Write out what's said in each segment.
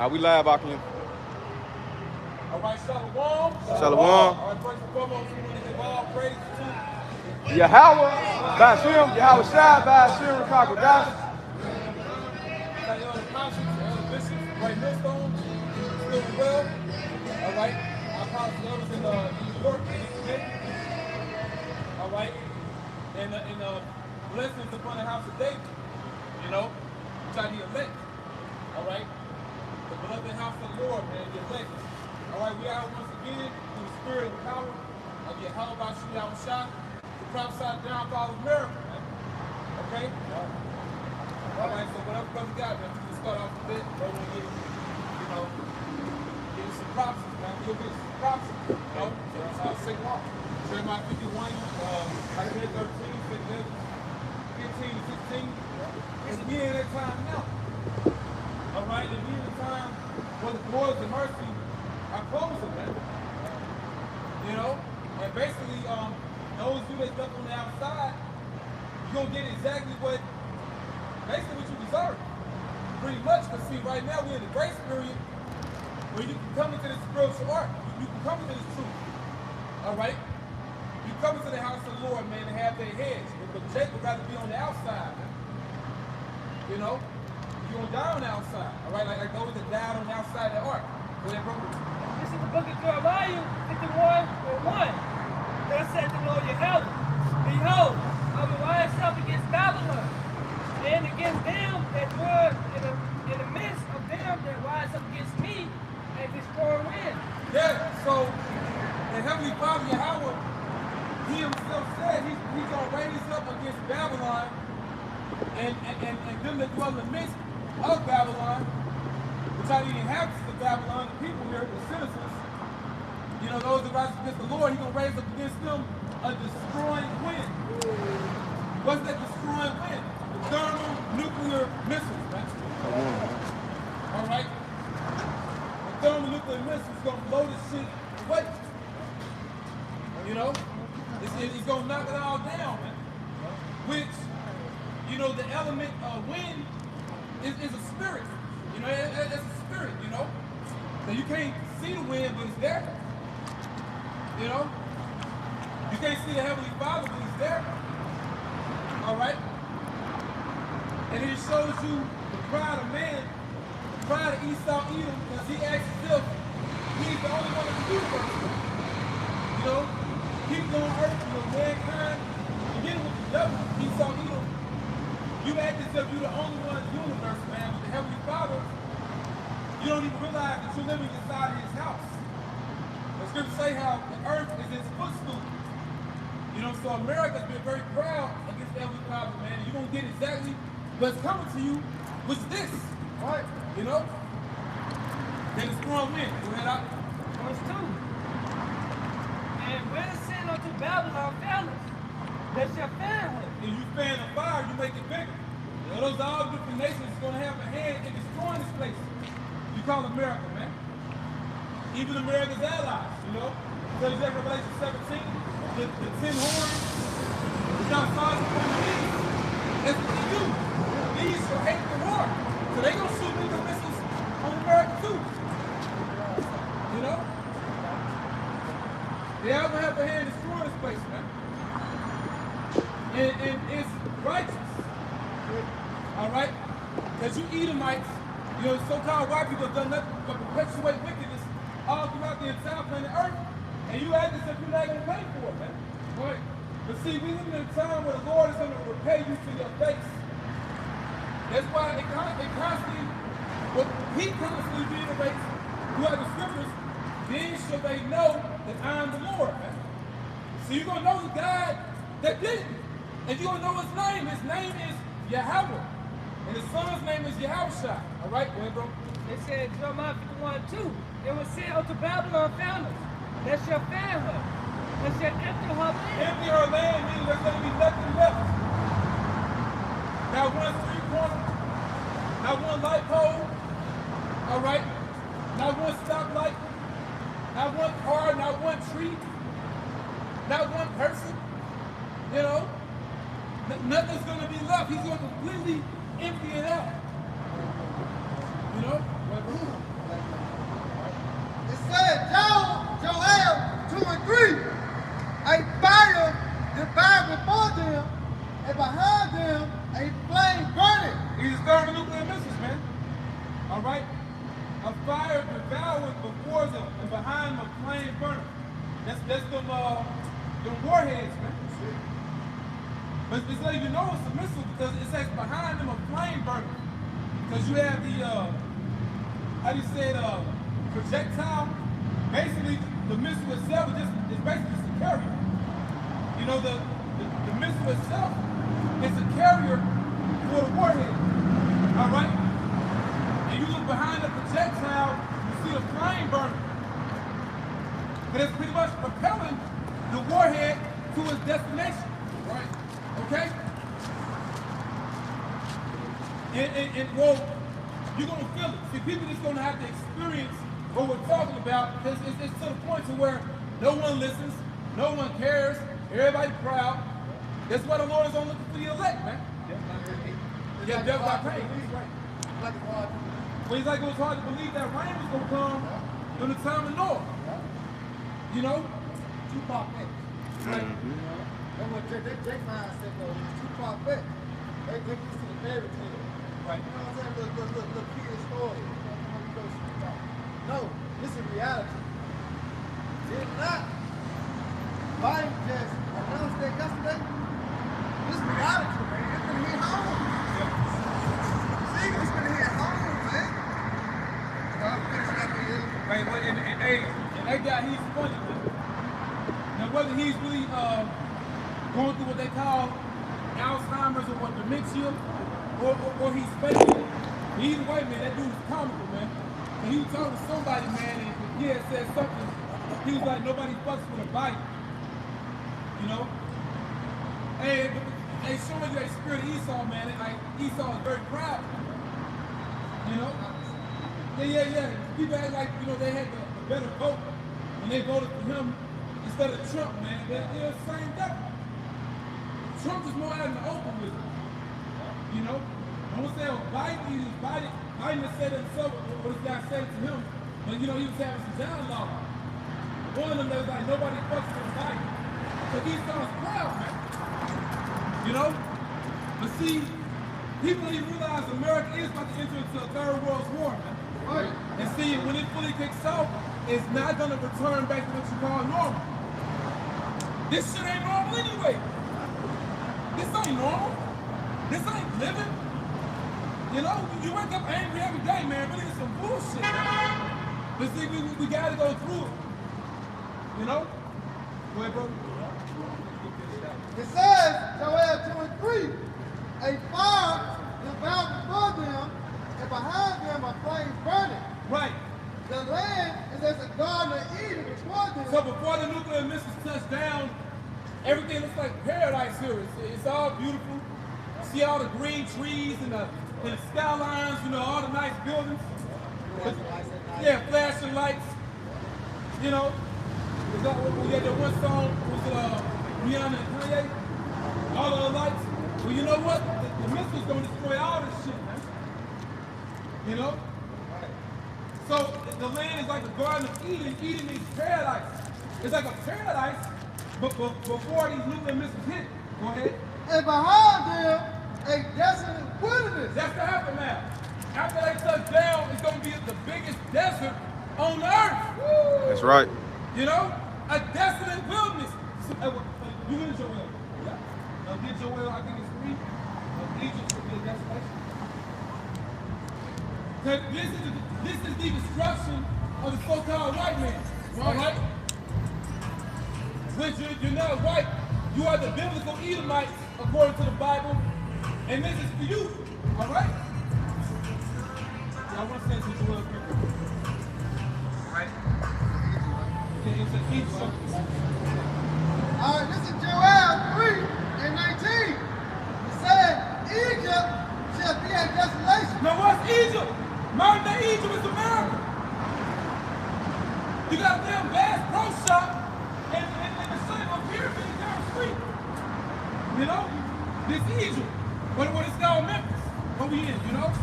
We live, Akim. All right, Shalom. Shalom. All right, first and foremost, we want to give all praise to Yahweh, Bashim, Yahweh Shai, Bashim, Rakakodash. the elder apostles, the elder bishops, right millstones, still well. All right, our apostle elders in New York and in Connecticut. All right, and blessings upon the house of David. You know, which are the elect. All right, the beloved house of the Lord, man, the elect. All right, we are once again in the spirit and power of Yahweh Yahweh Shai to prophesy the downfall of America, man. Okay? All right, so whatever brother got, man, we can start off a bit. Bro, we'll give you some props, man. We'll give you some props, you know? So it's how to say walk. Jeremiah 51, Isaiah 13, 15 to 16. And we in that time now. All right, and we in the time where the doors of mercy are closing, man. You know? And basically, those of you that's left on the outside, you're going to get exactly what you deserve. Pretty much, because see, right now we're in the grace period where you can come into this spiritual art. You can come into this truth. All right? You come into the house of the Lord, man, and have their heads. But Jacob rather be on the outside, man. You know? You're going to die on the outside. All right? Like those that died on the outside of the ark. Go ahead, bro. This is the book of Jeremiah 51:1. Thus said the Lord Yahweh, behold, I will rise up against Babylon, and against them that dwell in the midst of them that rise up against me, and destroy wind. Yeah, so the Heavenly Father Yahweh, He Himself said He's going to raise up against Babylon and them that dwell in the midst of Babylon, which are the inhabitants of Babylon, the people here, the citizens. You know, those that rise against the Lord, He's going to raise up against them a destroying wind. What's that destroying wind? The thermonuclear missiles, right? All right? The thermonuclear missiles is going to blow this shit away. You know? It's going to knock it all down, man. Which, you know, the element of wind is a spirit. You know, it's a spirit, you know? So you can't see the wind, but it's there. You know? You can't see the Heavenly Father, but He's there. All right? And it shows you the pride of man, the pride of Esau Edom, because he acts as if he's the only one that can do the first thing. You know? People on earth, you know, mankind, beginning with the devil, Esau Edom, you act as if you're the only one in the universe, man, with the Heavenly Father. You don't even realize that you're living inside of His house. The scriptures say how the earth is His footstool. You know, so America's been very proud against the Heavenly Father, man. And you're going to get exactly what's coming to you, which is this. Right? You know? Then it's strong wind. Go ahead out. Verse 2. And when sin unto Babylon faileth, they shall fan her. If you fan the fire, you make it bigger. You know, those are all different nations going to have a hand in destroying this place. You call America, man. Even America's allies, you know. So you Revelation 17, the 10 horns, the John Sargent from the east. That's what they do. These will hate the war. So they're going to shoot nuclear missiles on America too. You know? They all going to have a hand in destroying this place, man. And it's righteous. All right? Because you Edomites, you know, so-called white people have done nothing but perpetuate wickedness all throughout the entire planet Earth, and you act as if you're not going to pay for it, man. Right? But see, we live in a time where the Lord is going to repay you to your face. That's why it constantly, what He constantly reiterates throughout the scriptures, then shall they know that I am the Lord, man. So you're going to know the God that didn't. And you're going to know His name. His name is Yahweh. And His Son's name is Yahweh Shai. All right? Go ahead, bro. They said, Jeremiah 51:2. It was said unto Babylon founders, that shall fan her, that shall empty her land. Empty her land means there's going to be nothing left. Not one street corner, not one light pole, all right? Not one stoplight, not one car, not one tree, not one person, you know? Nothing's going to be left. He's going to completely empty it out. You know? All right? A fire devoured before them, and behind them a flame burning. That's them warheads, man. But it's not even know it's a missile because it says behind them a flame burning. Because you have the, how do you say it, projectile. Basically, the missile itself is basically just a carrier. You know, the missile itself is a carrier for the warhead. All right? And you look behind the projectile, you see the flame burning. But it's pretty much propelling the warhead to its destination. Right? Okay? And well, you're going to feel it. See, people just going to have to experience what we're talking about because it's to the point to where no one listens, no one cares, everybody's proud. That's why the Lord is only looking for the elect, man. Yeah, death by pain. Well, he's like, it was hard to believe that rain was going to come during the time of Noah. You know? Tupac Beck. Right? That's what Jake Mine said, though. Tupac Beck. They used to the fairy tale. Right. You know what I'm saying? Look, kid story. No, this is reality. Did not Biden just announced that yesterday? This reality, man. It's been hit home. See, it's been hit home, man. Right, and that guy, he's funny, man. Now, whether he's really going through what they call Alzheimer's or dementia, or he's faking it. Either way, man, that dude's comical, man. And he was talking to somebody, man, and he had said something. He was like, nobody fucks with a bite. You know? Hey, showing you that spirit of Esau, man. Like, Esau is very proud. You know? Yeah. People act like, you know, they had the better vote when they voted for him instead of Trump, man. They're the same devil. Trump is more out in the open with it. You know? I won't say Biden has said it himself, but this guy said it to him. But, you know, he was having some dialogue. One of them that was like, nobody fucks with Biden. So Esau's proud, man. You know? But see, people don't even realize America is about to enter into a third world war, man. Right. And see, when it fully kicks off, it's not going to return back to what you call normal. This shit ain't normal anyway. This ain't normal. This ain't living. You know, you wake up angry every day, man. Really, it's some bullshit, man. But see, we got to go through it. You know? Go ahead, bro. It says, Joel 2 and 3, a fire devoured before them, and behind them are flames burning. Right. The land is as a garden of Eden before them. So before the nuclear missiles touch down, everything looks like paradise here. It's all beautiful. See all the green trees and the skylines, you know, all the nice buildings. Yeah, flashing lights. You know, we had that one song, was it Rihanna and Kanye? All the lights. Well, you know what? The missiles gonna destroy all this shit, man. You know? So the land is like the Garden of Eden. Eden means paradise. It's like a paradise, but before these nuclear missiles hit. Go ahead. And behind them, a desolate wilderness. That's the aftermath. After they touch down, it's going to be the biggest desert on earth. Woo! That's right. You know? A desolate wilderness. So, you get Joel. Yeah. Get Joel, I think it's 3. Egypt will be a desolation. This is the destruction of the so-called white man. All right? Which you're not white. You are the biblical Edomites, according to the Bible. And this is for you. All right? I want to say to Joel quickly. All right? It's a Egypt. All right, this is Joel 3 and 19. It said, Egypt shall be a desolation. Now what's Egypt? Modern day Egypt is America. You got a damn Bass Pro Shop and the same of pyramid down the street. You know? This Egypt. What it's called Memphis. What we in, you know?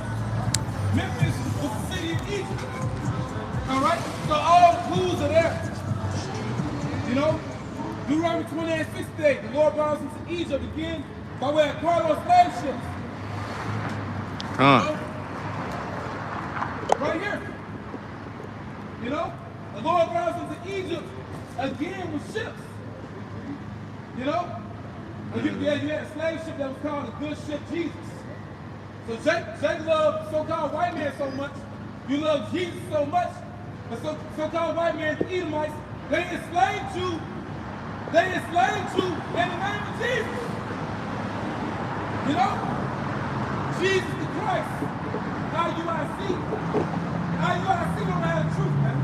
Memphis was the city of Egypt. Alright? So all the clues are there. You know? Deuteronomy 28:68. The Lord brought us into Egypt again by way of cargo slave ships. You know? again with ships. You know? And you had a slave ship that was called the good ship Jesus. So Jake loved so-called white man so much. You love Jesus so much. But so-called white man, the Edomites, they enslaved you. They enslaved you in the name of Jesus. You know? Jesus the Christ. IUIC. IUIC don't have the truth, man.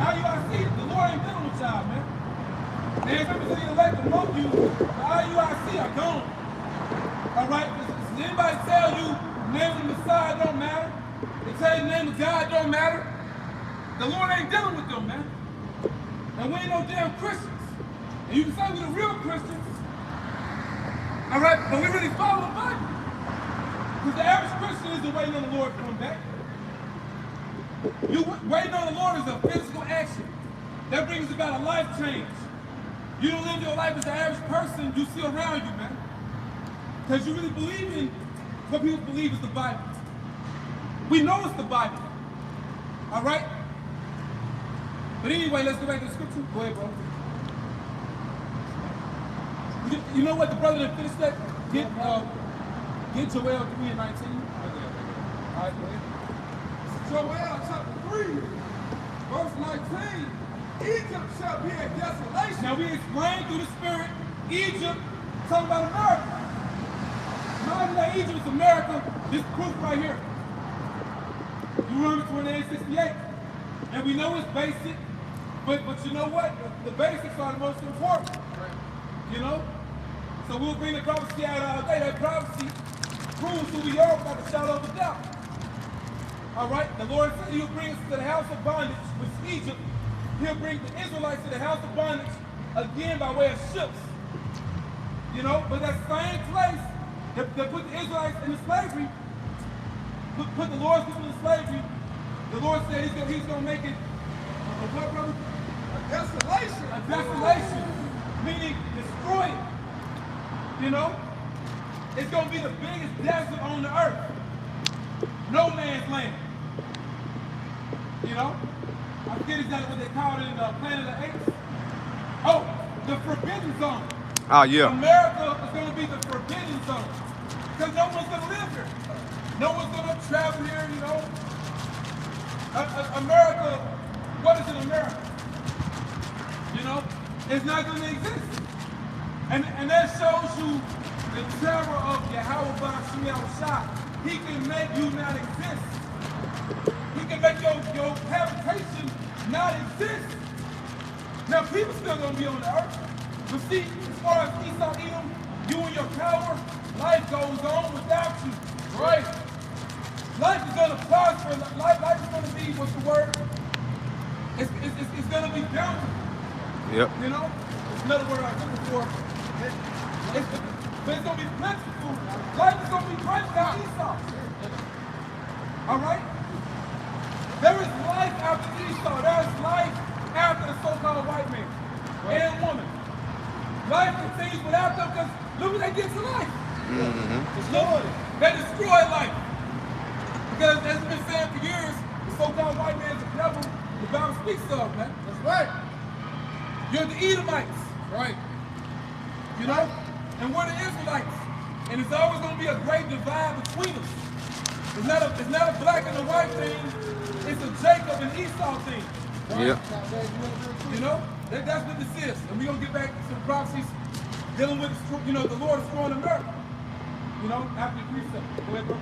IUIC, the Lord ain't dealing with y'all, man. They ain't representing the elect among you. The IUIC are gone. All right? Does anybody tell you the name of the Messiah don't matter? They tell you the name of God don't matter? The Lord ain't dealing with them, man. And we ain't no damn Christians. And you can say we're the real Christians. All right? But we really follow the Bible. Because the average Christian isn't waiting on the Lord to come back. You waiting on the Lord is a physical action. That brings about a life change. You don't live your life as the average person you see around you, man. Because you really believe in what people believe is the Bible. We know it's the Bible. All right? But anyway, let's go back to the scripture. Go ahead, bro. You know what the brother that finished that? Get Joel 3:19. All right, go ahead. Joel chapter 3, verse 19. Egypt shall be a desolation. Now we explained through the Spirit, Egypt, talking about America. Imagine that Egypt is America, this proof right here. Deuteronomy 28:68. And we know it's basic, but you know what? The basics are the most important. You know? So we'll bring the prophecy out all day. That prophecy proves who we are without a shadow of a doubt. All right? The Lord said he'll bring us to the house of bondage, which is Egypt. He'll bring the Israelites to the house of bondage again by way of ships. You know? But that same place that put the Israelites in slavery, put the Lord's people in slavery, the Lord said he's going to make it, what, brother? A desolation. A desolation, meaning destroy it. You know? It's going to be the biggest desert on the earth. No man's land. You know? I forget exactly what they called it in Planet of the Apes. Oh, the forbidden zone. Oh, yeah. America is going to be the forbidden zone. Because no one's going to live here. No one's going to travel here, you know? America, what is in America? You know? It's not going to exist. And that shows you the terror of Yahweh Ba'ashim Yahushua. He can make you not exist. He can make your habitation not exist. Now, people still going to be on the earth. But see, as far as Esau, Edom, you and your power, life goes on without you. Right? Life is going to prosper. Life is going to be, what's the word? It's going to be bountiful. Yep. You know? It's another word I was looking for. But it's going to be plentiful. Life is going to be great without Esau. All right? There is life after Esau. There is life after the so-called white man and woman. Life continues without them because look what they did to life. Destroyed it. They destroyed life. Because as it's been said for years, the so-called white man is the devil the Bible speaks of, man. That's right. You're the Edomites. Right. You know? And we're the Israelites. And it's always going to be a great divide between us. It's not a black and a white thing. It's a Jacob and Esau thing. Right? Yep. You know? That's what this is. And we're going to get back to the prophecies dealing with, you know, the Lord is destroying America. You know, after the precept. Go ahead, bro.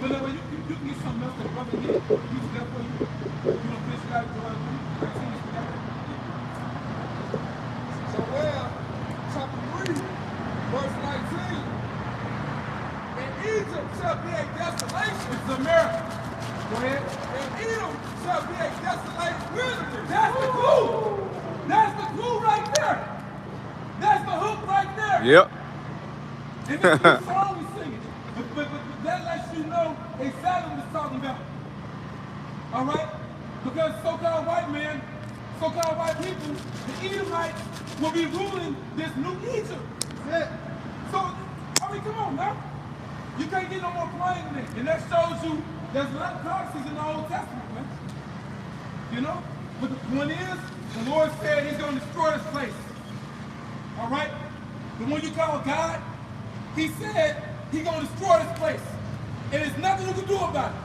But no, you can get something else that brother here. Use that for you. You know, fish got it. Joel chapter 3, verse 19. And Egypt shall be a desolation. It's America. Go ahead. And Edom shall be a desolate wilderness. That's the clue. That's the clue right there. That's the hook right there. Yep. And this is the song we singing. But that lets you know exactly what it's talking about. All right? Because so-called white man, so-called white people, the Edomites will be ruling this new Egypt. That's it. So, I mean, come on, man. You can't get no more plain than that. And that shows you there's a lot of prophecies in the Old Testament, man. You know? But the point is, the Lord said he's going to destroy this place. All right? The one you call God, he said he's going to destroy this place. And there's nothing you can do about it.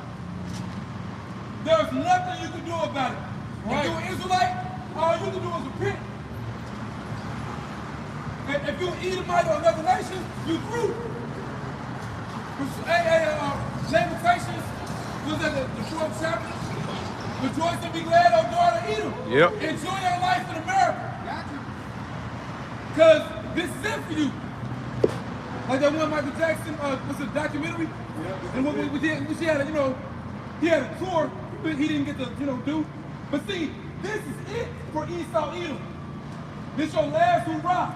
There's nothing you can do about it. Right. If you're an Israelite, all you can do is repent. And if you're an Edomite or another nation, you through. Lamentations was at the 12th chapter. Rejoice and be glad, O daughter of Edom. Yep. Enjoy your life in America. Because this is it for you. Like that one Michael Jackson was a documentary. Yep. And which he had, he had a tour, but he didn't get to, do. But see, this is it for Esau Edom. This your last hurrah.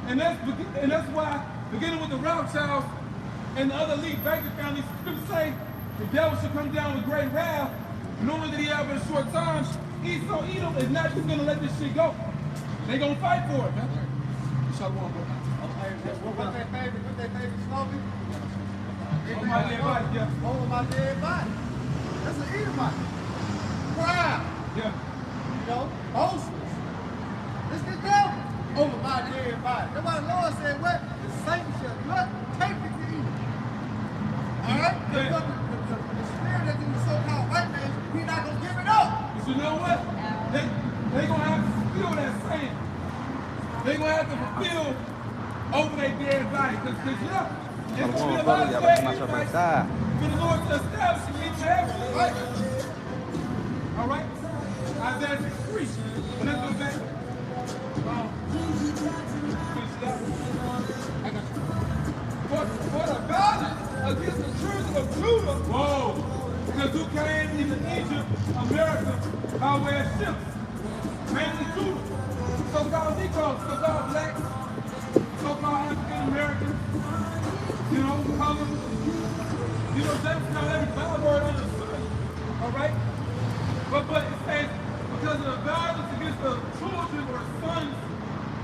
And that's why, beginning with the Rothschilds and the other elite banking families, scriptures say the devil should come down with great wrath, knowing that he have in a short time. Esau Edom is not just gonna let this shit go. They gonna fight for it, man. What's that favorite slogan? Over my dead body, yeah. Over my dead body. That's an Edomite. Proud. Yeah. Boasters. It's the devil. Over my dead body. That's why the Lord said, what? The Satan shall not take it to Edom. Alright? Yeah. The spirit that's in the so-called white man, he's not going to give it up. But you know what? They going to have to fulfill that saying. They going to have to fulfill over their dead body. Because it's going to be a lot of dead Edomites for the Lord to establish and meet your heaven. Right? All right? Isaiah 63. And let's go back. For the violence against the children of Judah. Whoa. Because who came into Egypt, America, by way of ships? Mainly Judah. So-called Negroes, so-called blacks, so-called African Americans, colored. James called every bad word under the sun. All right? But it says, because of the violence against the children or sons,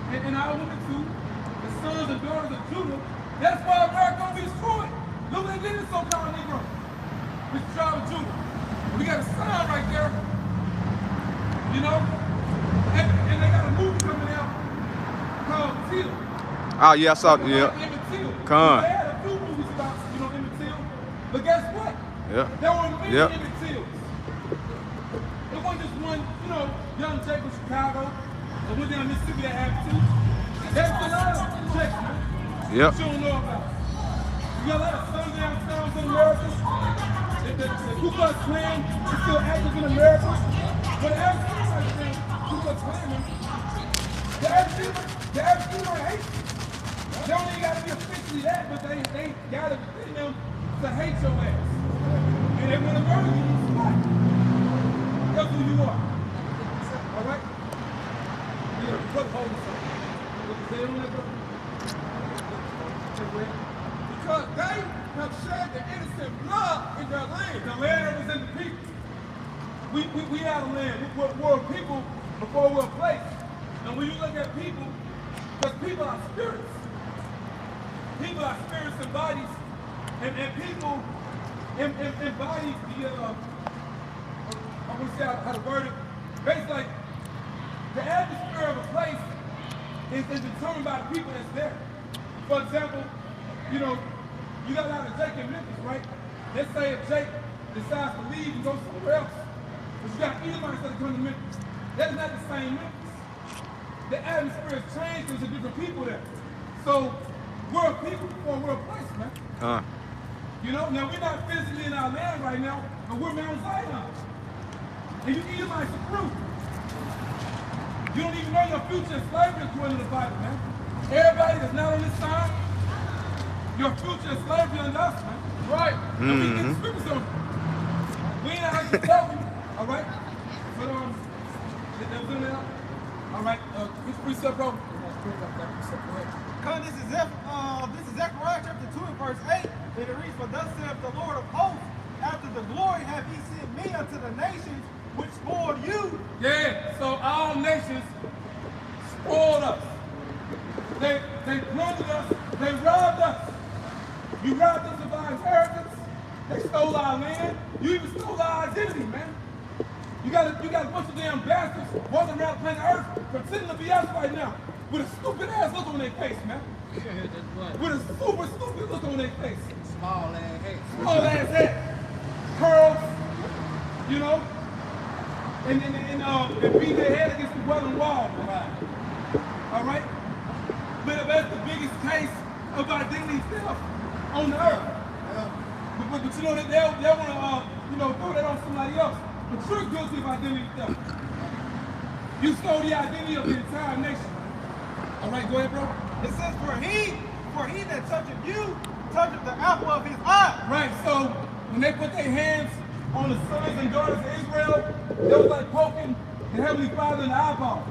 and our women too, the sons and daughters of Judah, that's why America gonna be destroyed. Look what they did in so-called Negro. This tribe of Judah. We got a sign right there. And they got a movie coming out called Till. Oh yeah, I saw it. Yeah. Con. They had a few movies about, Emmett Till. But guess what? Yeah. There were many Emmett Tills. It wasn't just one, young Jake from Chicago. Or went down Mississippi that had two. There's a lot of Jakes, man. Yep. You don't know about. You got a lot of sundown towns in America. The Ku Klux Klan is still active in America. But the average Ku Klux Klan, the average Edomite hates you. They don't even got to be officially that, but they got it within them to hate your ass. And they want to murder you in the spot. That's who you are. All right? Yeah, put hold of something. What you say on that, brother? Because they have shed the innocent blood in their land. The land represents the people. We are the land. We're a people before we're a place. And when you look at people, because people are spirits. People are spirits and bodies. And people embody the, I want to say how to word it. Basically, like, the atmosphere of a place is determined by the people that's there. For example, you got a lot of Jake in Memphis, right? Let's say if Jake decides to leave and go somewhere else, but you got Edomites that come to Memphis. That's not the same Memphis. The atmosphere has changed, there's a different people there. So we're a people before we're a place, man. Now we're not physically in our land right now, but we're Mount Zion. And you Edomites are through. You don't even know your future is slavery according to the Bible, man. Everybody that's not on this side, your future is slavery under us, man. Right? And we get the scriptures on it. We ain't out here talking, all right? But, that was in there. All right, which precept, bro? This is Zechariah chapter 2 and verse 8. And it reads, for thus saith the Lord of hosts, after the glory have ye sent me unto the nations which spoiled you. Yeah, so all nations spoiled us. They plundered us, they robbed us. You robbed us of our inheritance. They stole our land. You even stole our identity, man. You got a bunch of damn bastards walking around planet Earth pretending to be us right now with a stupid ass look on their face, man. With a super stupid look on their face. Small ass head. Small ass head. Curls, you know, and beat their head against the western wall. All right? But that's the biggest case of identity theft on the earth. But you know that they'll want to throw that on somebody else. But you're guilty of identity theft. You stole the identity of the entire nation. All right, go ahead, bro. It says, for he that toucheth you, toucheth the apple of his eye. Right, so when they put their hands on the sons and daughters of Israel, they was like poking the Heavenly Father in the eyeball.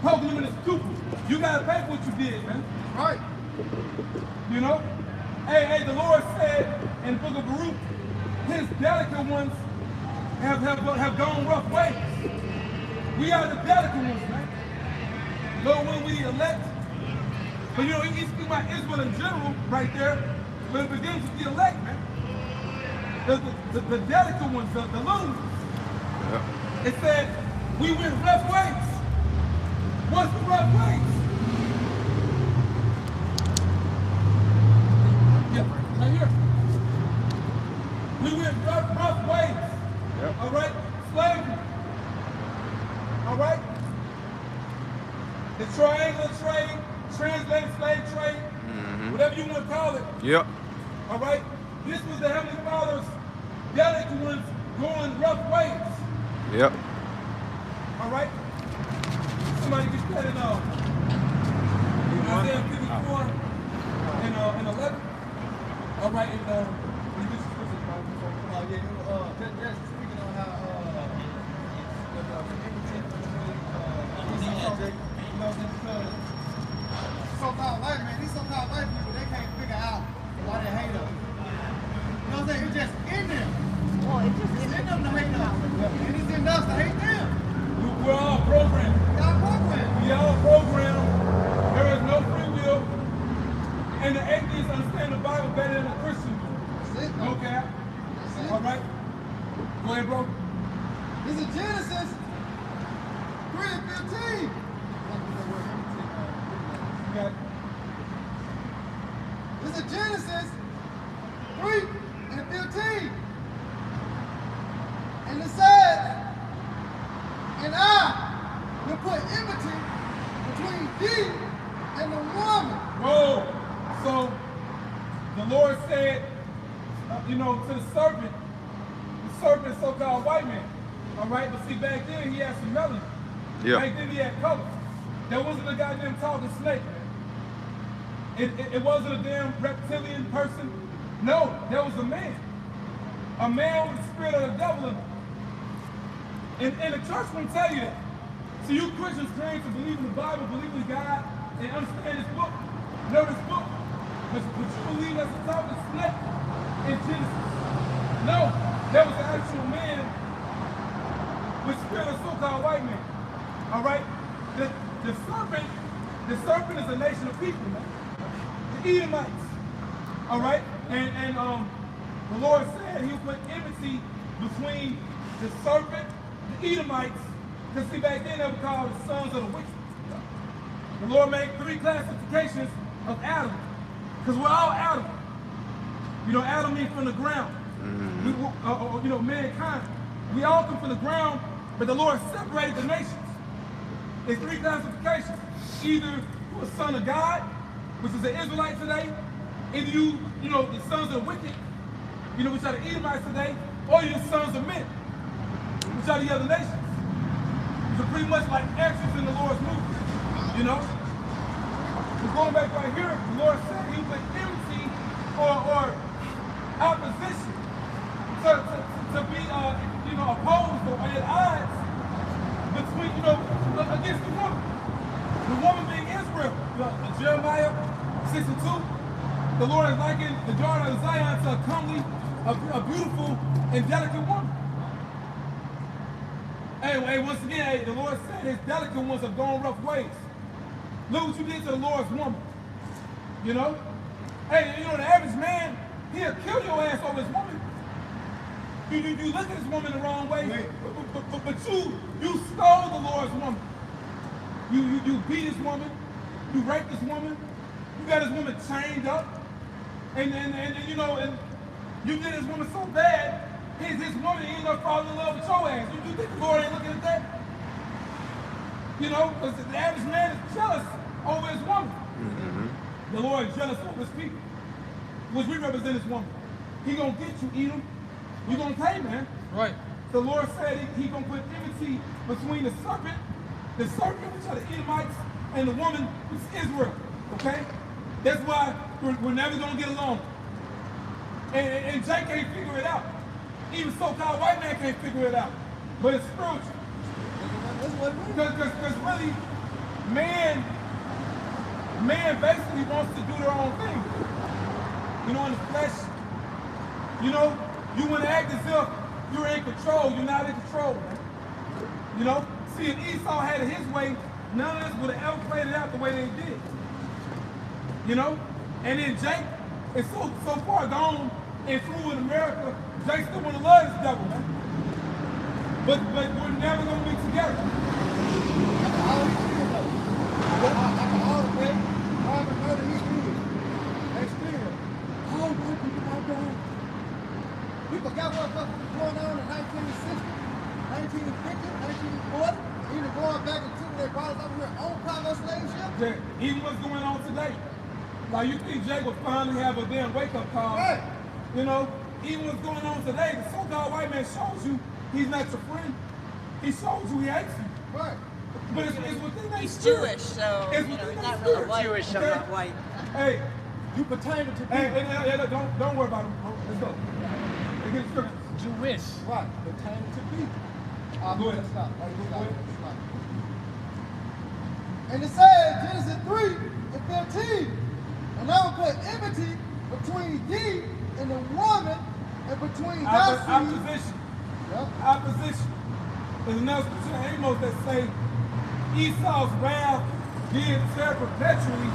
Poking him in his pupil. You gotta pay for what you did, man. Right. You know? Hey, the Lord said in the book of Baruch, his delicate ones have gone rough ways. We are the delicate ones, man. Lord, when we elect, but you know, he's speaking about Israel in general right there, but it begins with the elect, man. The delicate ones, the little ones. Yeah. It said, we went rough ways. What's the rough ways? Yeah, right here. We went rough ways. Yep. All right? Slavery. All right? The triangle trade, translated slave trade, whatever you want to call it. Yep. All right? This was the Heavenly Father's delicate ones going rough ways. Yep. All right? Somebody gets that in Isaiah 54 and 11. All right, and when you get your scripture, Just speaking on how because so-called white man, these so-called white people, they can't figure out why they hate us. You know what I'm saying? It's just in them. Well, it's just It's in them to hate us. And it's in us to hate them. we're all programmed. We got programmed. We all programmed. There is no free will. And the atheists understand the Bible better than the Christians do. That's it, No though. cap. That's it. All right? Go ahead, bro. This is Genesis 3:15. You got it. This is Genesis 3:15. And it says, and I will put enmity between thee and the woman. Whoa. So the Lord said, to the serpent so-called white man. All right, but see, back then he had some melanin. Yeah. Back then he had color. There wasn't a goddamn talking snake, man. It wasn't a damn reptilian person. No, there was a man. A man with the spirit of the devil in him. And the church won't tell you that. So you Christians claim to believe in the Bible, believe in God, and understand this book. Know this book. But you believe that's a talking snake in Genesis. No, there was an actual man with spirit of so-called white man. All right? The serpent is a nation of people, man. The Edomites. All right? And the Lord said he'll put enmity between the serpent, the Edomites, because see, back then they were called the sons of the wicked. The Lord made 3 classifications of Adam, because we're all Adam. You know, Adam means from the ground. Mankind. We all come from the ground, but the Lord separated the nations. There's 3 classifications. Either you're a son of God, which is an Israelite today, either the sons of the wicked, which are the Edomites today, or you're the sons of men, which are the other nations. Which are pretty much like actions in the Lord's movement, But going back right here, the Lord said he would enmity or opposition to be, opposed or at odds between, against the woman. The woman being Israel. Jeremiah 6:2, the Lord has likened the daughter of Zion to a comely, a beautiful, and delicate woman. Hey, once again, the Lord said his delicate ones have gone rough ways. Look what you did to the Lord's woman. Hey, you know, the average man, he'll kill your ass over his woman. You look at this woman the wrong way, but you stole the Lord's woman. You beat this woman, you raped this woman, you got this woman chained up, and you know, and you did this woman so bad, his woman ended up falling in love with your ass. You think the Lord ain't looking at that? You know, because the average man is jealous over his woman. Mm-hmm. The Lord is jealous over his people, which we represent his woman. He gonna get you, Edom. You gonna pay, man. Right. The Lord said he gonna put enmity between the serpent, which are the Edomites, and the woman, which is Israel. Okay? That's why we're never gonna get along. And Jay can't figure it out. Even so-called white man can't figure it out. But it's spiritual. Because really, man basically wants to do their own thing. You know, in the flesh, you know, you want to act as if you're in control. You're not in control, man. You know? See, if Esau had it his way, none of this would have ever played it out the way they did. You know? And then Jake is so far gone and through in America, Jake still want to love this devil, man. But we're never going to be together. We forgot what was going on in 1960, 1950, 1940, even going back into they brought us over here on cargo slave ship. Yeah, even what's going on today. Like, you think Jake will finally have a damn wake-up call. Right. You know, even what's going on today, the so-called white man shows you he's not your friend. He shows you he hates you. Right. But it's within that He's spirit. Jewish, so it's you know, within he's that not really spirit. white. Jewish, I'm not white. Hey, You pertain to people. hey, don't worry about him. Let's go. Let's get the scripture. Jewish. Right, pertain to people. Go ahead. Stop. Go ahead. Stop. And it says, Genesis 3 and 15, and I will put enmity between thee and the woman, and between thy seed. Opposition. Yep. Opposition. There's another scripture in Amos that say Esau's wrath did tear perpetually.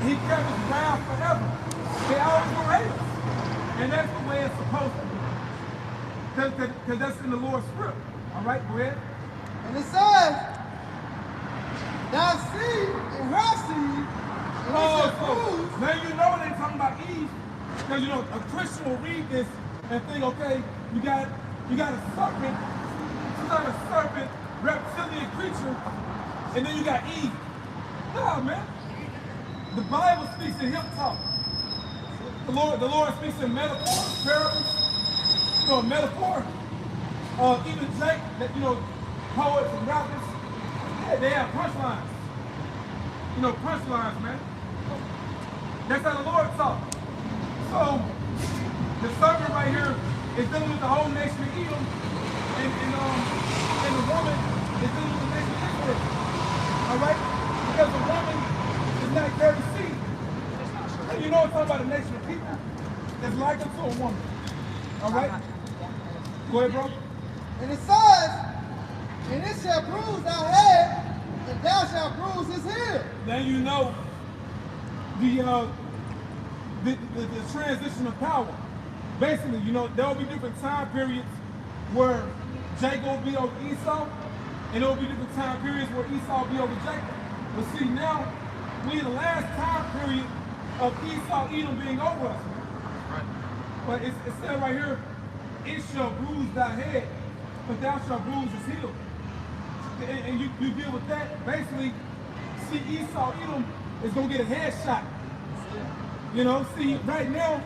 He kept his wrath forever. They always gonna hate us. And that's the way it's supposed to be. Because that's in the Lord's script. All right, go ahead. And it says, thy seed and her seed, and it shall bruise. Now you know they're talking about Eve. Because you know, a Christian will read this and think, okay, you got a serpent, she's not a serpent, reptilian creature, and then you got Eve. No, man. The Bible speaks in hip talk. The Lord speaks in metaphors, parables. You know, a metaphor. Even Jake, that you know, poets and rappers, they have punchlines. You know, punchlines, man. That's how the Lord talks. So the serpent right here is dealing with the whole nation of Edom, and the woman is dealing with the nation of Israel. All right? Because the woman is not carrying seed. And you know it's talking about a nation of people that's like unto a woman. All right? Go ahead, bro. And it says, and it shall bruise thy head, and thou shalt bruise his heel. Then you know the transition of power. Basically, you know, there will be different time periods where Jacob will be over Esau, and there will be different time periods where Esau will be over Jacob. But see, now, we're in the last time period of Esau, Edom being over us. Right. But it said right here, it shall bruise thy head, but thou shalt bruise his heel. And you deal with that. Basically, see, Esau, Edom is going to get a headshot. You know, see, right now,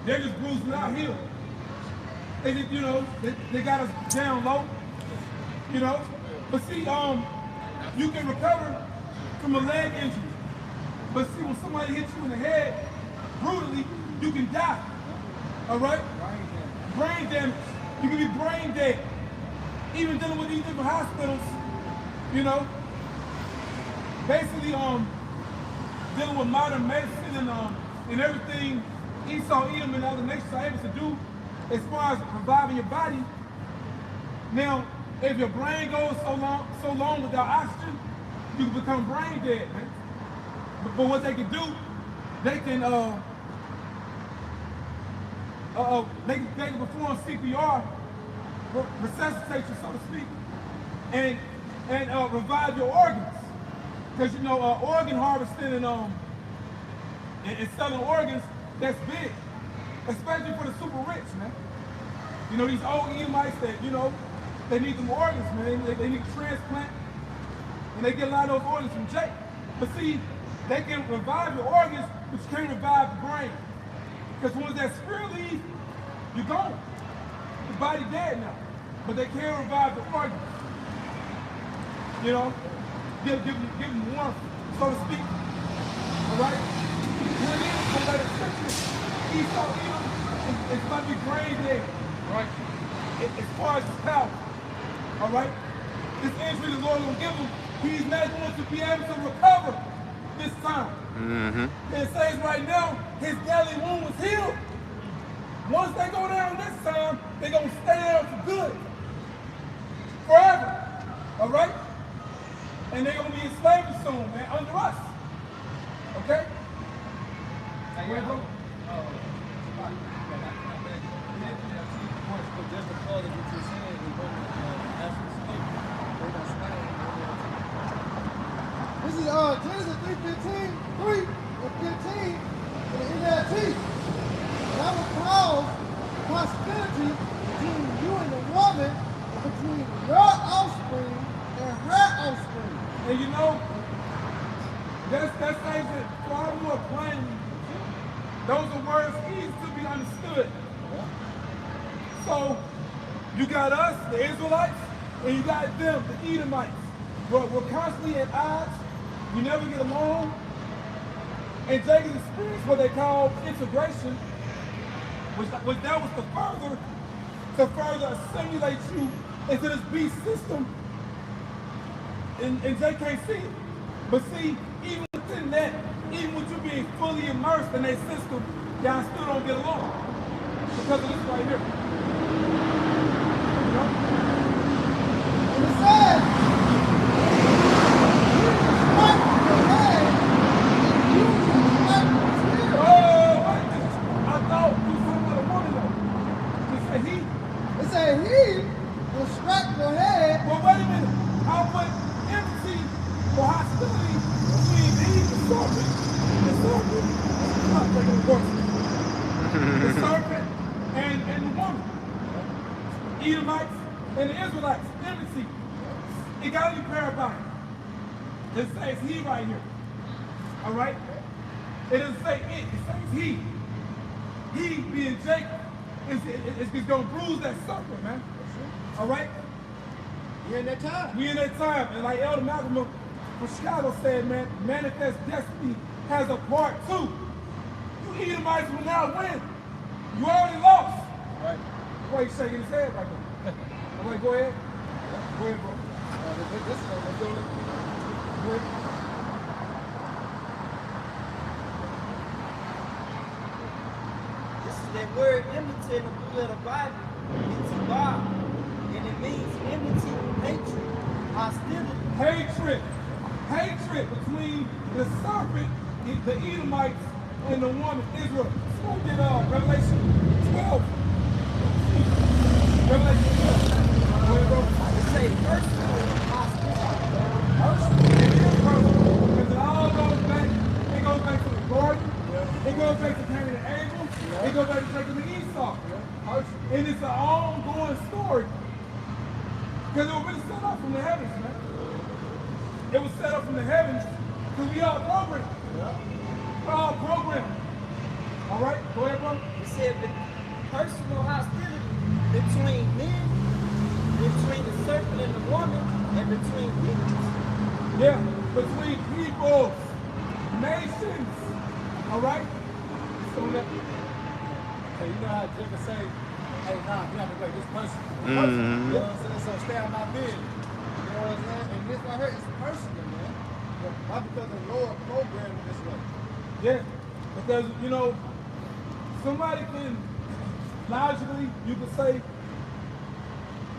they're just bruising our heel. They just, you know, they got us down low, you know. But see, you can recover from a leg injury. But see, when somebody hits you in the head brutally, you can die. All right? Brain damage. You can be brain dead. Even dealing with these different hospitals, you know. Basically, dealing with modern medicine and everything Esau, Edom, and other nations are able to do as far as reviving your body. Now, if your brain goes so long without oxygen, you can become brain dead, man. But what they can do they can perform CPR, resuscitate you, so to speak, and revive your organs. Because you know, organ harvesting and selling organs, that's big, especially for the super rich, man. You know, these old Edomites that, you know, they need them organs, man. They need transplant, and they get a lot of those organs from Jake. But see, they can revive your organs, but you can't revive the brain. Because once that spirit leaves, you're gone. The body dead now. But they can't revive the organs. You know? Give them warmth, so to speak. All right? When it is, like the scripture, Esau, it's about to be brain dead. Right? As far as his power. All right? This injury the Lord will give him, he's not going to be able to recover this time. Mm-hmm. It says right now, his deadly wound was healed. Once they go down this time, they're going to stay down for good. Forever. All right? And they're going to be enslaved soon, man, under us. Okay? Just to follow what you're saying, this is Genesis 3:15, 3 and 15 in the NLT. And I will cause hostility between you and the woman, and between your offspring and her offspring. And you know, that's things that far more plain. Those are words easy to be understood. So, you got us, the Israelites, and you got them, the Edomites. We're constantly at odds. We never get along. And Jacob experienced what they call integration, which that was to further assimilate you into this beast system. And Jay can't see it. But see, even within that, even with you being fully immersed in that system, y'all still don't get along. Because of this right here. You know? And it says, it said he will strike your head. Well, wait a minute. I'll put empathy for hostility between the serpent and the woman. Edomites and the Israelites, empathy. It got to be parabolic. It says he right here. All right? It doesn't say it. It says he. He being Jacob. It's going to bruise that serpent, man. All right? We in that time. We in that time. And like Elder Malcolm from Chicago said, man, manifest destiny has a part two. You Edomites will now win. You already lost. Right. Why you shaking his head right now? I'm like, go ahead. Go ahead, bro. This is that word enmity in the blue letter Bible. It's Bob. And it means enmity, hatred, hostility. Hatred. Hatred between the serpent, the Edomites, and the woman, Israel. So we did Revelation 12. Revelation 12. Go ahead, bro. It say personal hostility. It is personal. Because it all goes back. It goes back to the garden. It goes back to Cain and Abel. It goes back to Jacob and Esau. And it's an ongoing story. Because it was really set up from the heavens, man. It was set up from the heavens because we all programmed. We're all programmed. All right? Go ahead, bro. It said the personal hostility between men, between the serpent and the woman, and between peoples. Yeah, between peoples, nations. All right? So that. Hey, you know how Jacob say, hey, nah, you have to break this person. You know what I'm saying? So stay out my business. You know what I'm saying? And this right here is personal, man. Not because the Lord programmed it this way. Yeah, because, you know, somebody can, logically, you could say,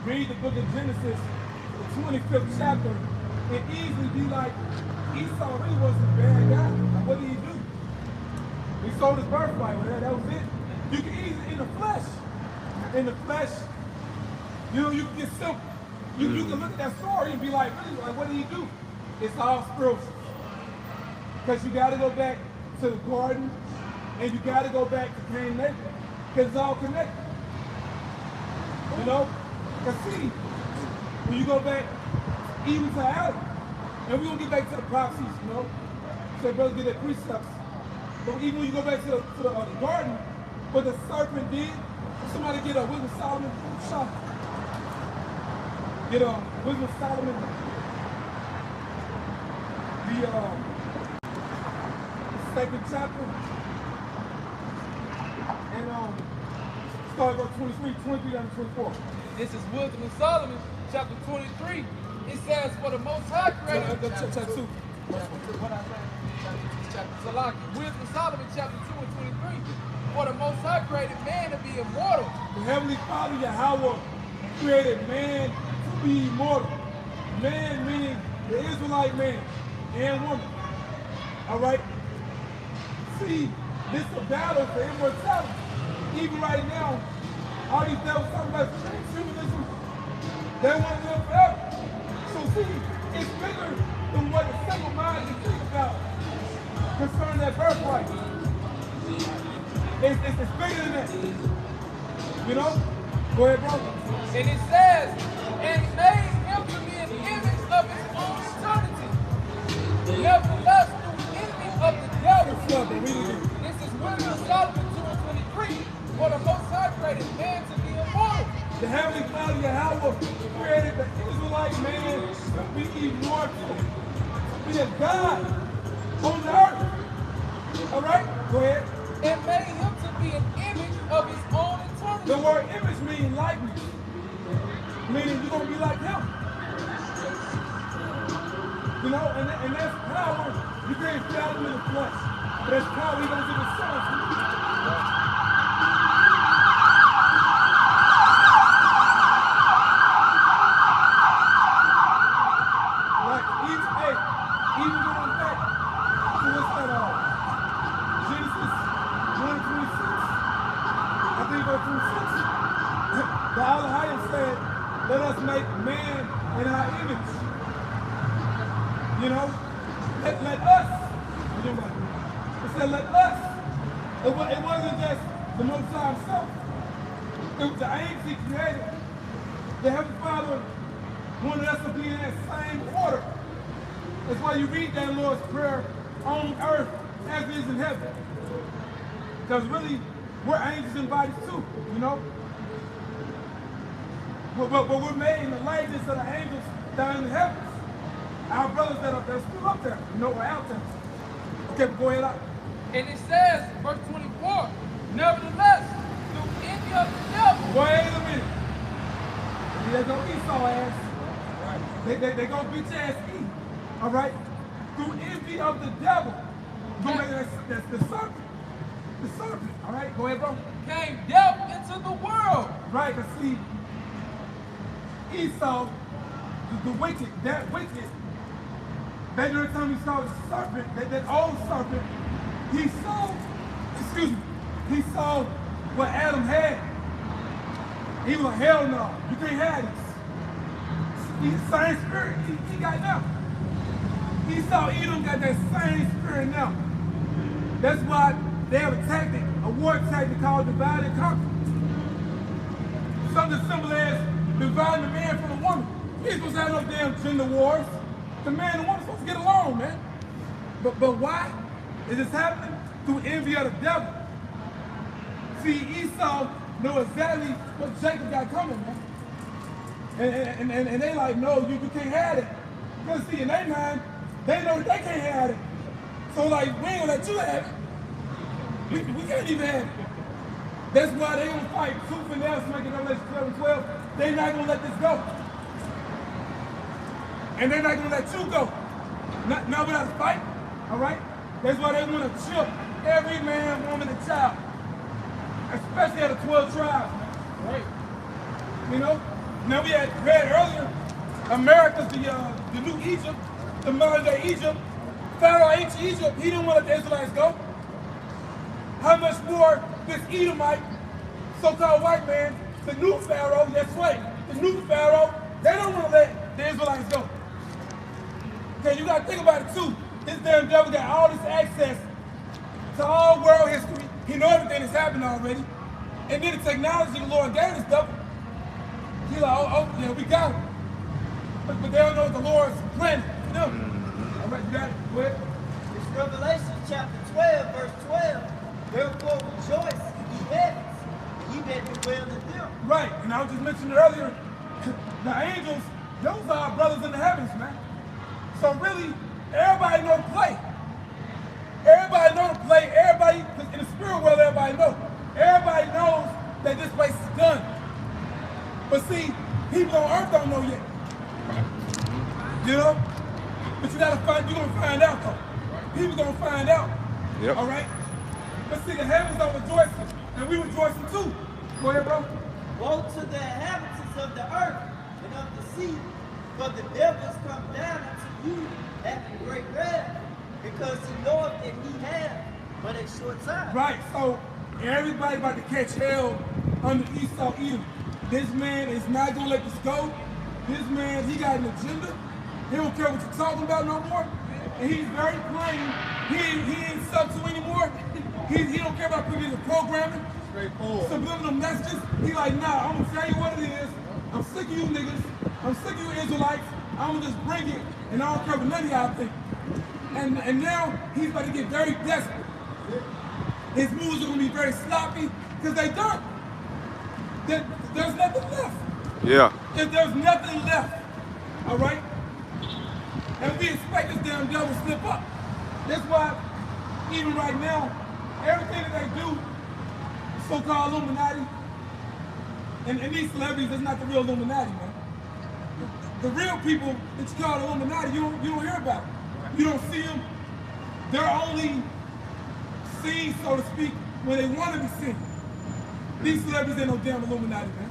read the book of Genesis, the 25th chapter, and easily be like, Esau really wasn't a bad guy. Like, what did he do? He sold his birthright. That was it. You can easily, in the flesh, you know, you can get simple. You can look at that story and be like, really, like, what did he do? It's all spiritual. Because you got to go back to the garden, and you got to go back to Cain and Abel, because it's all connected. You know? Because see, when you go back even to Adam, and we're going to get back to the prophecies, you know? So brothers get their precepts. But even when you go back to the garden, what the serpent did, somebody get a Wisdom of Solomon shot. Get a Wisdom of Solomon. The second chapter. And start verse 23 down to 24. This is Wisdom of Solomon, chapter 23. It says, for the Most High created... Chapter 2. What I said? Salaki. Wisdom of Solomon, chapter 2 and 23. For the Most High created man to be immortal. The Heavenly Father, Yahweh, created man to be immortal. Man meaning the Israelite man and woman. All right? See, this is a battle for immortality. Even right now, all these devils talking about transhumanism, they want to live forever. So see, it's bigger than what the single mind can think about concerning that birthright. It's bigger than that. You know? Go ahead, bro. And it says, and made him to be an image of his own eternity. Nevertheless, through envy of the devil. This is Wisdom of Solomon 2 and 23. For the Most High created man to be immortal. The Heavenly Father, Yahweh, created the Israelite man to be immortal. Be a God on the earth. All right? Go ahead. And made him to be an image of his own eternity. The word image means likeness. Meaning you're going to be like him. You know, and that's power. You can't feel him in the flesh. But that's power he goes to the Son. Like, even going back to what's that, Genesis 1:26, I think verse 26. The Elohim said, let us make man in our image. You know? Let us. It said, let us. It wasn't just the Most High himself. It was the angels he created. The Heavenly Father wanted us to be in that same order. That's why you read that Lord's Prayer on earth as it is in heaven. Because really, we're angels in bodies too, you know? But we're made in the likeness of the angels down in the heavens. Our brothers that are still up there, you know, are out there. Okay, but go ahead out. And it says, verse 24, nevertheless, through envy of the devil. Wait a minute. They're going to Esau ass. They're going to beat your ass E. All right? Through envy of the devil. That's the serpent. The serpent. All right? Go ahead, bro. Came death into the world. Right, but see, Esau, the wicked, that wicked, back during the time he saw the serpent, that old serpent, he saw what Adam had. He was like, hell no, you can't have this. He's the same spirit he got now. Esau, Edom got that same spirit now. That's why they have a tactic, a war tactic called divide and conquer. Something simple as dividing the man from the woman. He's supposed to have no damn gender wars. The man and the woman are supposed to get along, man. But why is this happening? Through envy of the devil. See, Esau know exactly what Jacob got coming, man. And they like, no, you can't have it. Because see, in their mind, they know that they can't have it. So like, we ain't gonna let you have it. We can't even have it. That's why they gonna fight tooth and nail, making Revelation 12:12. They're not gonna let this go. And they're not gonna let you go. Not without a fight, all right? That's why they wanna chip every man, woman, and child. Especially at the 12 tribes, man. Right? You know? Now we had read earlier, America's the new Egypt, the modern day Egypt. Pharaoh, ancient Egypt, he didn't want to let the Israelites go. how much more this Edomite, so-called white man, the new Pharaoh, that's right, the new Pharaoh, they don't want to let the Israelites go. Okay, you got to think about it too. This damn devil got all this access to all world history. He knows everything that's happened already. And then the technology the Lord gave this devil, he's like, oh, yeah, we got it. But they don't know what the Lord's planning for them. All right, you got it? Go ahead. It's Revelation chapter 12, verse 12. Therefore rejoice, ye heavens, and ye that dwell in them. Right, and I was just mentioning earlier, the angels, those are our brothers in the heavens, man. So really, everybody know to play. Everybody know to play. Everybody, because in the spirit world, everybody know. Everybody knows that this place is done. But see, people on earth don't know yet. You know? But you're gonna find out though. People gonna find out. Yep. All right? But see, the heavens are rejoicing, and we rejoicing too. Go ahead, bro. Woe to the inhabitants of the earth and of the sea, for the devils come down unto you after great wrath, because he knoweth that he hath but a short time. Right, so everybody about to catch hell under Esau Edom. This man is not gonna let this go. This man, he got an agenda. He don't care what you're talking about no more. And he's very plain. He ain't subtle anymore. He don't care about putting in the programming. Straightforward. Subliminal messages. He like, nah, I'm gonna tell you what it is. I'm sick of you niggas. I'm sick of you Israelites. I'm gonna just bring it, and I don't care what none of y'all think. And now he's about to get very desperate. His moves are gonna be very sloppy because they done. There's nothing left. Yeah. There's nothing left. All right. And we expect this damn devil to slip up. That's why, even right now, everything that they do, so-called Illuminati, and these celebrities, that's not the real Illuminati, man. The real people that you call the Illuminati, you don't hear about them. You don't see them. They're only seen, so to speak, when they want to be seen. These celebrities ain't no damn Illuminati, man.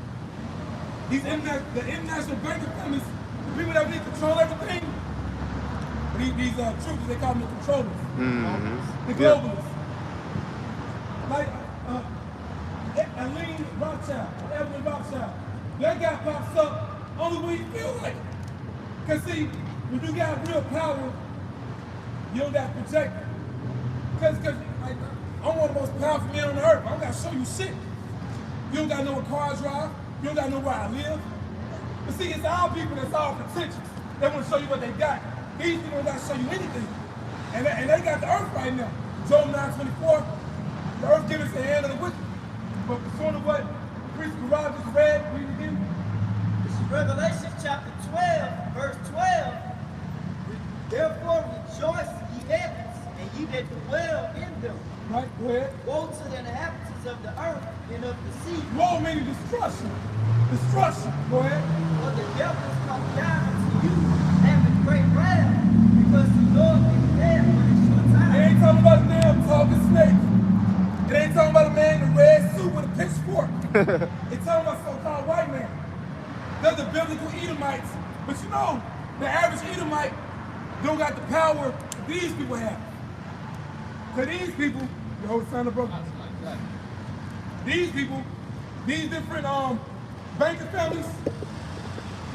The international banking families, the people that really control everything, these troopers, they call them the controllers. The globalists. Like Aline Rothschild, Evelyn Rothschild. That guy pops up only when you feel like it. Because see, when you got real power, you don't got to project it. Because like, I'm one of the most powerful men on the earth. I don't got to show you shit. You don't got to know what car I drive. You don't got to know where I live. But see, it's our people that's all pretentious. They want to show you what they got. These people don't got to show you anything. And they got the earth right now. Job 9:24, the earth given to the hand of the wicked. But pursuant to what Priest Garage just read, read it again. This is Revelation chapter 12, verse 12. Therefore rejoice, ye heavens, and ye that dwell in them. Right, go ahead. Woe to the inhabitants of the earth and of the sea. Woe meaning destruction. Destruction. Go ahead. For the devils come down unto you, having great wrath, because the Lord is there for a short It time. ain't talking about a damn talking snake. It ain't talking about a man in a red suit with a pitchfork. It's talking about so-called white man. They're the biblical Edomites. But you know, the average Edomite don't got the power that these people have. Because these people, you hold the sign of brothers. These people, these different banking families,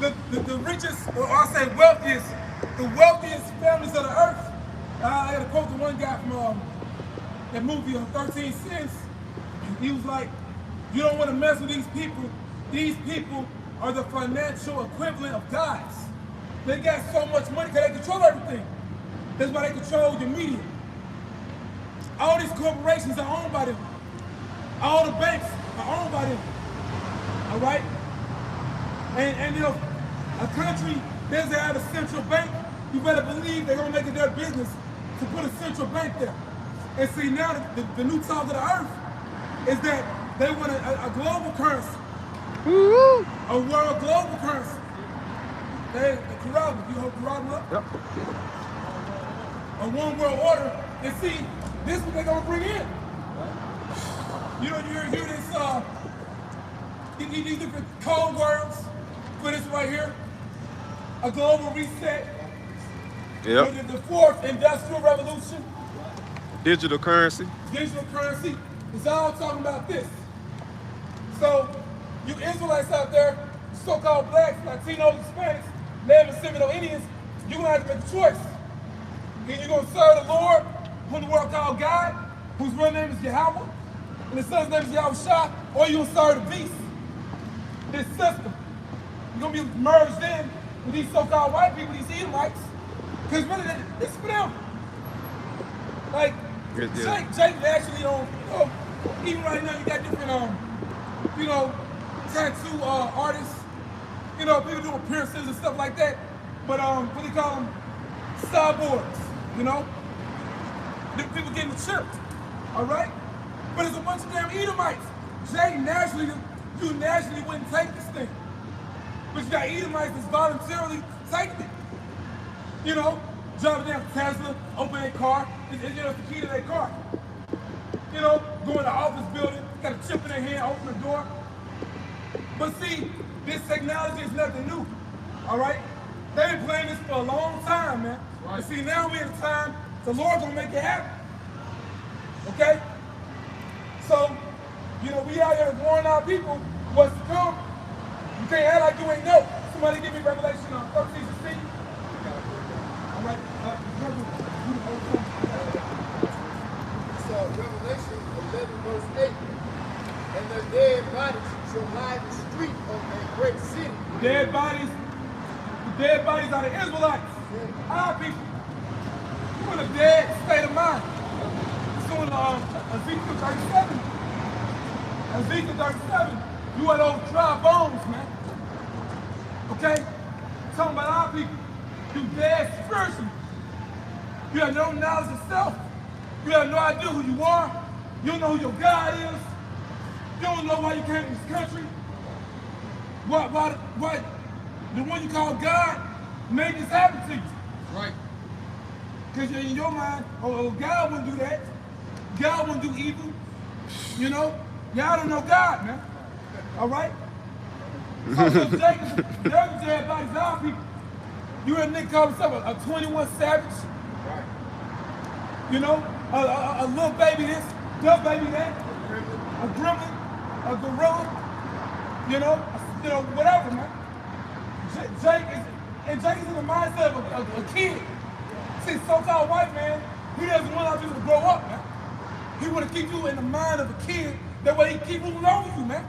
the richest, or I'll say wealthiest, the wealthiest families of the earth. I got to quote the one guy from that movie on 13 Cents. He was like, you don't want to mess with these people. These people are the financial equivalent of gods. They got so much money because they control everything. That's why they control the media. All these corporations are owned by them. All the banks are owned by them. All right? And you know, a country doesn't have a central bank, you better believe they're going to make it their business to put a central bank there. And see, now the new talk of the earth is that they want a global currency. A world global currency. The Quran, you hold Quran up? Yep. A one world order. And see, this is what they're gonna bring in. You know, you hear this, these different code words for this right here. A global reset. Yep. The fourth industrial revolution. Digital currency. Digital currency. It's all talking about this. So, you Israelites out there, so-called blacks, Latinos, Hispanics, Native Seminole Indians, you're going to have to make a choice. Either you're going to serve the Lord, whom the world called God, whose real name is Yahweh, and his son's name is Yahweh, or you're going to serve the beast, this system. You're going to be merged in with these so-called white people, these Edomites, because really, it's for them. Like, Jake actually even right now you got different, tattoo artists, people doing piercings and stuff like that. But what do you call them? Cyborgs, The people getting chipped, all right? But it's a bunch of damn Edomites. Jake you naturally wouldn't take this thing. But you got Edomites that's voluntarily taking it. Driving down Tesla, open their car, it's the key to their car. Going to the office building, got a chip in their hand, open the door. But see, this technology is nothing new, all right? They've been playing this for a long time, man. Right. And see, now we're in a time, the Lord's gonna make it happen, okay? So, we out here warning our people what's to come. You can't act like you ain't know. Somebody give me Revelation 13:16. All right. So Revelation 11 verse 8. And the dead bodies shall lie in the street of a great city. The dead bodies are the Israelites. Our people. You're in a dead state of mind. It's on Ezekiel 37. Ezekiel 37. You are those dry bones, man. Okay? Talking about our people. You dead spiritually. You have no knowledge of self. You have no idea who you are. You don't know who your God is. You don't know why you came to this country. Why the one you call God made this happen to you. Right. Because in your mind, God wouldn't do that. God wouldn't do evil. Y'all don't know God, man. All right? So Jacob, everybody's our people. You heard a nigga call himself a 21 Savage. Right. A little baby this, little baby that, a gremlin, a gorilla, whatever, man. Jake is in the mindset of a kid. See, so-called white man, he doesn't want our people to grow up, man. He want to keep you in the mind of a kid. That way he keep moving over you, man.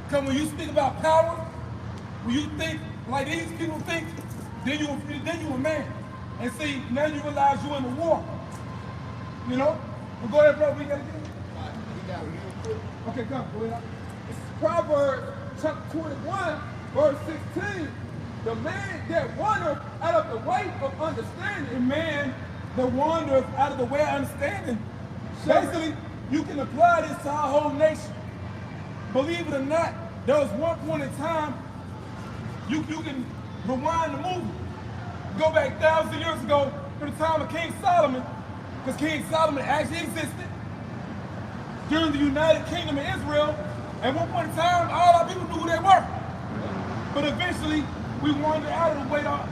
Because when you speak about power, when you think like these people think, then you a man. And see, now you realize you're in the war. Well, go ahead, bro. We got to get it. Okay, come. Go ahead. Proverbs chapter 21, verse 16. The man that wandereth out of the way of understanding. The man that wanders out of the way of understanding. Basically, you can apply this to our whole nation. Believe it or not, there was one point in time, you can rewind the movie. Go back 1,000 years ago to the time of King Solomon, because King Solomon actually existed during the United Kingdom of Israel. At one point in time, all our people knew who they were. But eventually, we wandered out of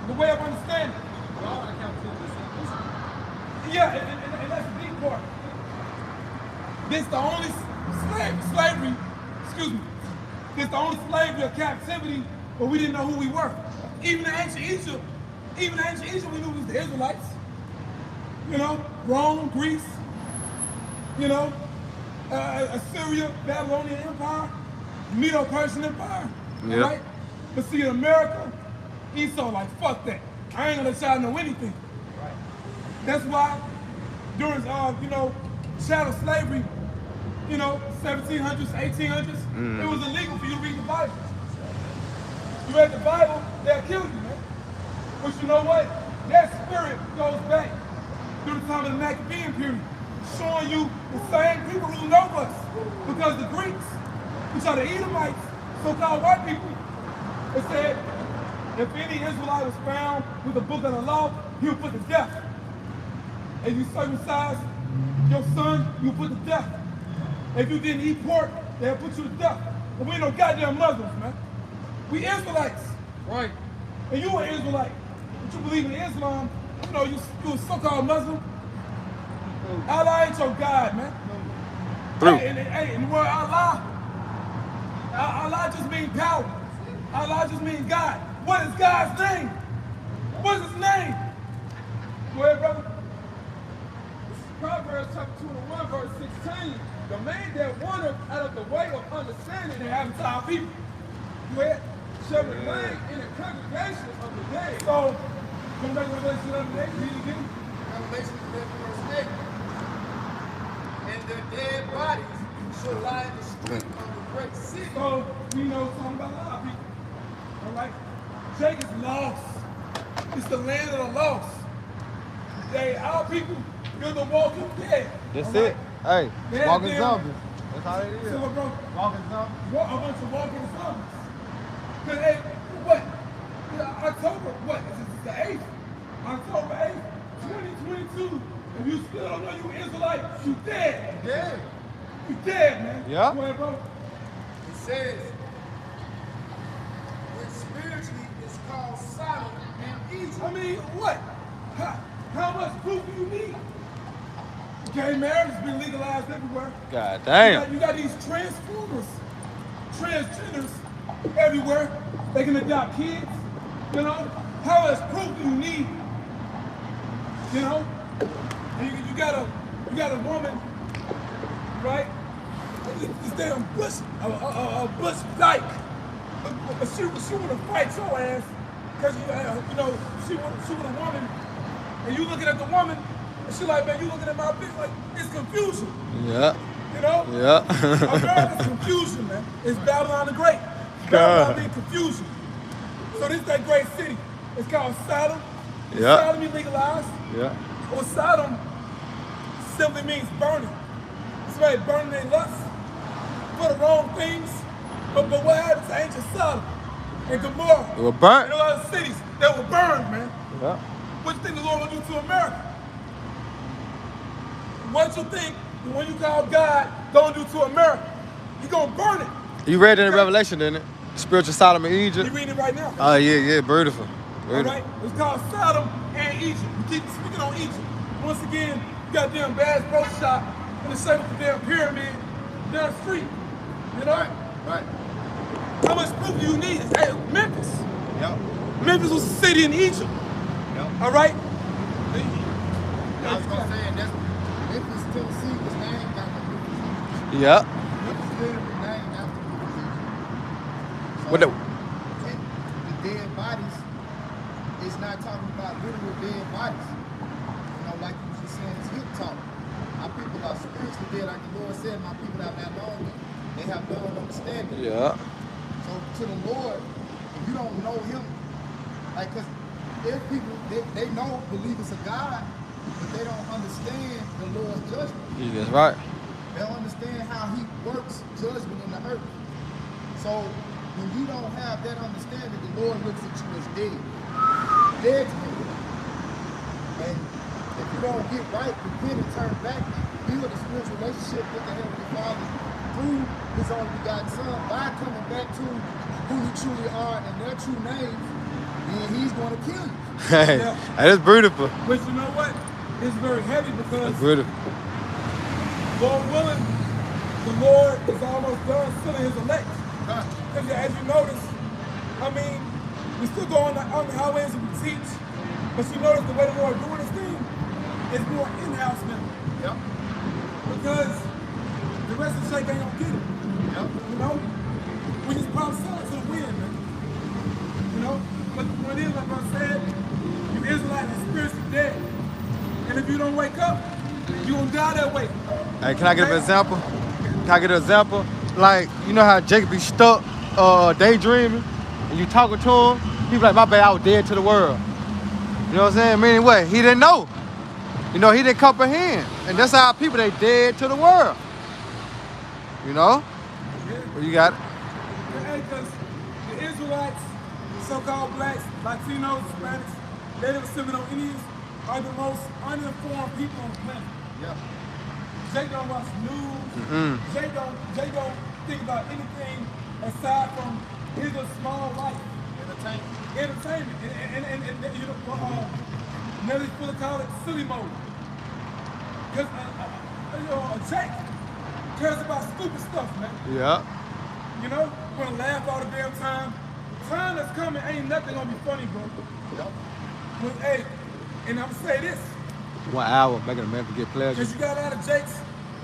the way of understanding. Yeah, and that's the deep part. This the only slavery, this the only slavery or captivity where we didn't know who we were. Even in ancient Egypt, we knew it was the Israelites. Rome, Greece, Assyria, Babylonian Empire, Medo-Persian Empire, yep. Right? But see, in America, Esau like, fuck that. I ain't gonna let y'all know anything. Right. That's why during, chattel slavery, 1700s, 1800s, it was illegal for you to read the Bible. You read the Bible, they'll kill you, man. But you know what? That spirit goes back through the time of the Maccabean period, showing you the same people who know us. Because the Greeks, which are the Edomites, so-called white people, it said, if any Israelite was found with the book of the law, he would put to death. If you circumcise your son, you would put to death. If you didn't eat pork, they'll put you to death. But we ain't no goddamn Muslims, man. We Israelites. Right. And you an Israelite. But you believe in Islam, you a so-called Muslim. Allah ain't your God, man. True. Hey, in the word Allah, Allah just means power. Allah just means God. What is God's name? What is his name? Go ahead, brother. Proverbs chapter 21, verse 16. The man that wandereth out of the way of understanding They have time people. Go ahead. shall remain in the congregation of the dead. So, come back to Revelation 11:8. Read it again. Revelation 11, verse 8. And their dead bodies shall lie in the street of the great city. So, we know something about our people. All right? Jake is lost. It's the land of the lost. Our people, you're the walking dead. That's all right? it. Hey, They have walking them- zombies. That's how it is. So, bro, Walking zombies. a bunch of walking zombies. Because, hey, what? October, what? Is this the 8th? October 8th, 2022. If you still don't know you Israelite, you dead. Yeah. You dead, man. Yeah. Go ahead, bro. It says, which spiritually is called Sodom and Egypt. I mean, what? How much proof do you need? Gay marriage has been legalized everywhere. God damn. You got these transgenders everywhere. They can adopt kids. You know, how much proof do you need? You know, and you got a woman, right? This damn Bush, Bush Dyke. She wanna fight your ass because you know she was a woman, and you looking at the woman, and she like, man, you looking at my bitch like it's confusion. Yeah. You know? Yeah. America's confusion, man. It's Babylon the Great. God. Babylon means confusion. So this is that great city. It's called Sodom. Yeah. Sodom is legalized. Yeah. Well, Sodom simply means burning. Somebody burning their lust for the wrong things. But what happened to ancient Sodom and Gomorrah? They were burnt. And other cities that were burned, man. Yeah. What you think the Lord will do to America? What you think the one you call God gonna do to America? He gonna burn it. You read it in Revelation, didn't it? Spiritual Sodom and You Egypt. reading it right now. Oh, yeah, beautiful. All Beautiful. right? It's called Sodom and Egypt. We keep speaking on Egypt. Once again, you got damn Bass Pro Shop in the shape of the damn pyramid down the street. You know? Right. How much proof do you need? Hey, Memphis. Yep. Memphis was a city in Egypt. Yep. All right? I was gonna say, that's Memphis, Tennessee was named after Memphis. Yeah. Memphis literally named after Memphis. So, What the? and the dead bodies is not talking about literal dead bodies. You know, like you were saying, it's hip talk. Our people are spiritually dead, like the Lord said, my people have not known me. They have no understanding. Yeah. So to the Lord, if you don't know him, like, cause there's people, they know, believe it's a God, but they don't understand the Lord's judgment. Yeah, that's right. They don't understand how he works judgment in the earth. So when you don't have that understanding, the Lord looks at you as dead. Dead to him. And if you don't get right, repent and turn back, build a spiritual relationship with the Heavenly Father through his only begotten Son, by coming back to who you truly are and their true names, then he's going to kill you. Hey, that is beautiful. But you know what? It's very heavy because That's beautiful. Lord willing, the Lord is almost done sealing his elect. Because as you notice, I mean, we still go on the highways and we teach, but you notice the way the Lord doing this thing is more in-house now. Yep. Because the rest of the shake ain't gonna get it. Yep. You know? We just prophesy to the wind, man. You know? But what it is, like I said, you Israelites are spiritually dead. And if you don't wake up, you're gonna die that way. Hey, can I get an example? Can I get an example? Like, you know how Jacob be stuck daydreaming, and you talking to him, he be like, my bad, I was dead to the world. You know what I'm saying? Meaning what? He didn't know. You know, he didn't comprehend. And that's how people, they dead to the world. You know? Well, you got it. Because the Israelites, so-called blacks, Latinos, Hispanics, Native Seminole Indians are the most uninformed people on the planet. Yep. Jay don't watch news. Jay don't think about anything aside from his small life. Entertainment. And you know, Nelly Fuller called it silly mode. Because a Jake cares about stupid stuff, man. Yeah. You know, want to laugh all the damn time. The time that's coming ain't nothing gonna be funny, bro. But hey, and I'm gonna say this. 1 hour making a man forget pleasure. Because you got a lot of Jakes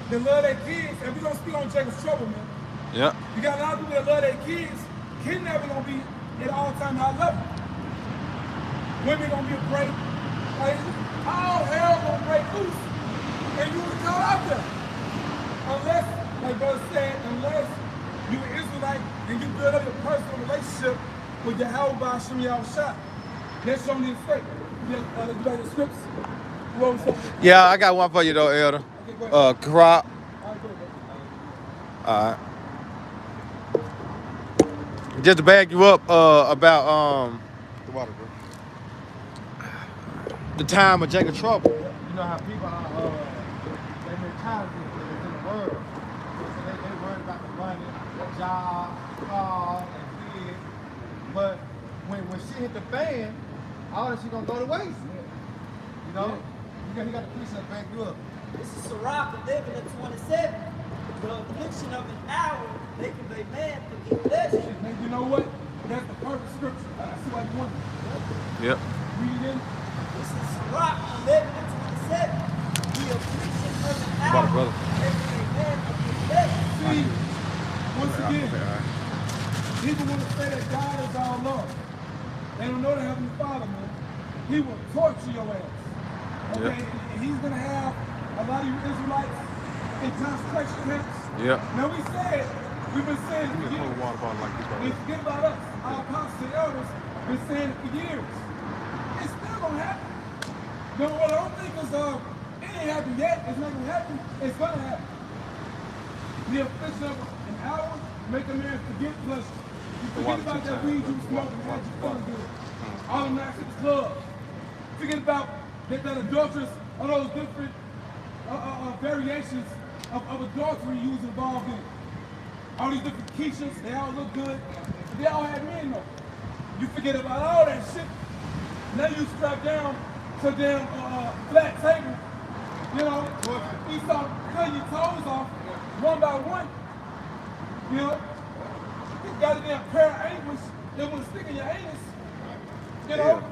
that love their kids, and we gonna speak on Jacob's trouble, man. Yeah. You got a lot of people that love their kids. Kidnapping gonna be at all-time high level. Women gonna be afraid. Like, all hell gonna break loose, and you will caught out there. Unless, like brother said, unless you an Israelite and you build up a personal relationship with Yahweh by Hashem Yahushua. That's only a fake. You got the scripts? Yeah, I got one for you though, Elder. Okay, Crop. All right, go ahead. All right. Just to back you up about the water, bro. The time of Jacob trouble. You know how people are their mentality is in the world. So they worried about the money, the job, the car, and kids. But when shit hit the fan, all that shit gonna go to waste. You know? He got the precept back you up. This is Sirach 11 and 27. The affliction of an hour making a man forget pleasure. And you know what? That's the perfect scripture. I see why you want it. Yep. Read it in. This is Sirach 11 and 27. The affliction of an hour Brother. making a man forget pleasure. See, once again, Okay, all right. people want to say that God is our Lord. They don't know the Heavenly Father, man. He will torture your ass. Okay? Yep. And he's going to have a lot of you Israelites in concentration camps. Yep. Now we've been saying it for years. And forget about us. Our apostles and elders been saying it for years. It's still going to happen. No, what I don't think is, it ain't happened yet. It's not going to happen. It's going to happen. The affliction of an hour make a man forget pleasure. You forget about that weed you was smoking and had you feeling good. All the nights at the club. Forget about that adulteress, all those different variations of adultery you was involved in. All these different Keishas, they all look good. But they all had men though. You forget about all that shit. Now you strap down to damn flat table. You know, Esau cut your toes off one by one. You know, you got a damn pair of anklets that want to stick in your anus. You know,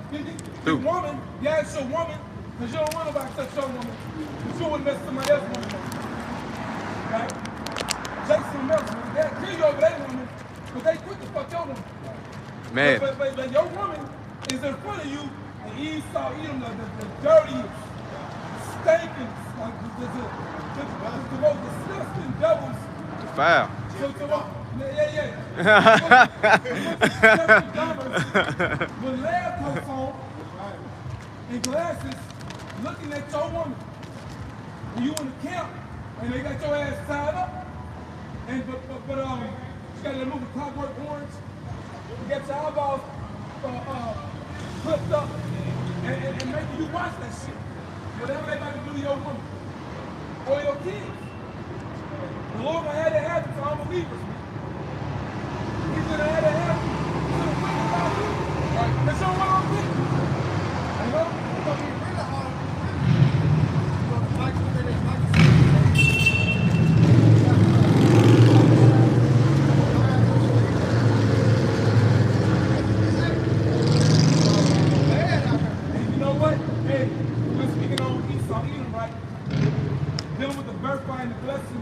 the woman, the actual woman, because you don't want nobody to touch your woman. But you wouldn't mess somebody else's woman. Right? Jason Melton, they'll kill you over their woman, but they quick to fuck your woman. Man. But your woman is in front of you, and Esau eat them the dirtiest, stinkings, like the most disgusting devils. Foul. With lab coats on and glasses, looking at your woman. When you in the camp and they got your ass tied up, and but you got to move the Clockwork Orange. You got your eyeballs clipped up and making you watch that shit. Whatever they about to do to your woman or your kids. The Lord gonna have that happen to unbelievers. He's gonna have that happen to the wicked about you. Because you don't want to wicked. You know? It's gonna be really hard. And you know what? Hey, we're speaking on Esau Edom, right? Dealing with the birthright and the blessing.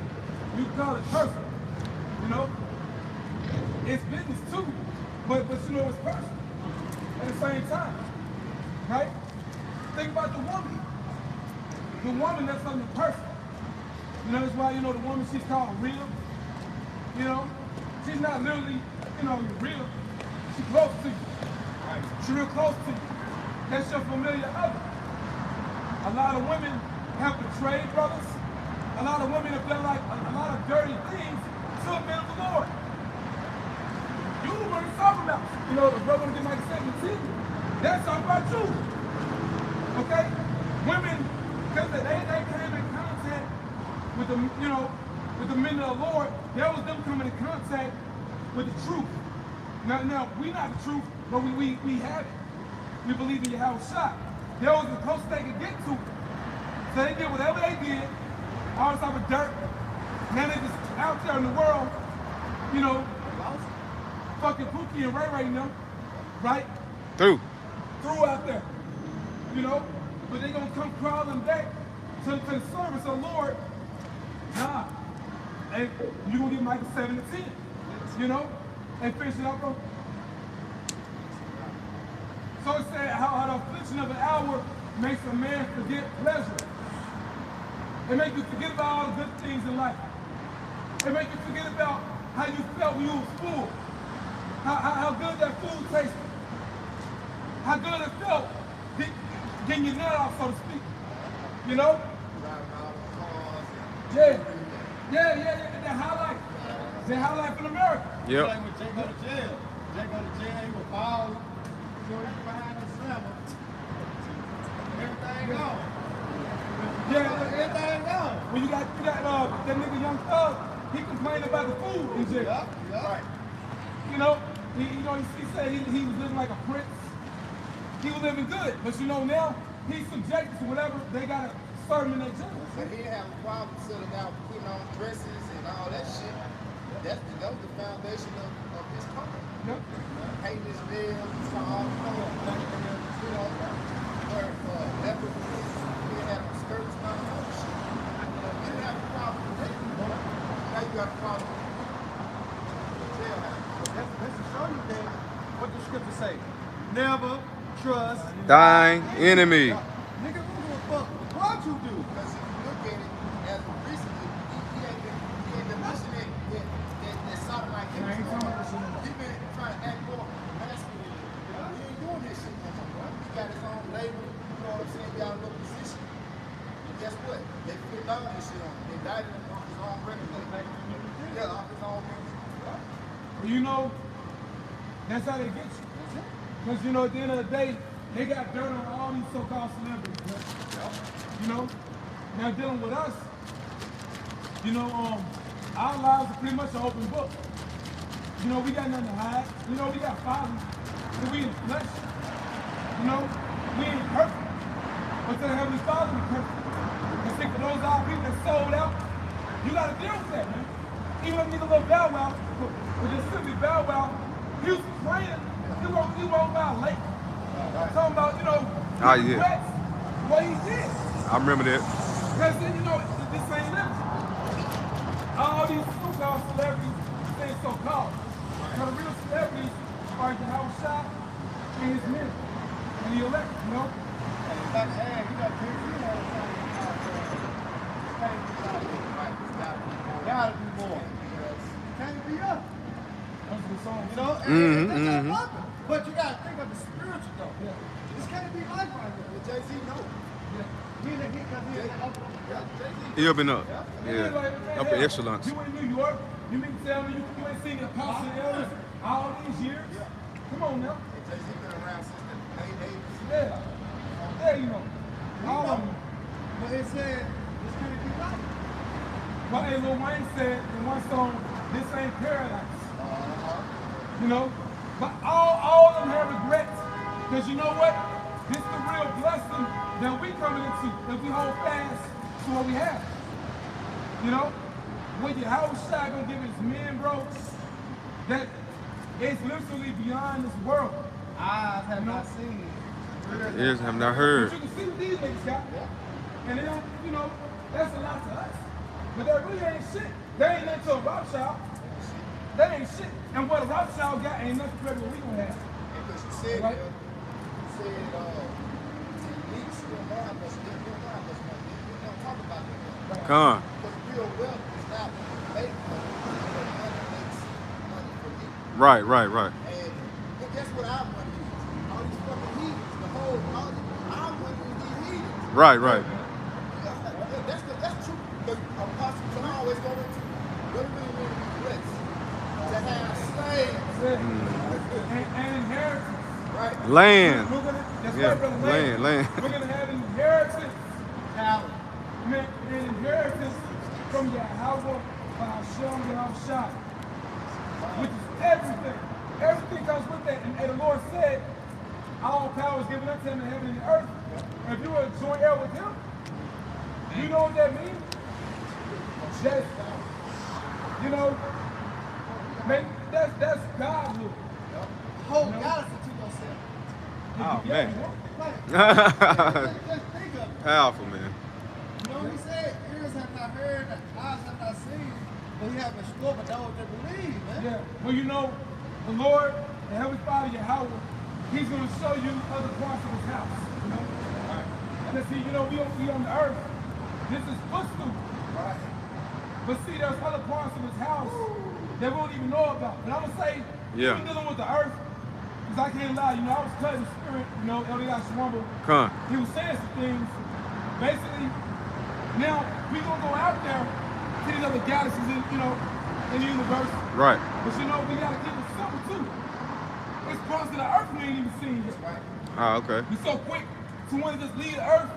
You call it personal, you know? It's business too, but you know it's personal at the same time, right? Think about the woman. The woman, that's something personal. You know, that's why, you know, the woman, she's called real. You know, she's not literally, you know, real. She's close to you. She's real close to you. That's your familiar other. A lot of women have betrayed brothers. A lot of women have done like a lot of dirty things to the men of the Lord. You know what he's talking about. You know, the brother get like 17. That's talking about you. Okay? Women, because they came in contact with the, you know, with the men of the Lord, that was them coming in contact with the truth. Now we not the truth, but we have it. We believe in Yahushua. That was the closest they could get to So they did whatever they did, all this type of dirt. Now they just out there in the world, you know, fucking Pookie and Ray Ray, you know, right? Through. Through out there, you know, but they gonna come crawling back to the service of the Lord. Nah, and you gonna give Micah 7 to 10, you know, and finish it up, bro. So it said how the affliction of an hour makes a man forget pleasure. It makes you forget about all the good things in life. It makes you forget about how you felt when you was full. How good that food tasted. How good it felt getting your nut off, so to speak. You know? Yeah. That high life. That high life in America. Yep. Like when Jay go to jail. Jay go to jail, he was bald. You know, he's behind the slammer. Everything gone. Yeah, Everything gone. when you got that nigga Young Thug, he complained about the food in jail. Right. You know, he said he was living like a prince. He was living good, but you know now he's subjected to whatever they gotta serve him in that jail. But he didn't have a problem sitting out putting on dresses and all that shit. That was the foundation of his company. Yep. Painting his nails, all the you know, where leopard was, he didn't have no skirts and all that shit. He didn't have a problem with that. Now you got a problem with jailhouse. That's to show you that what the scripture say. Never trust Thine enemy. Nigga, who give a fuck what you do? Because if you look at it, as of recently, he ain't been listening that sodomite image no more. He been trying to act more masculine. He ain't doing this shit no more. He got his own label, you know what I'm saying? He got a little position. And guess what? They put down this shit on him. They indicted him off his own record label. Yeah, off his own record. You know, that's how they get you. Because you know, at the end of the day, they got dirt on all these so-called celebrities. Right? You know, now dealing with us, you know, our lives are pretty much an open book. You know, we got nothing to hide. You know, we got fathers, but we in flesh. You know, we ain't perfect. But the Heavenly Father is perfect. I think for those our people that sold out, you got to deal with that, man. Even if you need a little bow wow, but just simply bow wow, he was praying. He won't violate. Talking about, you know, regrets what he did. I remember that. Because then, you know, this ain't living. All these so-called celebrities, they so-called. Now the real celebrities are the house shop and his men. And the elect, you know? And it's not the you got to gotta be more. Can't be up. That's the song. You know, and that's nothing. But you gotta think of the spiritual though. Yeah. This can't be life right here. But Jay-Z knows. He up and up. Yeah. Yeah. Up in excellence. You in New York, you mean to tell me you ain't seen the Apostle Ellis all these years? Yeah. Come on now. Jay-Z been around since the late 80s. Yeah. There you know. All of them. But it said, this can't be life. But hey, Lil Wayne said in one song, this ain't paradise. You know? But all of them have regrets. Because you know what? This is the real blessing that we coming into if we hold fast to what we have. You know? What your house shot gonna give his men, bro, that it's literally beyond this world. Eyes have not seen. Ears have not heard. But you can see what these niggas got. And they don't, you know, that's a lot to us. But that really ain't shit. They ain't nothing to a Rothschild. That ain't shit. And what a Rothschild got ain't nothing compared to what we gonna have. Because you said, Right. leaks your mind, but you don't talk about that. Come. Because real wealth is not made for you, but money makes money for you. Right. And guess what our money is? All these fucking heathens, our money is these heathens. Right. That's true. Because Apostle John always go into what do we mean to be blessed? To have slaves. And inheritance. Right. Land. We're gonna, that's Yeah, right, brother. land. We're gonna have an inheritance. Talent. Man, an inheritance from Yahweh by Hashem Yahushua, which is everything. Everything comes with that. And the Lord said, all power is given unto him in heaven and earth. And if you are a joint heir with him, You know what that means? That's, you know, man, that's godhood. Whole galaxy to yourself. Oh, man. Like, just think of it. Powerful, man. You know what he said? Ears have not heard, eyes have not seen, but he have in store for those that believe, man. Yeah. Well, you know, the Lord, the Heavenly Father, Yahweh, He's going to show you other parts of His house. You know? Right. And see, you know, we on the earth. This is footstool. Right. But see, there's other parts of His house that we don't even know about. And I'm going to say, even dealing with the earth, because I can't lie, you know, I was cutting the spirit, you know, Elias Swamble. He was saying some things. Basically, now, we're going to go out there to these other galaxies, you know, in the universe. Right. But you know, we got to keep it simple, too. It's parts of the earth we ain't even seen yet. Right. Ah, okay. We're so quick to want to just leave the earth.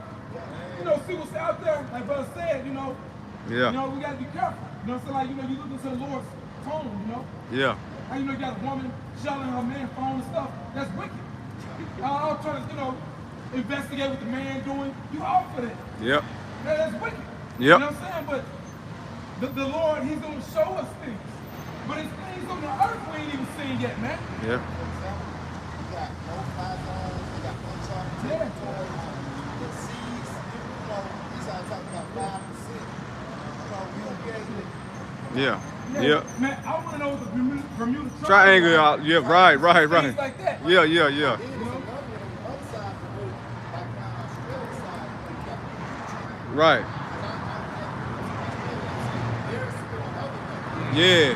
You know, see what's out there, like brother said, you know. Yeah. You know, we got to be careful. You know what I'm saying? Like, you know, you look into the Lord's phone, you know. Yeah. And you know, you got a woman shelling her man phone and stuff. That's wicked. I'm trying to, you know, investigate what the man doing. You all for that. Yep. That's wicked. Yep. You know what I'm saying? But the Lord, He's going to show us things. But it's things on the earth we ain't even seen yet, man. Yeah. You got no fly zones, you got uncharted territories, the seas, you know, these are talking about 5%. You know, we don't get it. Yeah. Yeah. Man, I want to know what the Bermuda Triangle out. Yeah, right. Things like that. Yeah. Then there's another one on the other side of the road, like on the Australia side, you got the Right. there's still another one. Yeah.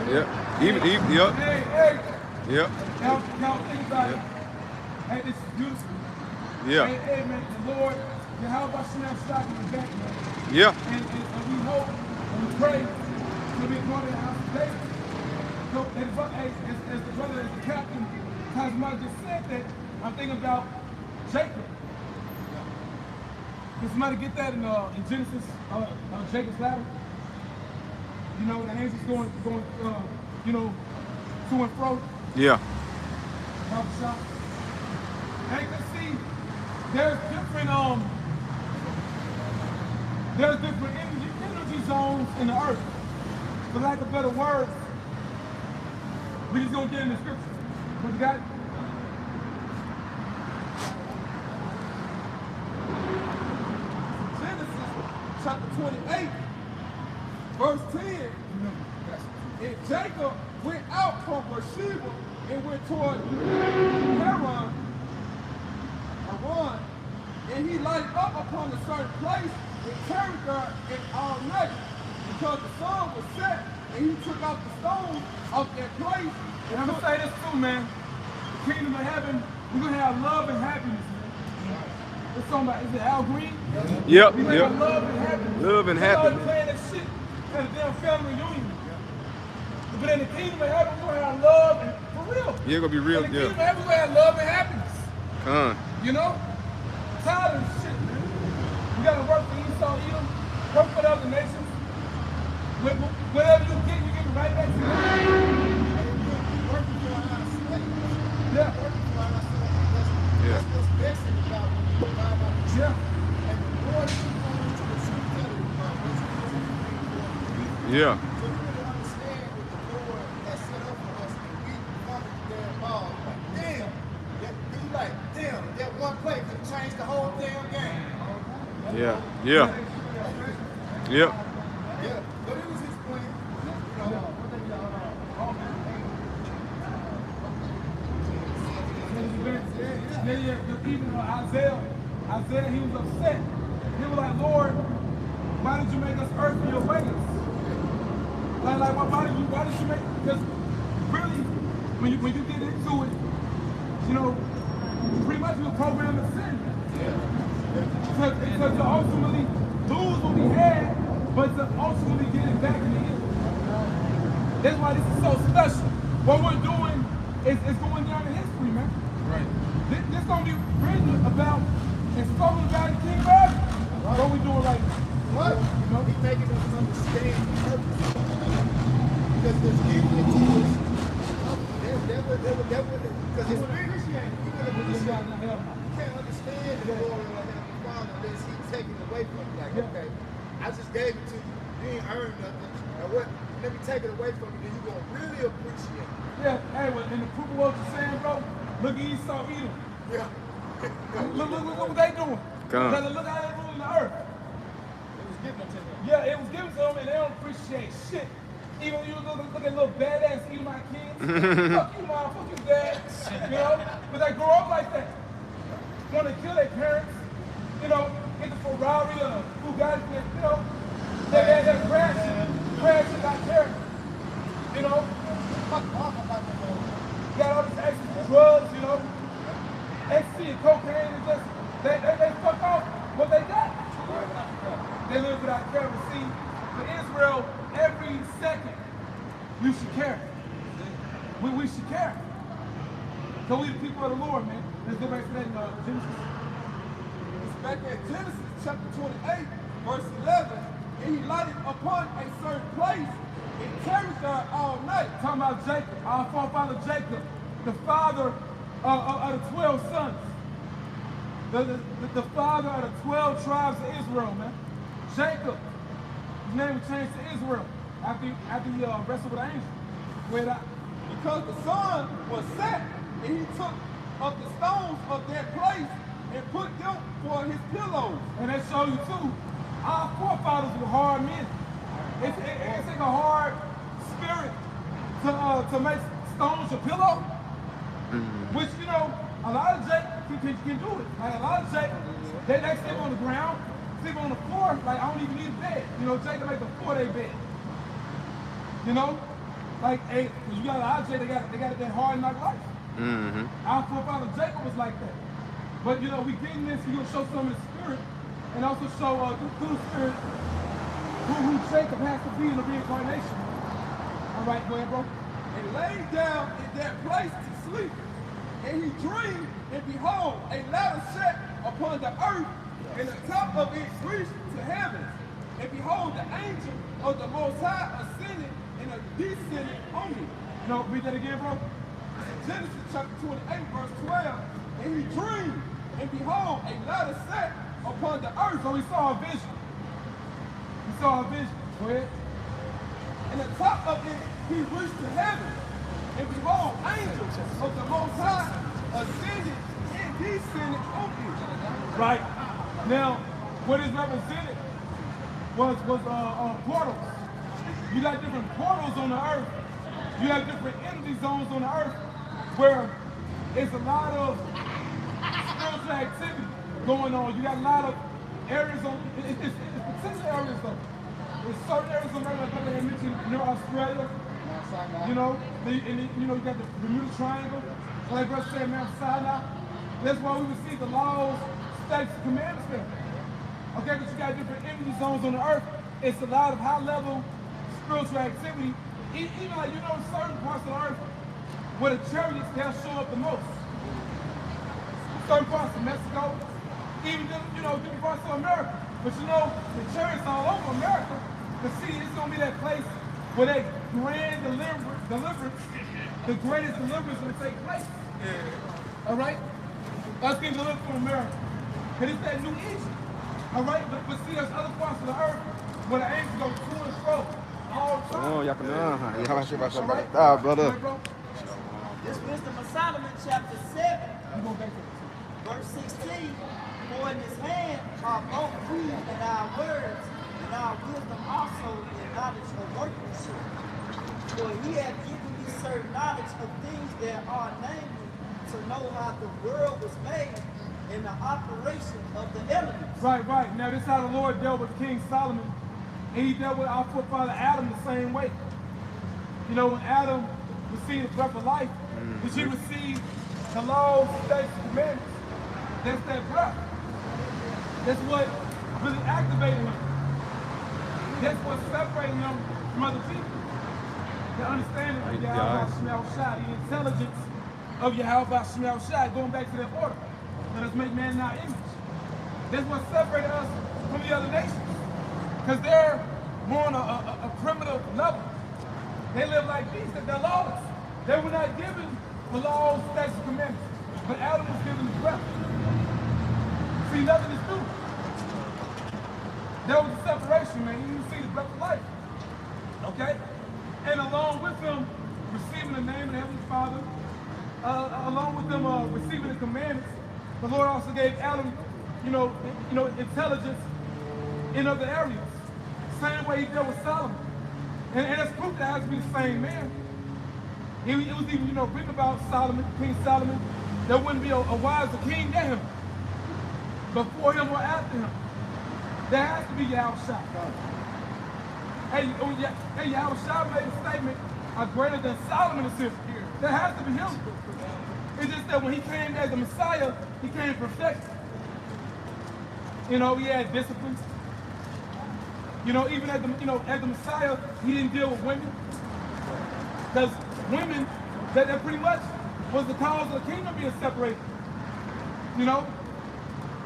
Yep. Even, yep. Hey. Yep. Now think about it. Hey, this is beautiful. Yeah. Hey, man, the Lord, how about Shem stock in the back, man? Yeah. And we hope and we pray to be part of the house of David. So, as the brother, as the captain, Kazma just said that, I'm thinking about Jacob. Can somebody get that in Genesis, Jacob's ladder? You know, the angels going, you know, to and fro. Yeah. Shop. And you can see there's different energy zones in the earth. For lack of better words, we just gonna get in the scripture. What you got? Genesis chapter 28, verse 10. And Jacob went out from Beersheba and went toward Haran, and he lighted up upon a certain place and tarried there all night, because the sun was set, and he took out the stones of that place. And I'm gonna say this too, man. The kingdom of heaven, we're gonna have love and happiness, man. It's something about, is it Al Green? Yep. We're gonna have love and happiness. Love and happiness. Playing that shit at a damn family reunion. But in the kingdom of heaven, we're gonna have love and for real. Yeah, gonna be real. In the kingdom of heaven, we're gonna have love and happiness. You know? Tired of shit, man. We gotta work for Esau, Edom, work for the other nations. Whatever you get it right back to you. Working for our slaves. Yeah. Working for our slaves. That's what's vexing about when you buy about the truth. Yeah. And the Lord is going to the truth telling about what you do. Yeah. So you really understand what the Lord has set up for us, and we come to their ball. Like, damn. That one play could change the whole damn game. Yeah. Yeah. Yep. Yeah. But it was his plan. You know. Even Isaiah, he was upset. He was like, Lord, why did you make us earth for your ways? Like why did you make, because really, when you get into it, you know, pretty much we were programmed to sin. Because to ultimately lose what we had, but to ultimately get it back in the end. That's why this is so special. What we're doing is going down in history, man. Right. This gonna be written about and spoken about in King Robert. What we doing right now. What? You know, he's making us understand the purpose. Because there's evil to us. Because it's Christianity. You can't understand the glory of heaven. respond unless he take it away from you. Like, okay, I just gave it to you. You ain't earned nothing. Now what? Let me take it away from you, then you gonna really appreciate it. Yeah, hey, well, in the proof of what you're saying, bro, look at Esau, Edom. Yeah. Look what they doing. Look how they ruling the earth. It was given to them. Yeah, it was given to them and they don't appreciate shit. Even when you look at little badass Edomite kids, fuck you, mom, fuck you, dad. You know? But they grow up like that. Want to kill their parents, you know, get the Ferrari or the Bugatti, you know. They crash and got character. You know? Got all this access to drugs, you know. Ecstasy and cocaine and just, they fuck off what they got. They live without care. But see, for Israel, every second, you should care. We should care. So we the people of the Lord, man. Let's go back to that Genesis. It's back at Genesis chapter 28, verse 11. And he lighted upon a certain place and tarried there all night. Talking about Jacob, our forefather Jacob, the father of the 12 sons. The father of the 12 tribes of Israel, man. Jacob, his name was changed to Israel after he wrestled with an angel. Because the sun was set, and he took of the stones of that place and put them for his pillows. And that shows you too, our forefathers were hard men. It takes a hard spirit to make stones your pillow. Which, you know, a lot of Jacob can do it. Like a lot of Jacob, they sleep on the ground, sleep on the floor, like I don't even need a bed. You know, Jacob make a 4-day bed. You know? Like, hey, you got a lot of Jacob, they got that hard knock life. Our forefather Jacob was like that. But you know, we getting this, we're gonna show some of the spirit and also show through the spirit who Jacob has to be in the reincarnation. All right, go ahead, bro. And laid down in that place to sleep. And he dreamed, and behold, a ladder set upon the earth, and the top of it reached to heaven. And behold, the angel of the Most High ascended and descended on him. No, read that again, bro. Genesis chapter 28, verse 12. And he dreamed, and behold, a ladder set upon the earth. So he saw a vision. He saw a vision. Go ahead. And the top of it, he reached to heaven. And behold, angels of the Most High ascended and descended on him. Right. Now, what is represented was portals. You got different portals on the earth. You have different energy zones on the earth where it's a lot of spiritual activity going on. You got a lot of areas on, it's potential areas though. There's certain areas on earth, like I had mentioned, near Australia. You know, you got the Bermuda Triangle, like Brother said, Mount Sinai. That's why we receive the laws, statutes, and commandments there. Okay, but you got different energy zones on the earth. It's a lot of high-level spiritual activity. Even like, you know, certain parts of the earth where the chariots, they'll show up the most. Certain parts of Mexico, even, you know, different parts of America. But you know, the chariots all over America, to see it's going to be that place where that grand deliverance, the greatest deliverance will take place. All right? Us getting delivered from America. Because it's that new Egypt. All right? But see, there's other parts of the earth where the angels go to and fro all the time. Oh, y'all can how much about Right? brother? This wisdom of Solomon, chapter 7, verse 16. For in his hand are both food and our words, and our wisdom also in knowledge of workmanship. For he hath given me certain knowledge of things that are, namely, to know how the world was made and the operation of the elements. Right. Now this is how the Lord dealt with King Solomon. And he dealt with our forefather Adam the same way. You know, when Adam received the breath of life, did he receive the laws, statutes, and commandments? That's that breath. That's what really activated him. That's what separated him from other people. The understanding of Yahweh Shemel Shai, the intelligence of Yahweh Shemel Shai, going back to that order. Let us make man in our image. That's what separated us from the other nations. Because they're more on a primitive level. They live like beasts, they're lawless. They were not given the laws, statutes, and commandments. But Adam was given the breath. See, nothing is new. There was a separation, man. You didn't see the breath of life. Okay? And along with them receiving the name of the Heavenly Father, along with them receiving the commandments, the Lord also gave Adam, intelligence in other areas. Same way he dealt with Solomon. And that's proof that it has to be the same man. It was even, written about Solomon, King Solomon. There wouldn't be a wiser king than him, before him or after him. There has to be Yahushua. Hey, Yahushua made a statement, "I'm greater than Solomon is here." There has to be him. It's just that when he came as the Messiah, he came perfect. He had discipline. Even as the Messiah, he didn't deal with women. Because women, that pretty much was the cause of the kingdom being separated.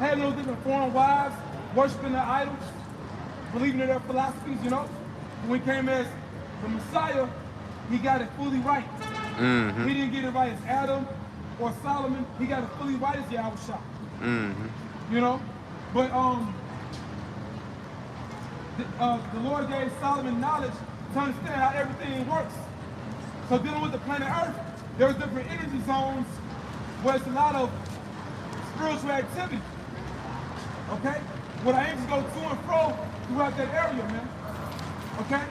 Having those different foreign wives, worshiping their idols, believing in their philosophies, When he came as the Messiah, he got it fully right. Mm-hmm. He didn't get it right as Adam or Solomon. He got it fully right as Yahushua. Mm-hmm. But the Lord gave Solomon knowledge to understand how everything works. So dealing with the planet Earth, there's different energy zones where it's a lot of spiritual activity. Okay? Where the angels go to and fro throughout that area, man. Okay?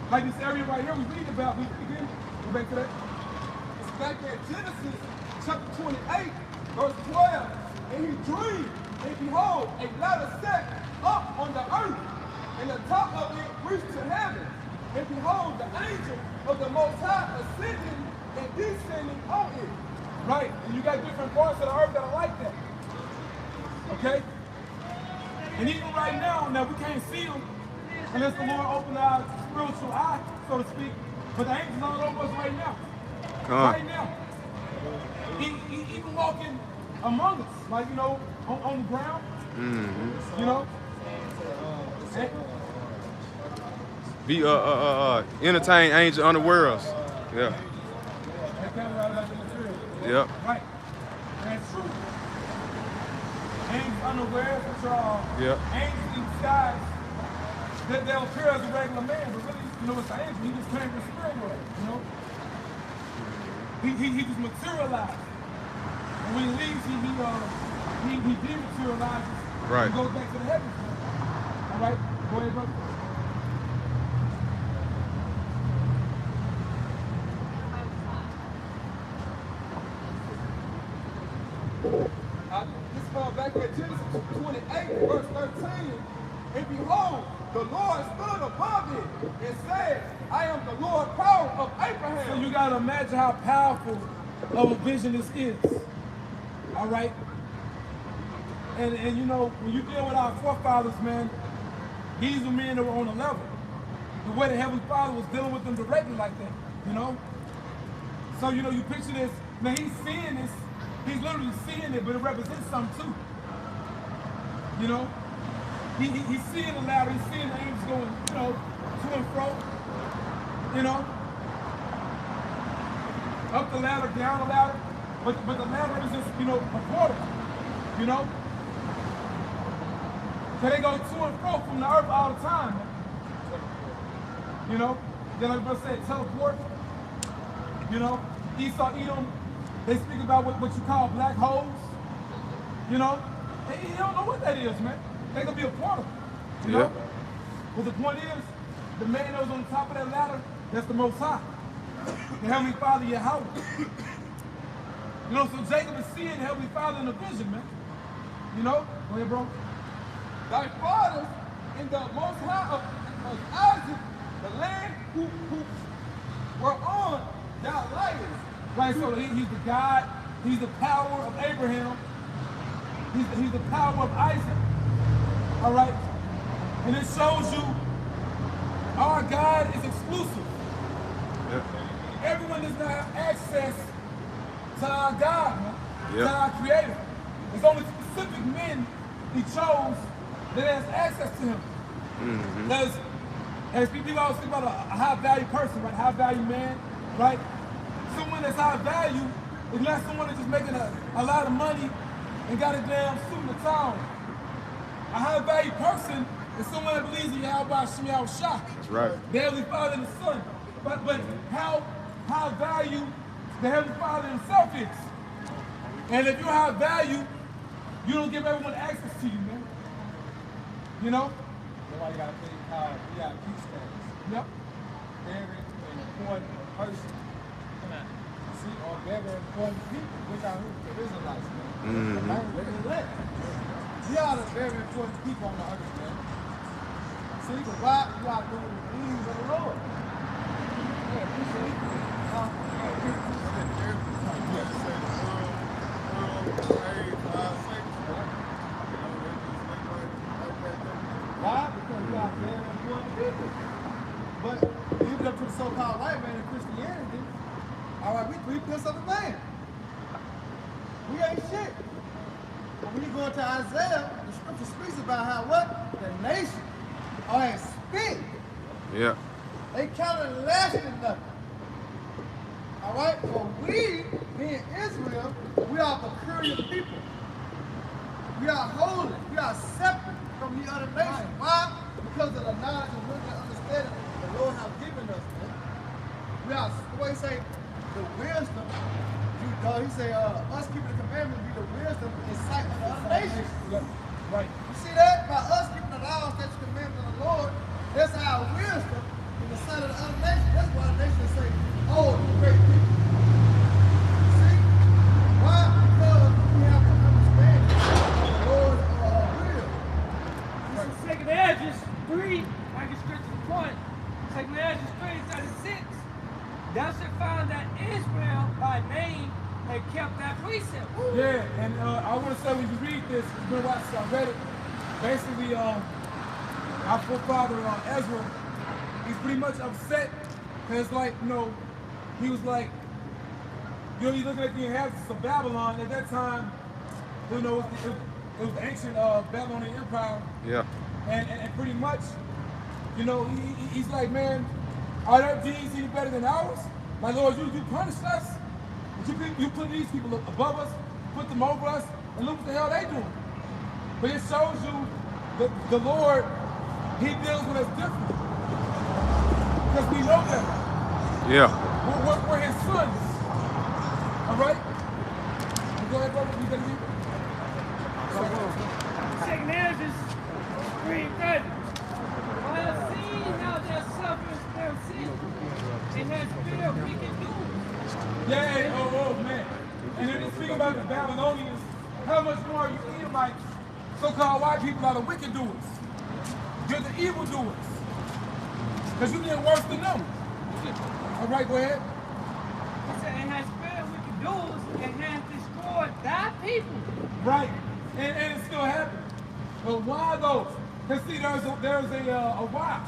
Like this area right here we read about, we begin. Go back to that. It's back at Genesis chapter 28, verse 12. And he dreamed, and behold, a ladder set up on the earth, and the top of it reached to heaven. And behold, the angel of the Most High ascending and descending on it. Right, and you got different parts of the earth that are like that. Okay? And even right now we can't see them unless the Lord opened our spiritual eye, so to speak. But the angels all over us right now. Right now. Even walking among us, like, on the ground. Mm-hmm. And, Entertain angel underworlds. Yeah. They came right out of the material. Yep. Right. That's true. Angels unawares, which are angels in disguise, that they'll appear as a regular man, but really, it's an angel. He just came to spirit world, He just materialized. And when he leaves, he dematerializes. Right. He goes back to the heavens. All right? Go ahead, brother. This is back at Genesis 28, verse 13. And behold, the Lord stood above it and said, I am the Lord power of Abraham. So you got to imagine how powerful of a vision this is. All right? And when you deal with our forefathers, man, these were men that were on a level. The way the Heavenly Father was dealing with them directly like that, So, you picture this, man, he's seeing this. He's literally seeing it, but it represents something too. He's seeing the ladder, he's seeing the angels going, to and fro. Up the ladder, down the ladder. But the ladder is just, a portal. So they go to and fro from the earth all the time. Then like I said, teleport. Esau, Edom, they speak about what you call black holes. You don't know what that is, man. They could be a portal. But the point is, the man that was on the top of that ladder, that's the Most High. The Heavenly Father, Yahweh. So Jacob is seeing the Heavenly Father in a vision, man. Go ahead, bro. Thy fathers in the Most High of Isaac, the land who were on thy liars. Right, so he's the God, he's the power of Abraham, he's the power of Isaac. All right? And it shows you our God is exclusive. Everyone does not have access to our God, to our Creator. There's only specific men he chose that has access to him. Because as people always think about a high-value person, right? High-value man, right? Someone that's high value is not someone that's just making a lot of money and got a damn suit and a tie. A high value person is someone that believes in Yahweh Shem Shah. That's right. The Heavenly Father and the Son. But how value the Heavenly Father himself is. And if you have value, you don't give everyone access to you, man. You know? Nobody got to think how we got peace status. Yep. Very important person. See, or very important people, which are the Israelites, man. We are the very important people on the earth, man. See, but why you are doing the things of the Lord? Yeah, appreciate it. Why? Because we are very important people. But even up to the so-called white man in Christianity, all right, we 3/5 of a man. We ain't shit. But when you go into Isaiah, the scripture speaks about how what? The nation are at spit. Yeah. They counted less than nothing. All right? But we, being Israel, we are peculiar people. We are holy. We are separate from the other nations. Why? Because of the knowledge and wisdom and understanding the Lord has given us, man. We are, the way he say, the wisdom, he say, us keeping the commandments be the wisdom and sight of the other nations. Right. You see that? By us keeping the laws, statutes, commandments of the Lord, that's our wisdom in the sight of the other nations. That's why the nations say, oh, you great people. See? Why? Because we have to understand the Lord's will. Second Ezra 3, I can stretch to the point. Second Ezra 3:36. Thou shalt find that Israel by name had kept that precept. Yeah, and I want to say when you read this, it's been a while since I read it. Basically, our forefather Ezra, he's pretty much upset because, like, you know, he was like, you know, he's looking at the inhabitants of Babylon at that time. You know, it was the ancient Babylonian Empire. Yeah. And pretty much, you know, he's like, man, are their deeds any better than ours? Like, Lord, you punished us. You put these people above us, put them over us, and look what the hell they doing. But it shows you that the Lord, he deals with us different. Because we know that. Yeah. We're his sons. All right? Go ahead, brother. You got to read it. Second Ezra 3:30. I have seen how their sufferings their sin, and has filled wicked doers. Yeah, oh man. And then they speak about the Babylonians. How much more you Edomites, so-called white people, are the wicked doers. You're the evil doers. Because you did worse than them. All right, go ahead. He said, and has filled wicked doers, and has destroyed thy people. Right. And it still happening. But why though? Because see, there's a why.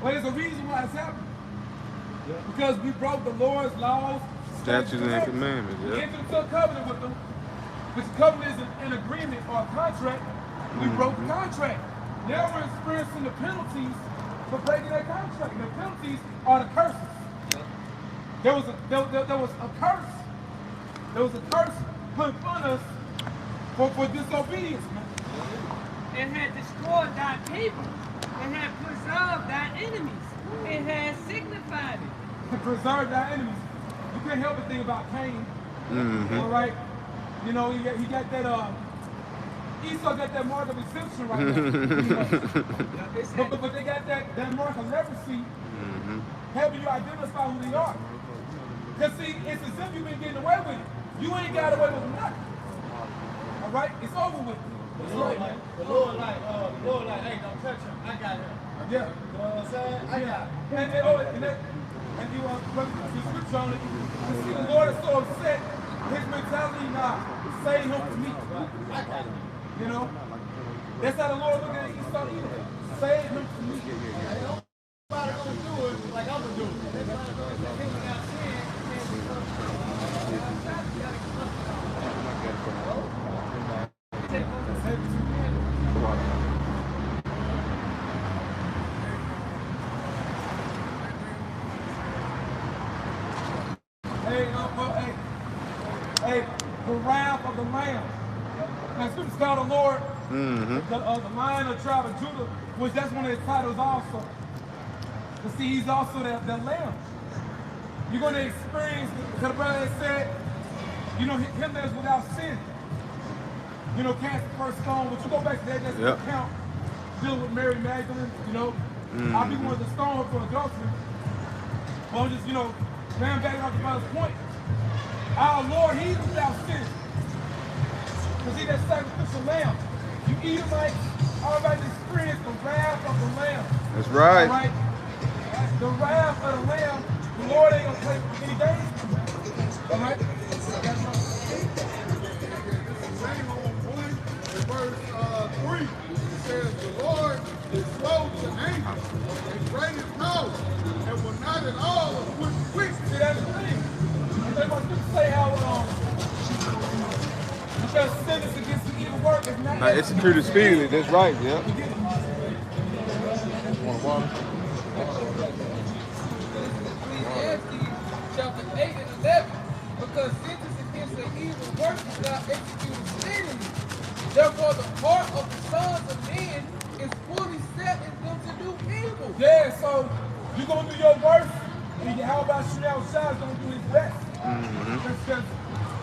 Well, there's a reason why it's happening. Because we broke the Lord's laws, Statutes and commandments, We yeah. entered into a covenant with them, which covenant is an agreement or a contract. We broke the contract. Now we're experiencing the penalties for breaking that contract. And the penalties are the curses. There was a curse. There was a curse put upon us for disobedience, man. And had destroyed thy people, and had preserved thy enemies, and had signified it. To preserve thy enemies. You can't help but think about Cain. All right? You know, he got that, Esau got that mark of exemption right now. You know? but they got that mark of leprosy, helping you identify who they are. Because see, it's as if you've been getting away with it. You ain't got away with nothing. All right? It's over with. The Lord like, hey, don't touch him. I got him. Yeah. You know what I'm saying? I got him. And you the scripture on it. You see, the Lord is so upset. His mentality now, save him for me. I got him. You know? That's how the Lord looking at Esau either. Save him for me. Ain't nobody gonna do it like I'm gonna do it. Hey, the wrath of the Lamb. That's the star of the Lord, the Lion of the tribe of Judah, which that's one of his titles also. But see, he's also the Lamb. You're going to experience, because the brother had said, you know, him that is without sin. You know, cast the first stone. But you go back to that, that's the account dealing with Mary Magdalene, you know. I'll be one of the stone for adultery. Well, just, you know, ran back off the brother's point. Our Lord, he's without sin. Because he's that sacrificial lamb. You Edomites, already experienced the wrath of the lamb. That's right. All right? The wrath of the lamb, the Lord ain't gonna play any games. All right? Same on 1 and verse 3. It says, the Lord is slow to anger, and great in power, and will not at all put quick. See, that's the thing. And they want to say how because sentence against the evil work is not executed speedily. That's right. Yeah. Ecclesiastes chapter 8 and 11. Because sentence against the evil work is not executed speedily. Therefore, the heart of the sons of men is fully set in them to do evil. Yeah, so you're going to do your worst, and how about Chanel Shah's going to do his best? Because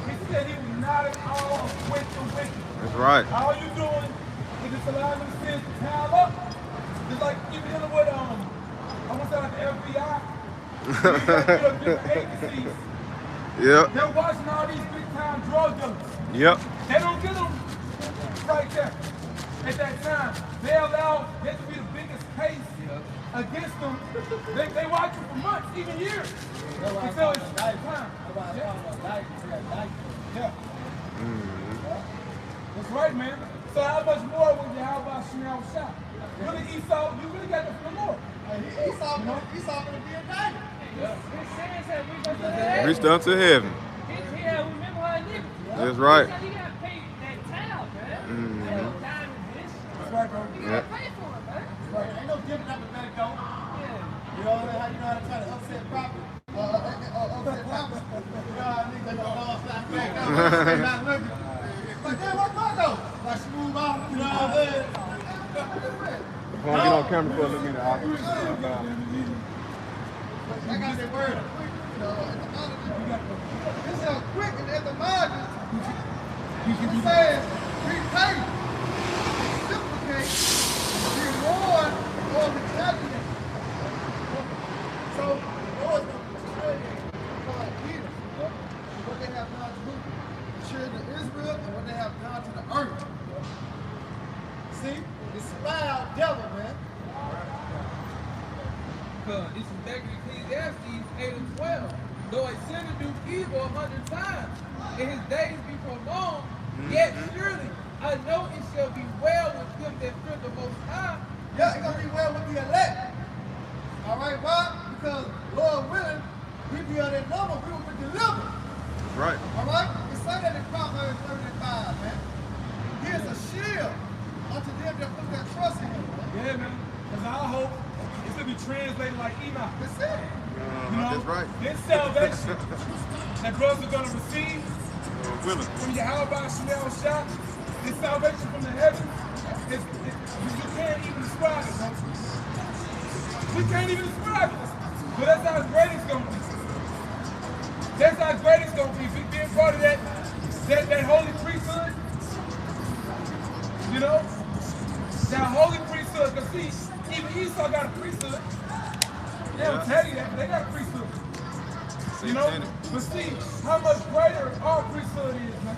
he said he was not at all with the wicked. That's right. All you doing is just allowing them sins to pile up. Just like even dealing with, I want to say like the FBI. Different agencies. Yep. They're watching all these big time drug dealers. Yep. They don't get them right there at that time. They allow that to be the biggest case against them. They watch it for months, even years. Until it's time. Yeah. That's right, man. So how much more would you have about Chanel Shah? Really, Esau, you really got the from the Lord. Esau gonna be a diamond. His sins have reached unto heaven. Reached unto heaven. Yeah, remember how it is. That's right. He got to pay that town, man. That little diamond bitch. That's right, bro. You got to pay for it, man. Right. Ain't no giving up and let it go. Yeah. You know how to try to upset property? Upset property. You know how niggas they gonna all slap back down. They not looking. Like, damn, what's my though? Like, she move on. You know what I'm saying? I want to get on camera for a little minute. I got that word. You know, at the bottom, this is quick and at the margin. It says, repay, reciprocate, reward, or retaliate. So, the Lord's going to portray Peter, what they have done to the children of Israel and what they have done to the earth. See? It's a wild devil, man. This is back in Ecclesiastes 8 and 12. Though a sinner do evil 100 times, and his days be prolonged, yet surely I know it shall be well with them that fear the Most High. Yeah, it's going to be well with the elect. All right, why? Because, Lord willing, we be on that number, we will be delivered. Right. All right? It's like that in Proverbs 35, man. He is a shield unto them that put their trust in him, man. Yeah, man. Because our hope is to be translated like Enoch. That's it. You know, That's right. this salvation that brothers are going to receive Willing. from Yahweh Chanel Shah, this salvation from the heavens, you can't even describe it, bro. We can't even describe it. But that's how great it's going to be. That's how great it's going to be. Being part of that holy priesthood. You know? That holy priesthood. Because see, even Esau got a priesthood. They don't tell you that, but they got a priesthood. You know? But see, how much greater our priesthood is, man.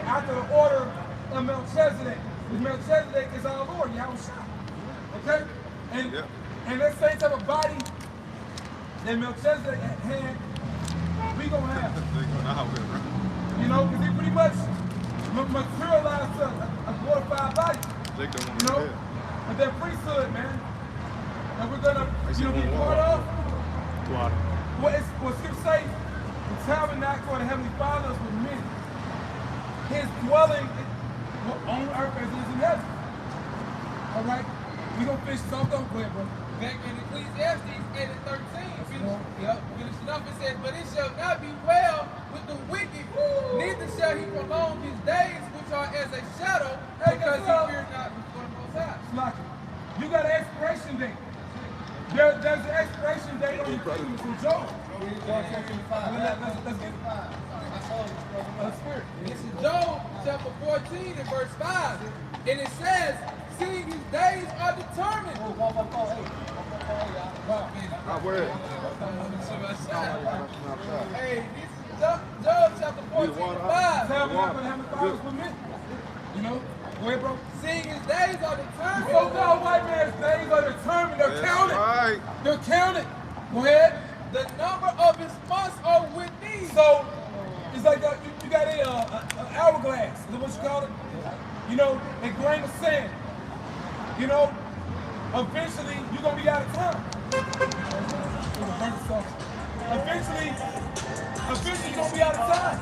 After the order of Melchizedek. Because Melchizedek is our Lord, Yahweh. Okay? And that same type of body that Melchizedek had, we gonna have. You know, because he pretty much materialized a glorified body. You know? But that priesthood, man, that we're gonna be part of. What Skip say, the tabernacle of the Heavenly Father is with men. His dwelling on earth as it is in heaven. All right? We gonna finish this off, don't go ahead, bro. Back in Ecclesiastes 8 and 13, finishing up, it says, but it shall not be well with the wicked, neither shall he prolong his days with which are as a shadow, Hey, because guess what? he feared not before the Most High. Slocky. You got an expiration date. There's an expiration date on your kingdom. It's in Job. Let's get it. Spirit. This is Job chapter 14 and verse 5. And it says, seeing his days are determined. Hey, this is Job chapter 14 and 5. Tell me how many followers per minute. You know? Go ahead, bro. Seeing his days are determined. So-called white man's days are determined. They're counted. Right. They're counted. Go ahead. The number of his months are with thee. So it's like you got an hourglass. Is that what you call it? You know, a grain of sand. You know, eventually you're gonna be out of time. Eventually you're gonna be out of time.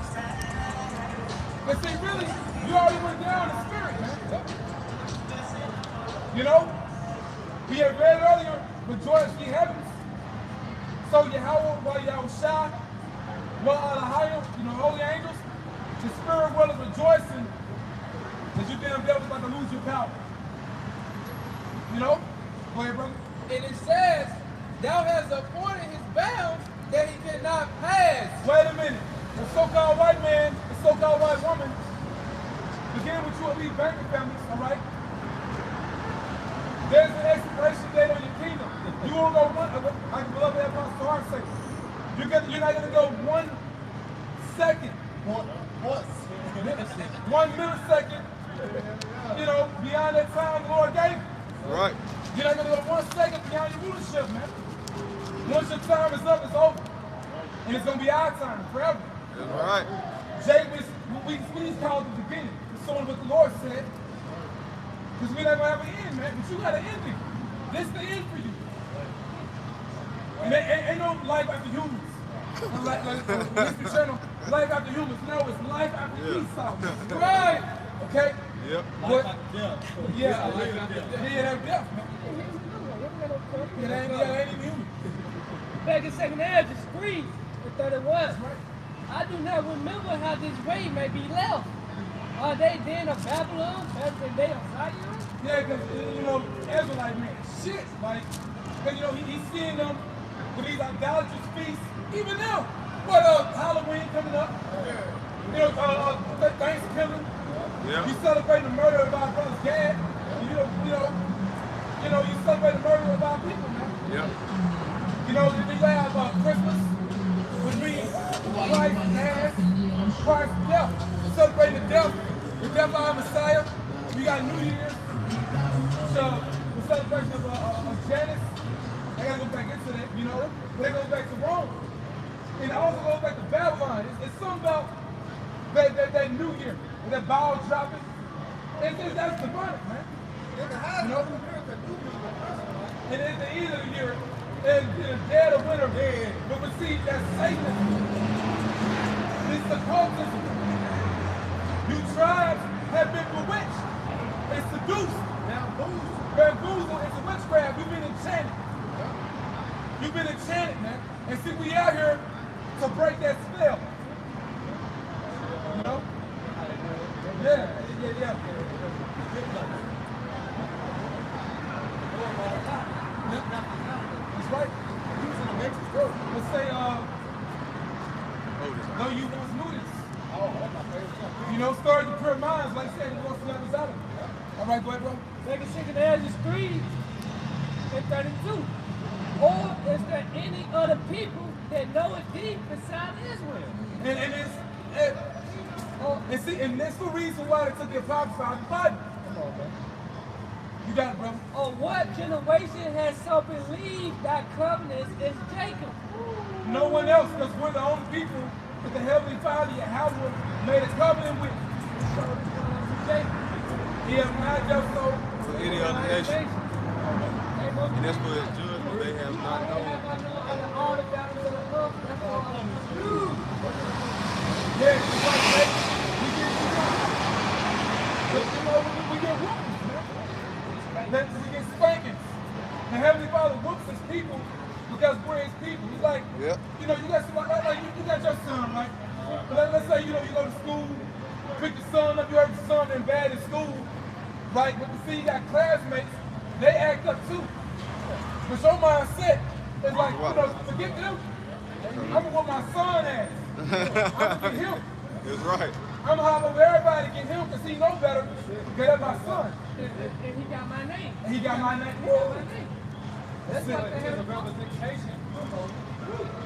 But see, really, you already went down in spirit, man. You know, we had read earlier, rejoice ye heavens. So Yahweh, while Yahweh Shai, while Alahayim, you know, holy angels, the spirit world is rejoicing that you damn devil's about to lose your power. You know? Go ahead, brother. And it says, thou hast appointed his bounds that he cannot pass. Wait a minute. The so-called white man, the so-called white woman, beginning with you elite banking families, all right? There's an expiration date on your kingdom. You won't go one, I can love that one for our sake. You're not going to go 1 second. 1 millisecond, you know, beyond that time the Lord gave you. Right. You're not going to go 1 second beyond your rulership, man. Once your time is up, it's over. And it's going to be our time forever. That's right. Jacob is, we just called the beginning. It's showing what the Lord said. Because we're not going to have an end, man. But you got an ending. This is the end for you. And ain't no life after humans. Like Mr. Channel, life after humans. No, it's life after Esau. Right. Okay? Yep. But, yeah, that's death, man. It ain't even human. Back in second Ezra 3 and 31. I do not remember how this way may be left. Are they then of Babylon as the day of Zion? Yeah, because, you know, Ezra like, man, shit. Like, because, you know, he's seeing them with these idolatrous feasts. Even now, what, Halloween coming up? You know, Thanksgiving. Yeah. You celebrate the murder of our brother Gad. You know, you celebrate the murder of our people, man. Yep. You know, you have Christmas, which means Christ has, Christ's death. Celebrate the death of our Messiah. We got New Year's. So, the celebration of Janus. I gotta go back into that, you know. But it goes back to Rome. And it also goes back to Babylon. It's something about that New Year, that ball dropping. That's demonic, man. You know? And at the end of the year, and the dead of winter will receive that Satan. It's the cultism. You tribes have been bewitched and seduced. Bamboozled into witchcraft. You've been enchanted. You've been enchanted, man. And see, we out here to break that spell. You know? Yeah. That's right. Let's say, no, you once knew this. You know, start your pure minds, like I said, it goes to levels out of it. All right, go ahead, bro. Back in second Ezra 3 and 32. Or is there any other people that know it deep beside Israel? And that's the reason why they took their prophets out of the Bible. You got it, brother. Or what generation has so believed that covenants is Jacob? No one else, because we're the only people that the Heavenly Father, Yahweh, made a covenant with. Jacob. He has not just so For any other nation. And that's what it's judgment they have not known. Yeah, it's like we get we get whoopings, man. We get spankings. The Heavenly Father whoops his people because we're his people. He's like, Yep. you know, you got somebody, like you got your son, right? But let's say, you know, you go to school pick the son up, you heard the son been bad in school, right? But you see, you got classmates, they act up too. But your mindset is like, forget them. I'm gonna want my son ass. I'm gonna get him. That's right. I'm gonna holler over everybody to get him because he know better. Get up my son. And he got my name. And he got my name. He got my name. That's what the hell.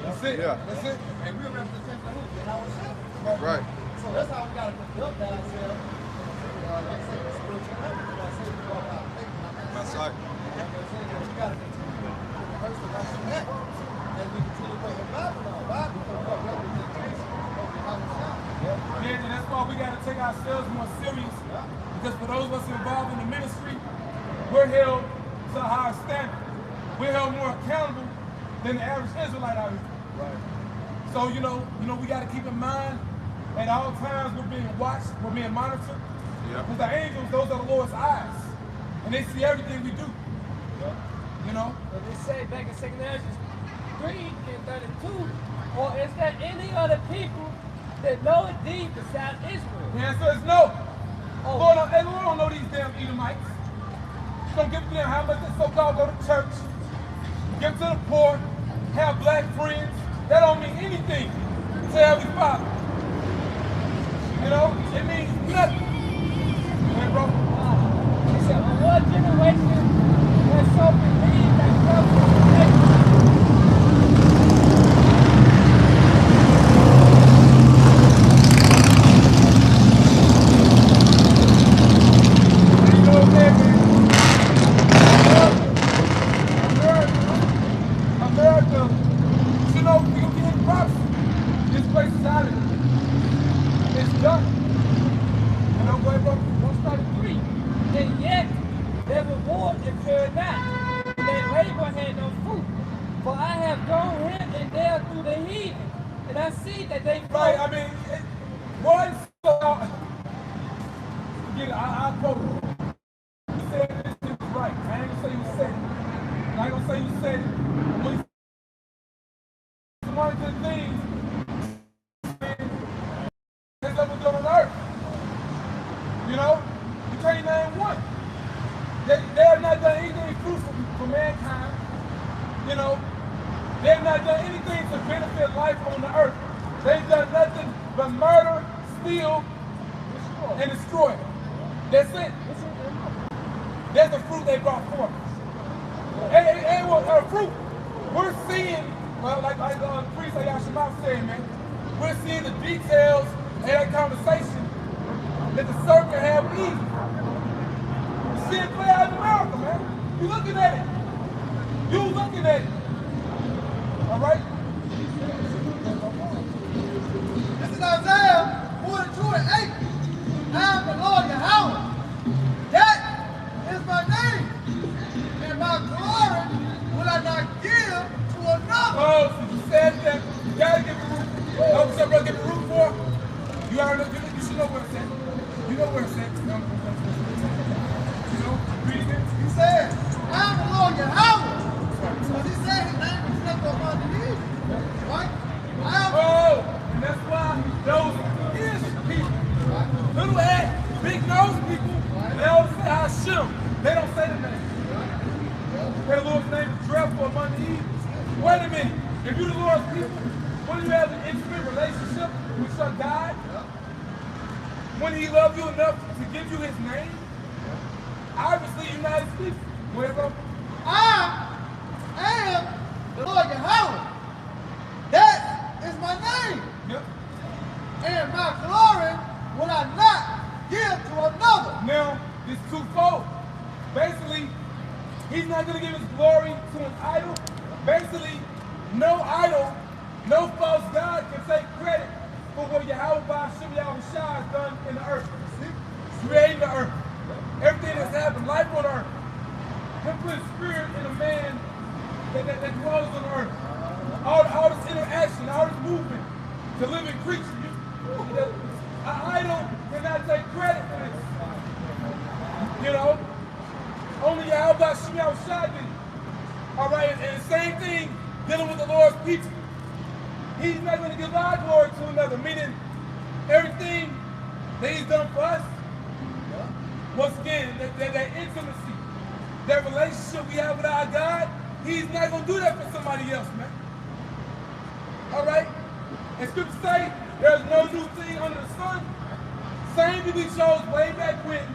That's it. Yeah. That's it. And we're representing the hoop in ourselves. That's right. So that's how we got to conduct ourselves. Like I said, spiritual level. Like I said, we walk out faith. That's right. We got to continue to rehearse the rest of that. As we continue to the Babylon. Bible becomes a representation of the ourselves. Yeah, and that's why we got to take ourselves more serious. Because for those of us involved in the ministry, we're held to a higher standard. We're held more accountable than the average Israelite out here. Right. So, you know, we got to keep in mind at all times we're being watched, we're being monitored. Yeah. Because the angels, those are the Lord's eyes. And they see everything we do. Yeah. You know? But they say back in 2 Ezra 3 and 32, or is there any other people that know indeed besides Israel? The answer is no. Oh. Lord don't know these damn Edomites. He's going to give them how much they so-called go to church, give to the poor, have black friends. That don't mean anything to Heavenly Father. You know, it means nothing. Man, bro. He said, well, what generation has so believed that comes from the nation? You know what, man? America, you know, we can get props. This place is out of it. It's done. You know, boy, bro, Verse 33. And yet their reward occurred not, and their labor had no fruit. For I have gone here and there through the heathen, and I see that they right, I mean, one saw, again, I'll quote him. He said this was right. I ain't gonna say you said it. I ain't gonna say you said it. When he one of the things that's ever done on earth. You know? You can't name one. They have not done anything fruitful for mankind. You know? They have not done anything to benefit life on the earth. They've done nothing but murder, steal, and destroy. That's it. That's the fruit they brought forth. And what fruit? We're seeing, well, like the priest Yashima said, man, we're seeing the details of that conversation that the serpent had with Eve. You see it play out in America, man. You looking at it. You looking at it. All right? This is Isaiah 42:8. I am the Lord Yahweh. That is my name. And my glory will I not give to another. Oh, so you said that. You gotta give it room. Know what I'm give it room for? You already know, you should know where it's at. You know where it's at. You know, read it. He said, I am the Lord Yahweh. Because he said his name is not the one that is. Right? I am. Oh, and that's why those is people. Little hat, big nose people, they always say Hashem. They don't say the name. Their Lord's name is dreadful among the eagles. Wait a minute. If you're the Lord's people, when you have an intimate relationship with your God, when he loved you enough to give you his name, obviously you're not his people. Where, bro? I am the Lord Yahweh. That is my name. Yep. And my glory will I not give to another. Now, it's twofold. Basically, he's not going to give his glory to an idol. Basically, no idol, no false god can take credit for what Yahweh Ba'Shem Yahushua has done in the earth. Creating the earth. Everything that's happened, life on earth. Him putting spirit in a man that dwells on earth. All this interaction, all this movement to living creatures. An idol cannot take credit for this. You know? Only Yahweh Ba'Shem Yahushua did it. All right, and the same thing dealing with the Lord's people. He's not going to give our glory to another, meaning everything that he's done for us. Once again, that intimacy, that relationship we have with our God, he's not going to do that for somebody else, man. All right? And scripture say, there's no new thing under the sun. Same that we chose way back when,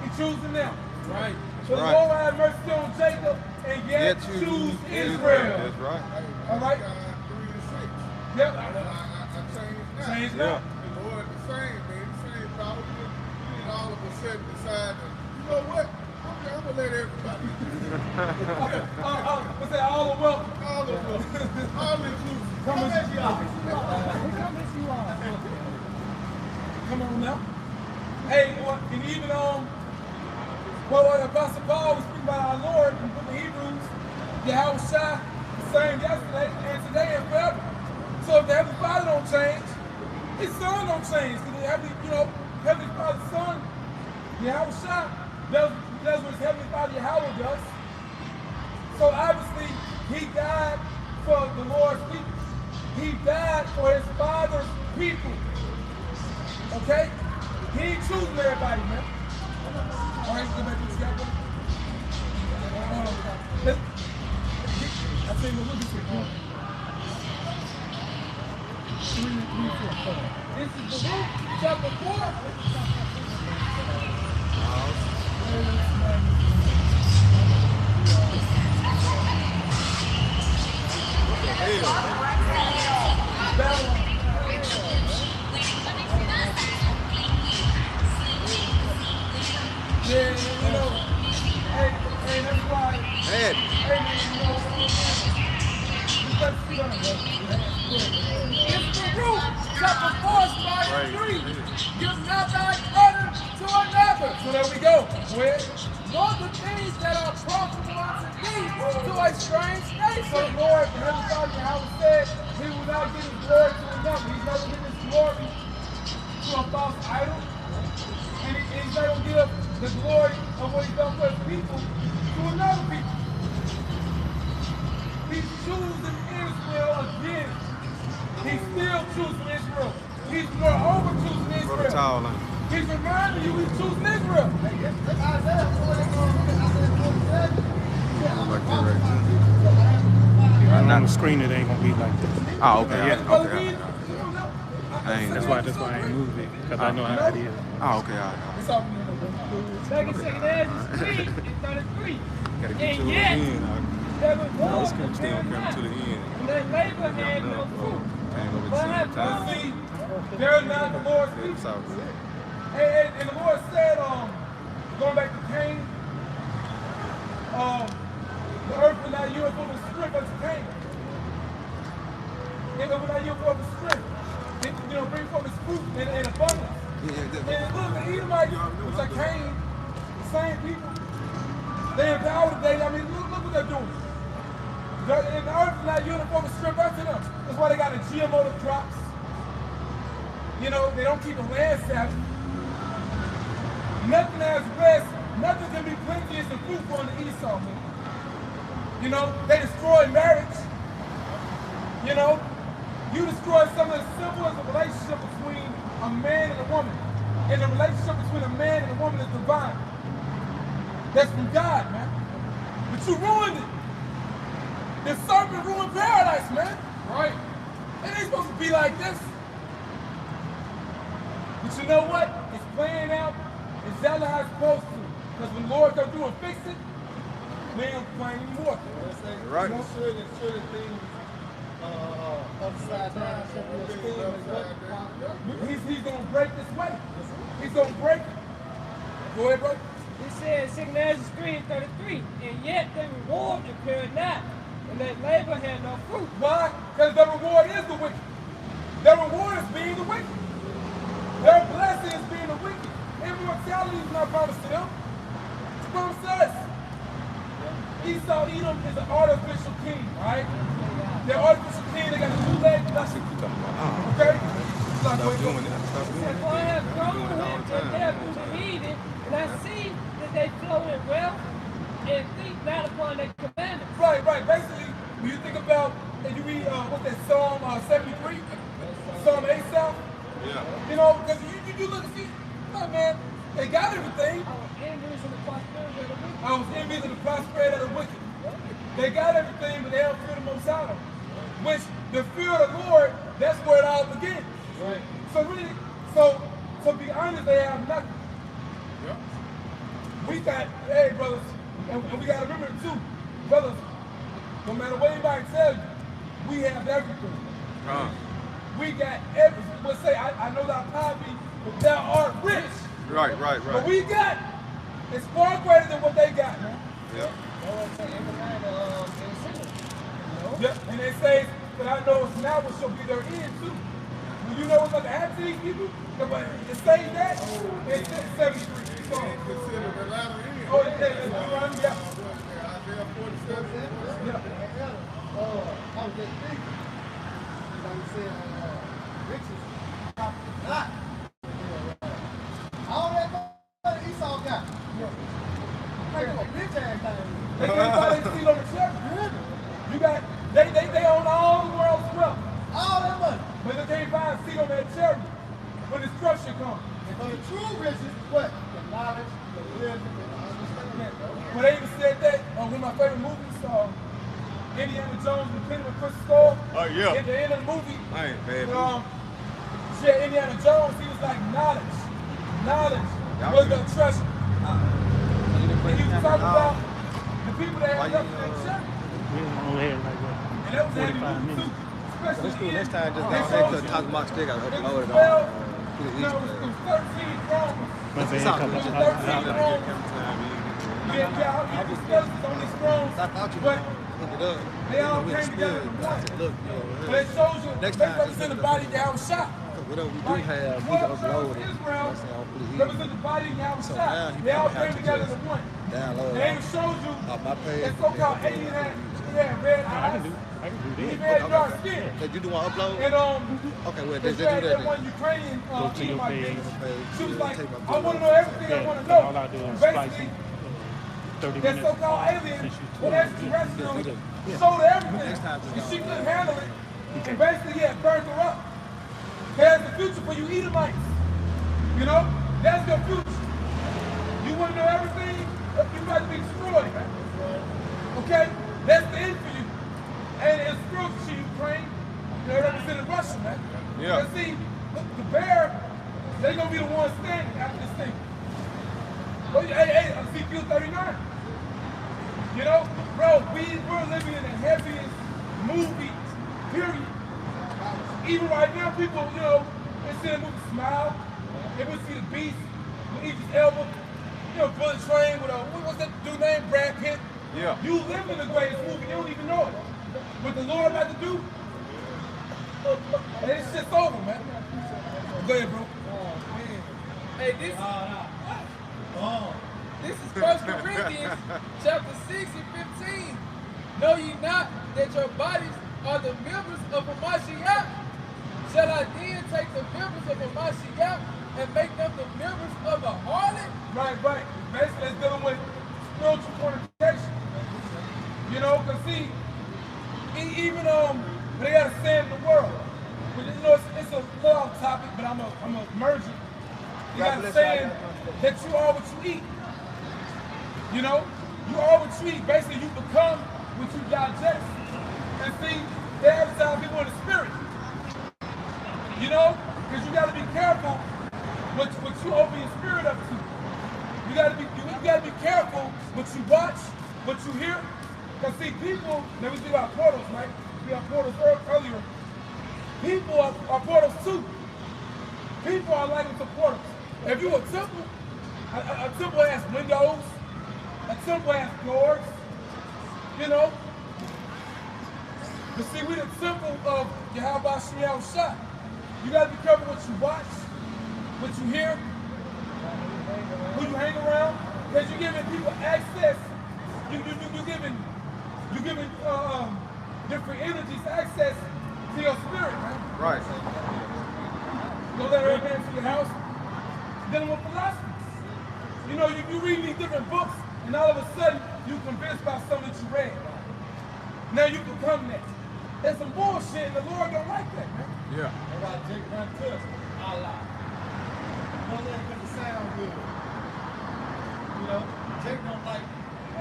he choosing now. Right. So the Lord will have mercy on Jacob and yet choose Israel. That's right. All right? 3 and 6. Yep. I changed now. Change now. The Lord the same, man. The same power. You didn't all of a sudden decide that, you know what? Okay, I'm going to let everybody. What's that? All are welcome. All of them. All inclusive. Come as you are. Come on now. Hey, and even what Apostle Paul was speaking about our Lord in the book of Hebrews, Yahushua, the same yesterday and today and forever. So if the Heavenly Father don't change, his Son don't change. Because the Heavenly Father's Son, Yahushua, does what his Heavenly Father Yahweh does. So obviously, he died for the Lord's people. He died for his Father's people. Okay? He ain't choosing everybody, man. All right, go back to this guy. I tell you what, look at this. 3, 4. This is the Luke chapter 4. Yeah, you know, hey, that's why. Hey, Man, you know, let's see on it. It's the root, chapter 4, starting 3. Give not thy brother to another. So there we go. Where? Nor the things that are profitable unto thee to a strange nation. So the Lord, the Heavenly Father, how it said, he will not give his glory to another. He's never given his glory to a false idol. And he's not going to give the glory of what he's done for his people to another people. He's choosing Israel again. He's still choosing Israel. He's moreover choosing Israel. He's reminding you he's choosing Israel. Right on the screen, it ain't gonna be like this. oh, okay. Yeah. Okay. I ain't That's why I ain't moved it, because I know how it is. Oh, okay. All right. It's all Back in 2nd Ezra 3 and 33. Gotta get And to the yet, end. there was war Let's come still and come to the end. that labor had no fruit. Ain't over But I the time. See, they're not the Lord's people. It's all good. And the Lord said, going back to Cain, the earth will not yield for the strength unto Cain. It will not yield for the strength. It, bring forth its fruit in abundance. And look, the Edomites, which are Cain, the same people, they empower today. I mean, look what they're doing. And the earth is not uniform with strength unto them. That's why they got the GMO crops. They don't keep the land Sabbath. Nothing has rest. Nothing can be plenteous and fruitful on the Esau, man. They destroy marriage. You destroy some of the symbols of the relationship between a man and a woman. And the relationship between a man and a woman is divine. That's from God, man. But you ruined it. The serpent ruined paradise, man. Right? It ain't supposed to be like this. But you know what? It's playing out exactly how it's supposed to. Because when the Lord comes through and fix it, we ain't complain anymore. Right. I'm sure that things upside down. He's going to break this way. He's going to break it. Go ahead, bro. It says 2nd Ezra 3 and 33. And yet the reward appeared not, and that labor had no fruit. Why? Because the reward is the wicked. Their reward is being the wicked. Their blessing is being the wicked. Immortality is not promised to them. It's promised to us. Esau, Edom is an artificial king, right? They're artificial king, they got a 2-leg blessing. Okay? Stop doing that. Stop doing And that. for I have grown Doing it all with the them time. there through the heathen, and I see that they flow in wealth and think not upon their commandments. Right. Basically, when you think about, and you read, what's that, Psalm 73? Psalm Asaph? Yeah. You know, because you look and see, look, man, they got everything. I was envious of the prosperity of the wicked. They got everything, but they don't fear the Most High. Which the fear of the Lord, that's where it all begins. Right. So really, so to be honest, they have nothing. Yeah. We got, hey brothers, and we got to remember too, brothers, no matter what anybody tells you, we have everything. We got everything. We'll say, I know thou poverty, but thou art rich. Right. But we got, it's far greater than what they got, man. Yeah. Yep, and they say that I know it's now what shall be their end too. When you know what's going to happen to these people, it says that, it's 73. So, Consider the latter end. oh, yeah, yeah. Isaiah 47. Yeah. I was just thinking, like you said, riches, not. All that money Esau got. Like a bitch ass thing. They can't buy their seat on the church. You got, they own all the world's wealth. All that money. But they can't buy a seat on that church when destruction comes. And for the true riches, what? The knowledge, the wisdom, and the understanding. Well, they even said that on one of my favorite movies, Indiana Jones and the Kingdom of Crystal Skull. Oh, yeah. At the end of the movie, I ain't bad. Indiana Jones, he was like, knowledge was the treasure. And he was talking about the people that had left that church. Only like what? And that was Andy movie too. Especially Let's do next time. Just they don't showed say you- talk about still got to it upload was it 12, on. no, it was 13 Romans. But they It's ain't all coming good. out. Yeah, he discussed on these thrones, I thought you but look it up. they all came together in one. Look, But it shows you, Next they time, represent the body that was shot. whatever we do Like, have, we 12 can tribes upload of it. Israel That's how we represent the body that was So shot. now you They all probably came have to together just in one. download And it it shows you off my page. that so-called alien had red eyes. I can do He that. had dark skin. Did you do one upload? And Okay, well, they they do said that that. one Ukrainian Go to your Edomite page. bitch, she was like, Take my I want to know everything I want to Yeah, all know. I do is Basically, splice 30 that minutes. so-called alien since you was extraterrestrial, showed her everything. And she couldn't handle it. And basically, yeah, burned her up. There's the future for you Edomites. You know, that's the future. You want to know everything? You got to be destroyed. Okay? That's the end for you. And it's spiritual to Ukraine. They represented Russia, man. Yeah. But see, the bear, they're going to be the ones standing after this thing. Well, hey, Ezekiel 39. You know, bro, we're living in the heaviest movie, period. Even right now, people, you know, they see the movie Smile. They would see the Beast with Idris Elba. You know, Bullet Train with what's that dude named? Brad Pitt. Yeah. You live in the greatest movie, you don't even know it. What the Lord about to do, and this shit's over, man. Go ahead, bro. Hey, this is 1 Corinthians chapter 6 and 15. Know ye not that your bodies are the members of a Mashiach? Shall I then take the members of a Mashiach and make them the members of a harlot? Right. Basically, it's dealing with spiritual fornication. You know, because see, even they got a saying in the world. But, you know, it's a little off topic, but I'm a merge it. You got a saying that you are what you eat. You know, you are what you eat. Basically, you become what you digest. And see, they advertise people in the spirit. You know, because you got to be careful what you open your spirit up to. You got to be careful what you watch, what you hear. Because see, people, now we do our portals, right? We have portals earlier. People are portals too. People are likened to portals. If you a temple has windows, a temple has doors, you know. But see, we the temple of Yahweh Shemiel Shah. You gotta be careful what you watch, what you hear, who you hang around, because you're giving people access. You're giving different energies access to your spirit, man. Right. Go let every man to your house, dealing with philosophy. You know, you read these different books, and all of a sudden, you're convinced by something that you read. Now you become that. That's some bullshit, and the Lord don't like that, man. Yeah. That's why Jake run to us. Allah. You don't let it because it sound good. You know, Jake don't like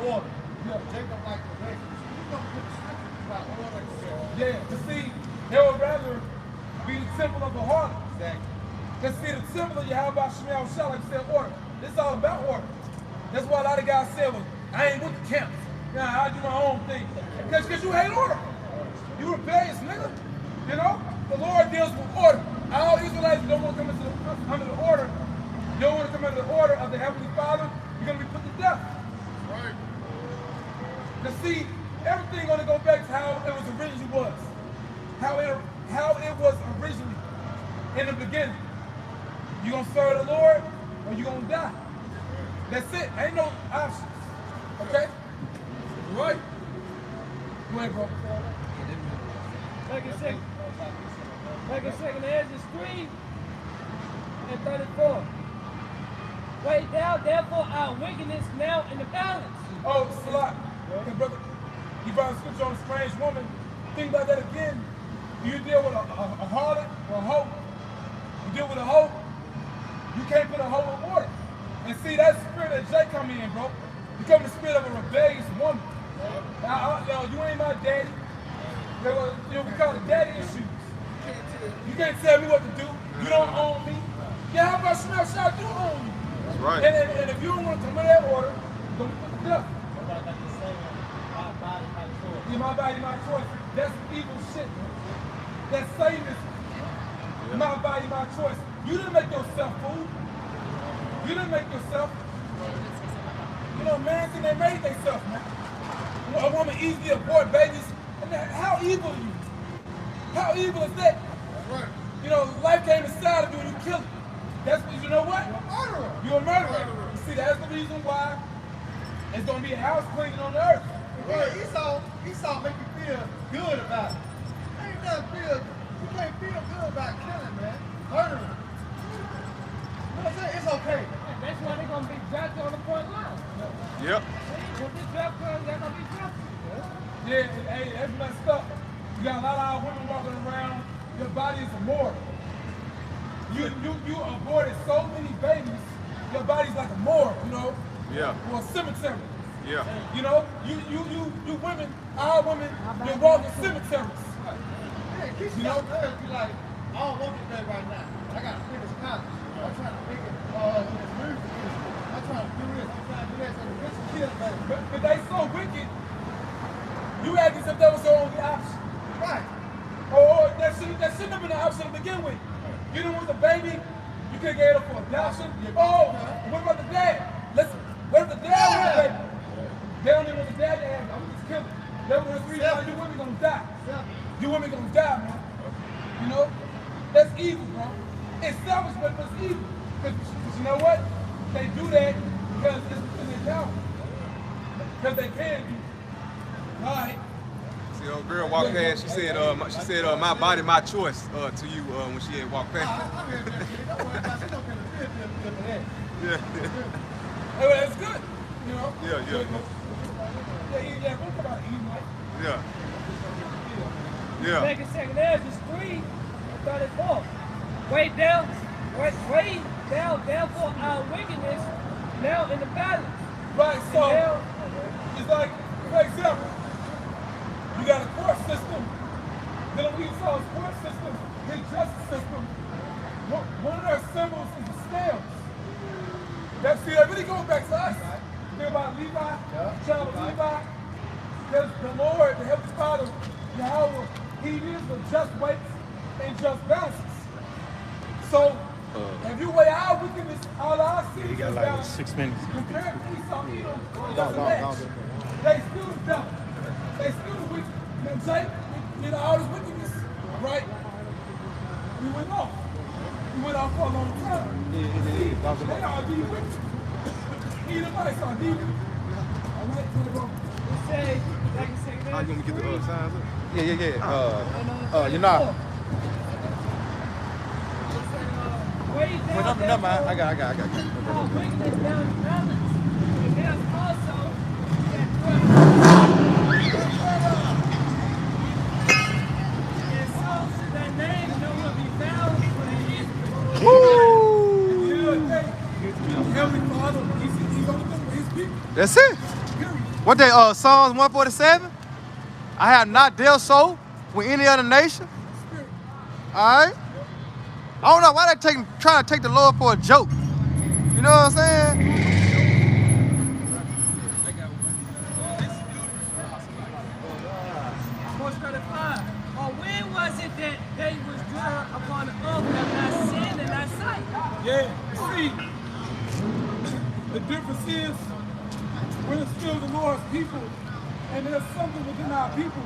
order. Jake don't like correction. You don't put the scriptures about order. Yeah, to see, they would rather be the temple of the heart. Exactly. Because see, the symbol of Yahweh Shemel Shah, like you said, order. It's all about order. That's why a lot of guys say, well, I ain't with the camps. Nah, I do my own thing. Because you hate order. You rebellious, nigga. You know? The Lord deals with order. All Israelites don't want to come under the order. You don't want to come under the order of the Heavenly Father, you're going to be put to death. Right. To see, everything going to go back to how it was originally was. How it was originally in the beginning. You gonna serve the Lord or you gonna die. That's it. Ain't no options. Okay? Right? Go ahead, bro. Take a second. Take a second. Ezra 3 and 34. Wait thou therefore our wickedness now in the balance. Oh, Salat. Okay, brother. You brought a scripture on a strange woman. Think about that again. You deal with a harlot or a hoe. You deal with a hoe. You can't put a hoe in order. And see, that spirit that Jay come in, bro. You come the spirit of a rebellious woman. Now, you ain't my daddy. We call it daddy issues. You can't tell me what to do. You don't own me. Yeah, how about Shemel Shah do own you? That's right. And if you don't want to come in that order, don't put the death. Yeah, my body, my choice. That's evil shit. That's Satanism. Yeah. My body, my choice. You didn't make yourself food. You didn't make yourself. You know, man, they made themselves, man. A woman easily abort babies. And how evil are you? How evil is that? Right. You know, life came inside of you and you kill it. That's what, you know what? You're a murderer. You're a murderer. You see, that's the reason why there's going to be a house cleaning on the earth. Right. Esau make you feel good about it. Ain't nothing you can't feel good about killing, man. Murdering. You know what I'm saying? It's okay. That's why they're going to be drafted on the front line. Yep. When this draft comes, they're going to be drafted. Yeah, hey, that's messed up. You got a lot of our women walking around, your body is a morgue. You aborted so many babies, your body's like a morgue, you know? Yeah. Or a cemetery. Yeah. You know, you women, our women, you're walking cemeteries. Yeah, keep You know? be like, I don't want this baby right now. I got to finish college. I'm trying to make it in this music. I'm trying to do this. I'm trying to do that. So the bitch kill the baby. But they so wicked, you act as if that was the only option. Right. Or that shouldn't have been an option to begin with. You didn't want the baby, you could get her for adoption. Oh, what about the dad? Listen, what if the dad wants the baby? They don't even want the dad to have it. I'm just kill it. That's the reason why you women gonna die. You women gonna die, man. You know? That's evil, bro. It's selfish, but it's evil. Because you know what? They do that because it's in their power. Because they can do. All right. See, old girl walked past. She said, my body, my choice to you when she had walked past. Yeah. Hey, well, it's good. You know? Yeah. Yeah, we'll come out and eat, Mike. Yeah. Yeah. Back in second Ezra 3 and 34. Wait down, therefore our wickedness now in the balance. Right, so it's like, for example, you got a court system. Then we saw a court system, his justice system. One of their symbols is the scales. That really goes back to us. Think about Levi, child of Levi. There's the Lord, the Heavenly Father, Yahweh, He is the just weights and just balances. So, if you weigh our wickedness, all our sins, He got like 6 minutes. compared to Esau, Edom, they still the devil. They still the wicked. Now, Jake, you know, all this wickedness, right? We went off. We went off for a long time. They all be wicked. Anybody saw demons. All right, go. It says, like in second How you Ezra gonna get the 3, signs up? Yeah. You're not. Never mind. I got. our wickedness down in the balance. And there's also that and so that name no will be found for the Israel. That's it. What they Psalms 147? I have not dealt so with any other nation. Alright? I don't know why they trying to take the Lord for a joke. You know what I'm saying? Verse 35. Or when was it that they withdrew upon the oath that not sin in thy sight? Yeah, see, the difference is we're still the Lord's people, and there's something within our people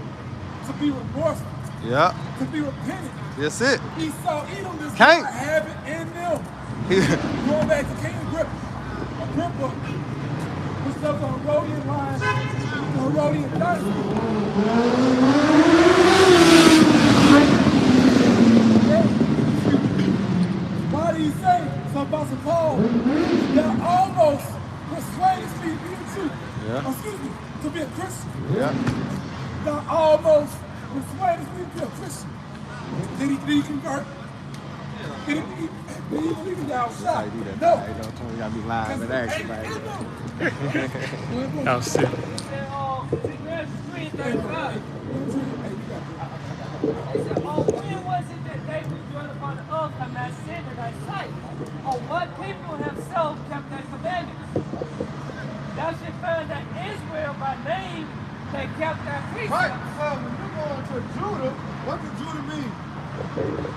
to be remorseful, Yeah. to be repentant. That's it. Esau, Edom does Can't. not have it in them. Going back to King Agrippa, which does a Herodian line, the Herodian dynasty. Why do you say something about St. Paul that almost persuaded me to be a Jew? Yeah. Excuse me, to be a Christian. Yeah. That almost persuaded me to be a Christian. Did he convert? Did he believe in y'all shot? No. You gotta be lying, but actually, That was sick. He said, oh, verse 3 and 35. He said, oh, when was it that they withdrew upon the oath have not sinned in thy sight? Or what people have so kept thy commandments? Thou shalt find that Israel by name they kept thy precepts. Right, because when you go into Judah, what does Judah mean?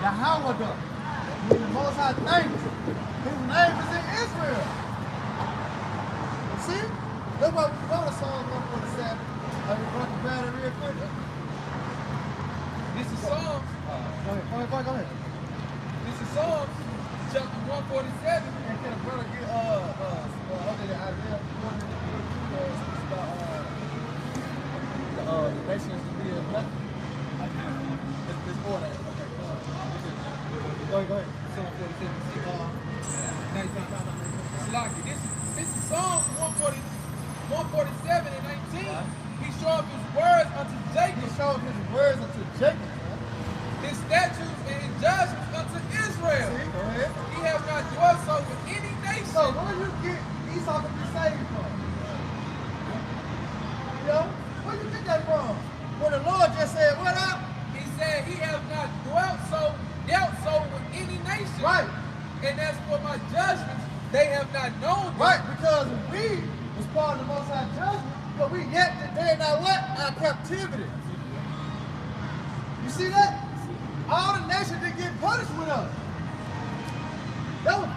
Yahweh does. Meaning the Most High thanks. His name is in Israel. See? That's why we go to Psalm 147. You brought the battery real quick. This is Psalms. Go ahead. This is Psalms, chapter 147. And can a brother get Isaiah 1 about the nations to be a blessing? It's more than that. Okay, go ahead. Psalm 47. This is Psalms 147 and 19. He showed his words unto Jacob. He showed his words unto Jacob. His statutes and his judgments unto Israel. See, go ahead. He has not dwelt so with any nation. So where you get Esau to be saved from? You know? Where you get that from? When the Lord just said, what up? He said he has not dealt so with any nation. Right. And as for my judgments, they have not known them. Right, because we was part of the Most High judgment, but we yet today in our what? Our captivity. You see that? All the nations that get punished with us. That was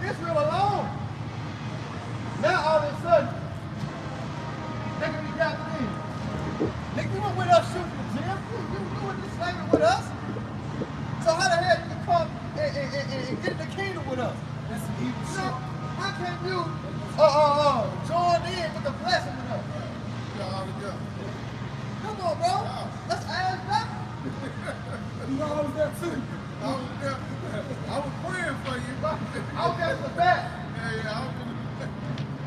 Israel alone. Now all of a sudden, they can be captive in. Nigga, you went with us shooting the gym. You went to slavery with us. So how the hell you come and get in the kingdom with us? That's an evil shit. How can you join in with the blessing with us? Come on, bro. Let's ask that. You know I was there too. I was praying for you. I was there for the back. Yeah, I was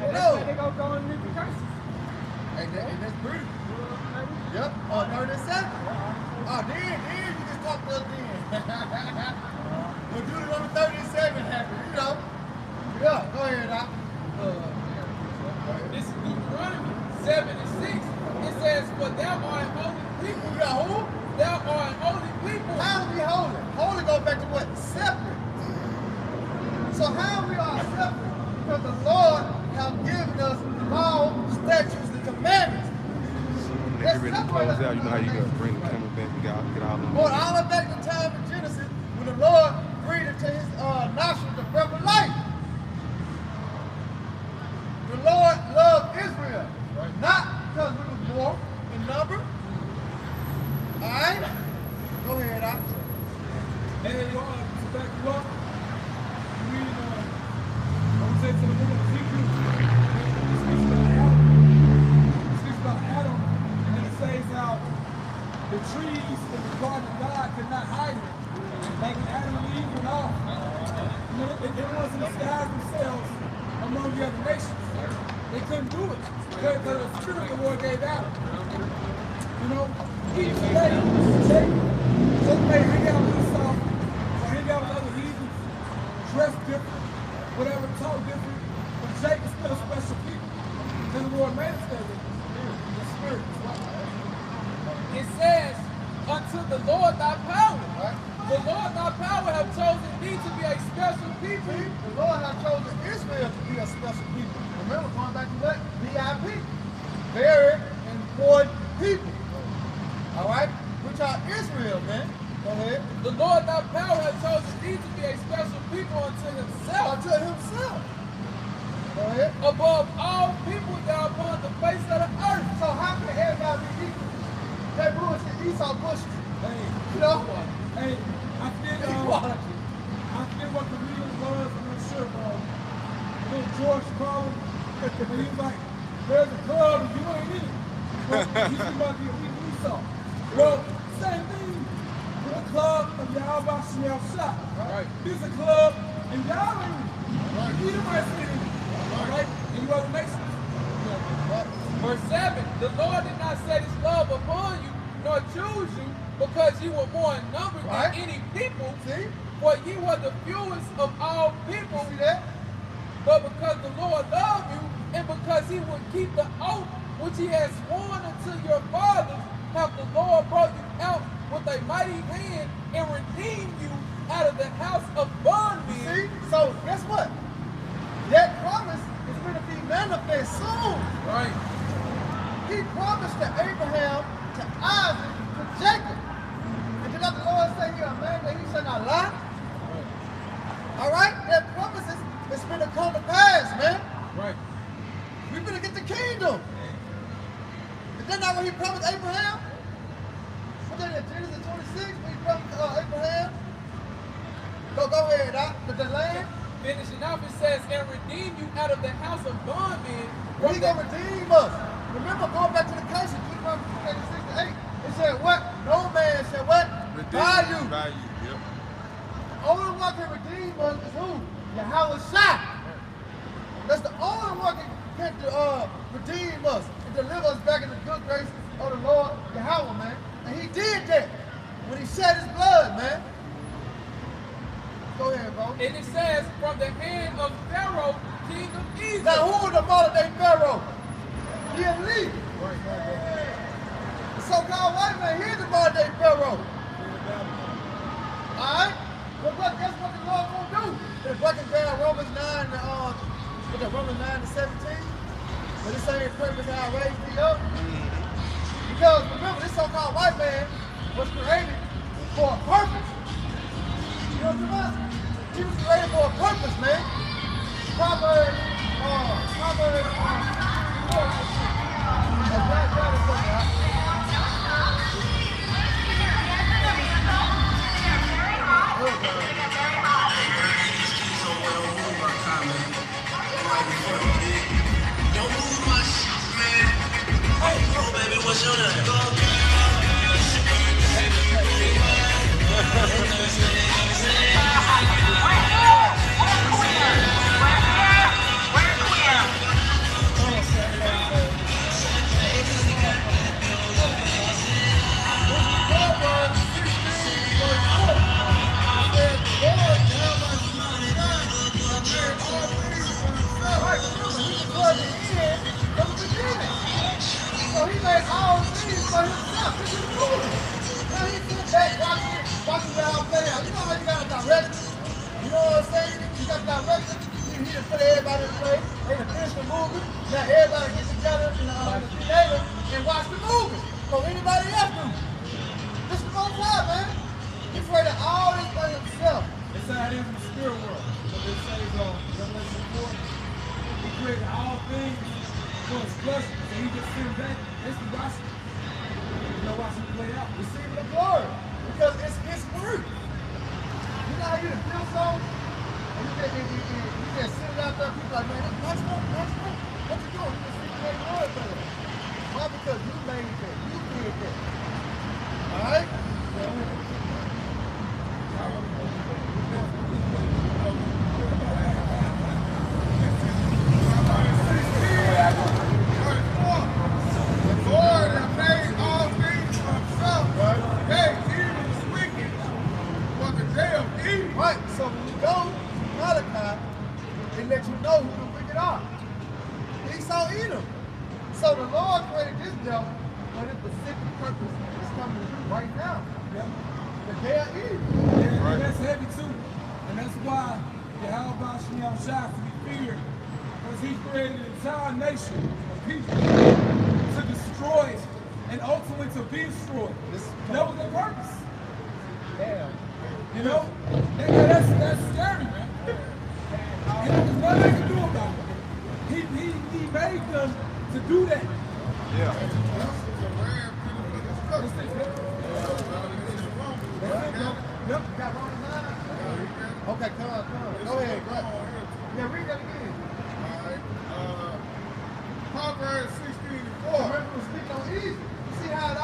And that's why they gonna go and reap the curses. And that's pretty. Yep. 37. Then you just talk to us then. We'll do it on the 37 happen, you know. Yeah, go ahead, Doc. This is Deuteronomy 7 and 6. It says, for thou art a holy people. You got who? Thou art a holy people. How are we holy? Holy goes back to what? Separate. So how we are separate? Because the Lord have given us law, statutes, and commandments. Get ready to close out. You know how you gotta bring the camera back. We gotta get all of them. Going all the way back to the time of Genesis, when the Lord breathed into his nostrils the breath of life. The Lord loved Israel, not because we was more in number. All right? Go ahead, Doc. And to back you up, we I'm saying to the book of Ezekiel, it speaks about Adam, and then it says how the trees in the garden of God could not hide it, like Adam and Eve went off. You know, they wanted to disguise themselves among the other nations. They couldn't do it because the spirit of the Lord gave out. You know, each day, they may hang out with Esau, or hang out with other heathens, dress different, whatever, talk different, but Jacob's still special people. Just the Lord thy power. Right? The Lord thy power have chosen thee to be a special people. See, the Lord has chosen Israel to be a special people. Remember, going back to what? VIP. Very important people. All right? Which are Israel, man. Go ahead. The Lord thy power have chosen thee to be a special people unto himself. Unto himself. Go ahead. Above all people that are upon the face of the earth. So how can everybody be equal? That bullshit, Esau bushes. Hey, You know? hey, I forget what the meeting was, I'm not sure, little George called him, and he was like, there's a club and you ain't in it. But you see about the elite Esau. Well, same thing with the club of y'all about Chanel Shop. Right. This is a club and y'all ain't in it. Either way, in it. All right? And you other nations. Verse 7, the Lord did not set his love upon you, nor choose you, because you were more in number Right. than any people, See? for ye were the fewest of all people, See that? but because the Lord loved you, and because he would keep the oath which he has sworn unto your fathers, hath the Lord brought you out with a mighty hand and redeemed you out of the house of bondmen. See? So guess what? That promise is going to be manifest soon. Right. He promised to Abraham, to Isaac, to Jacob. And did not the Lord say you're a man that he shall not lie? All right? That promise is going to come to pass, man. Right. We're going to get the kingdom. Is that not what he promised Abraham? What's that in Genesis 26 when he promised Abraham? Go ahead, the land. Finishing off, it says, and redeem you out of the house of bondmen. He's going to redeem us. Remember, going back to the curse, Deuteronomy 6 to 8, it said what? No man said what? Buy you. Yep. The only one can redeem us is who? Yahweh Shai. That's the only one can redeem us and deliver us back in the good grace of the Lord Yahweh, man. And he did that when he shed his blood, man. Go ahead, bro. And it says, from the hand of Pharaoh, king of Egypt. Now, who is the modern day Pharaoh? The elite. The so-called white man, he's the modern day Pharaoh. Alright? But guess what the Lord gonna do? They're breaking down Romans 9 to Romans 9 to 17. But this ain't purpose how I raised thee up. Because remember, this so-called white man was created for a purpose. You know what I'm saying? He was created for a purpose, man. Proverbs, What's your name? So he made all things for himself. This is cool. Now he sit back watching y'all play out. You know how you got a director? You know what I'm saying? You got a director. He done put everybody in place. They done finished the movie. Now everybody get together in the theater and watch the movie. So anybody else do. This is the most high, man. He created all this for himself. That's how it is in the spirit world. So they say Revelation 4, he created all things for his pleasure. So he just sitting back, basically watching. You know, watching it play out. Receiving the glory. Because it's his work. You know how you feel so? And you can sit it out there, people like, man, that's what you doing? You just see the glory for it. Why? Because you made that. You did that. Alright? Right, so when you go to Malachi, they let you know who the wicked are. Esau Edom. So the Lord created this devil for this specific purpose is coming to do right now. They're evil. And that's heavy too. And that's why Yahweh Shem Shai to be feared. Because he created an entire nation of people to destroy and ultimately to be destroyed. That was the purpose. Yeah. You know? And that's scary, man. And there's nothing they can do about it. He made them to do that. Yeah. Yep. Okay, come on. Go ahead. Yeah, read that again. Proverbs 16:4. Remember, we're speaking on Egypt. See how it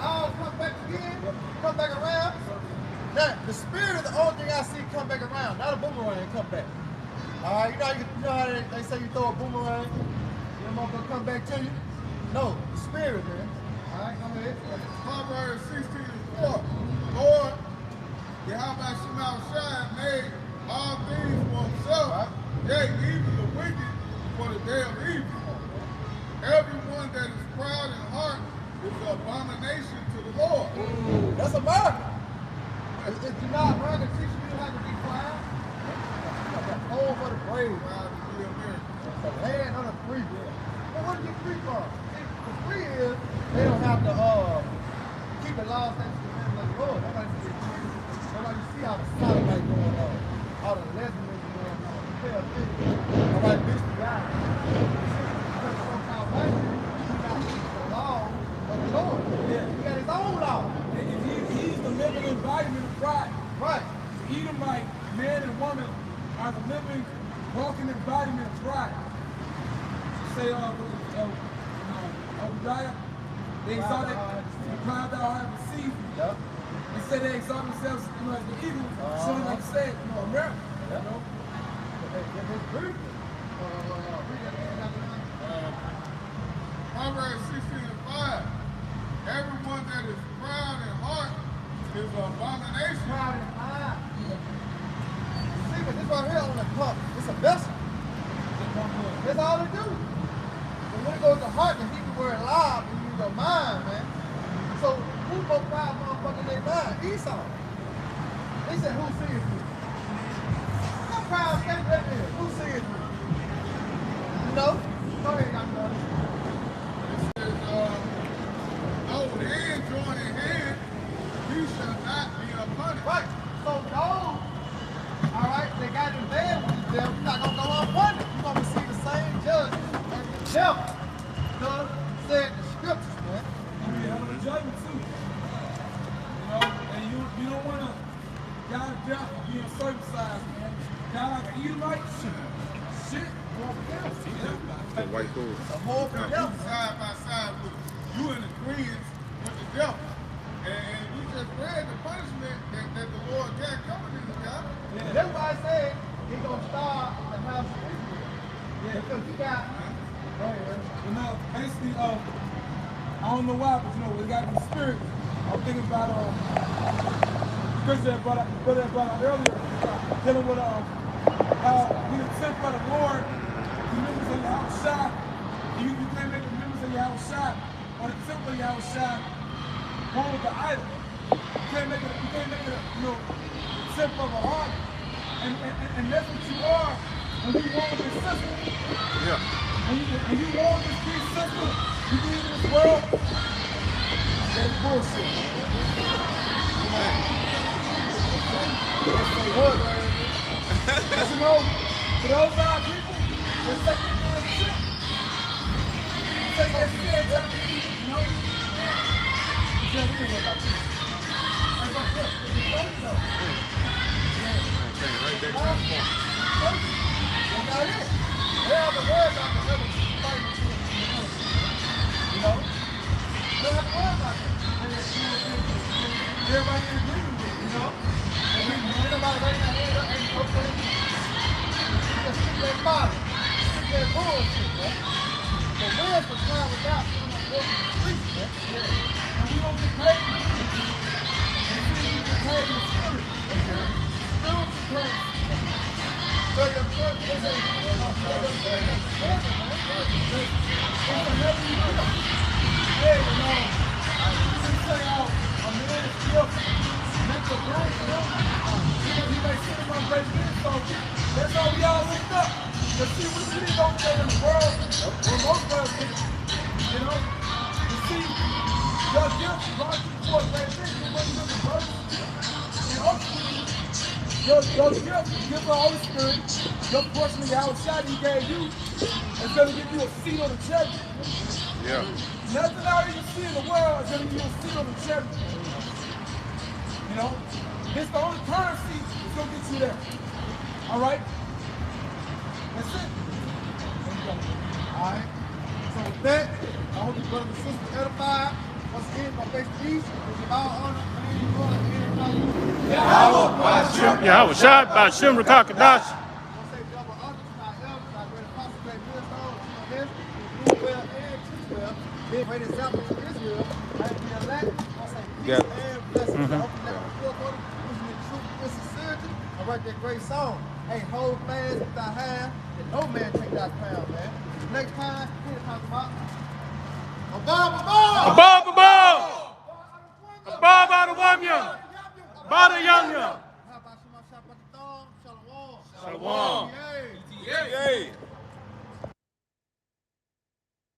all comes back again? Come back around? Now, the spirit is the only thing I see come back around, not a boomerang come back. Alright, you know how they say you throw a boomerang, your motherfucker come back to you? No, the spirit, man. Alright, come ahead. Proverbs 16:4. Lord, Yahweh Shema Shai made all things for himself, Right. yea, even the wicked for the day of evil. Everyone that is proud in heart is an abomination to the Lord. That's America. If you're not America, teach you how to be proud. Home for the brave. Proud to be American. The land of the free. But what do you free from? See, the free is they don't have to keep the laws, statutes, and commandments of the Lord. Nobody see it. Nobody see how the sodomite going on, all the lesbians going on. Tell me, nobody bitch the guy. Because somehow white man, he not keeping the law of the Lord. Yeah. He got his own law. He's the living embodiment of pride. Right. The Edomite, man and woman, are the living, walking embodiment of pride. Say, Obadiah, they exalted the pride thou hast received. Yep. They say they exalt themselves as the eagle, showing like you said, America. Yep. You know? It's beautiful. Proverbs 16:5. Everyone that is proud in heart is an abomination. Proud and high. See, but this right here on the cup, it's a vessel. That's all it do. But when it goes to heart, the Hebrew word live, it means your mind, man. So who go proud motherfucker in their mind? Esau. They said, who sees me? How proud can that be? Who sees me? You know? Go ahead, Dr. Brother. It says, though hand join in hand, you shall not be punished. Right. So those, all right, they got in bed with the devil, you're not going to go unpunished. You're going to receive the same judgment as the devil does said in the scriptures, man. You be held in judgment too. You know, and you don't want to die to death for being circumcised, man. Die like an Edomite, shit. The white food. The whole You devil. side by side with you in agreement with the devil. And we just read the punishment that the Lord got coming to this guy. Yeah. That's why I said he's going to start the house of Israel. Yeah. Because he got, go ahead. You know, basically, I don't know why, but you know, we got the spirit. I'm thinking about scripture that brought out earlier, dealing with how we are sent by the Lord, the members of Yahweh Shai. You can't make the members of Yahweh Shai or the temple of Yahweh Shai one with the idol. You can't make it the temple of a heart. And that's what you are when you walk with this system. Yeah. And you walk this free system, you live in this world, that's bullshit. But you know, for those people, they take it as a shit. Take that shit as a shit, you know? You can't think about this. That's like this. It's funny though. Right there, come on. That's not it. They have the word about the devil fighting the devil. You know? They have the word about that. Everybody in agreement with it, you know? And we ain't nobody raising their hand up and okay. Just speak their body. Speak their bullshit, man. The wheels for time without coming up with the streets, man. And we don't get paid. And we get paid in the spirit. Spiritual praise. So your church is a Hey, you know, I used to say, a man is guilty. become president. So that's how we all linked up. Because see, we didn't go there in the world, where most of us did, you know. You see, your gift brought you for a great vision. It wasn't really first. And ultimately, your gift, the gift of the Holy Spirit, your portion of Yahweh shot he gave you, is going to give you a seat on the chariot. Yeah. Nothing out you see in the world is going to give you a seat on the chariot. You know? It's the only currency that's going to get you there. All right? That's it. There you go. All right. So with that, I hope you brothers and sisters edified. Once again, my face to east. With all honor, and glory, and praise. Yahweh Shai Bashim Rakakadash. I want to say double honor to my elders, our great apostle, great millstone, this, who do well and teach well, being great example to Israel, and the elect. I want to say peace and blessings. I hope you let the fourth order, wishing in truth and sincerity. I write that great song. Hey, hold fast with thy hand, and no man take thy crown, man. Next time, we're talking about Above, above. Above out of Wamya. Bada Yamya. How about Shema Shabbat Shalom? Shalom. Yay. Yay.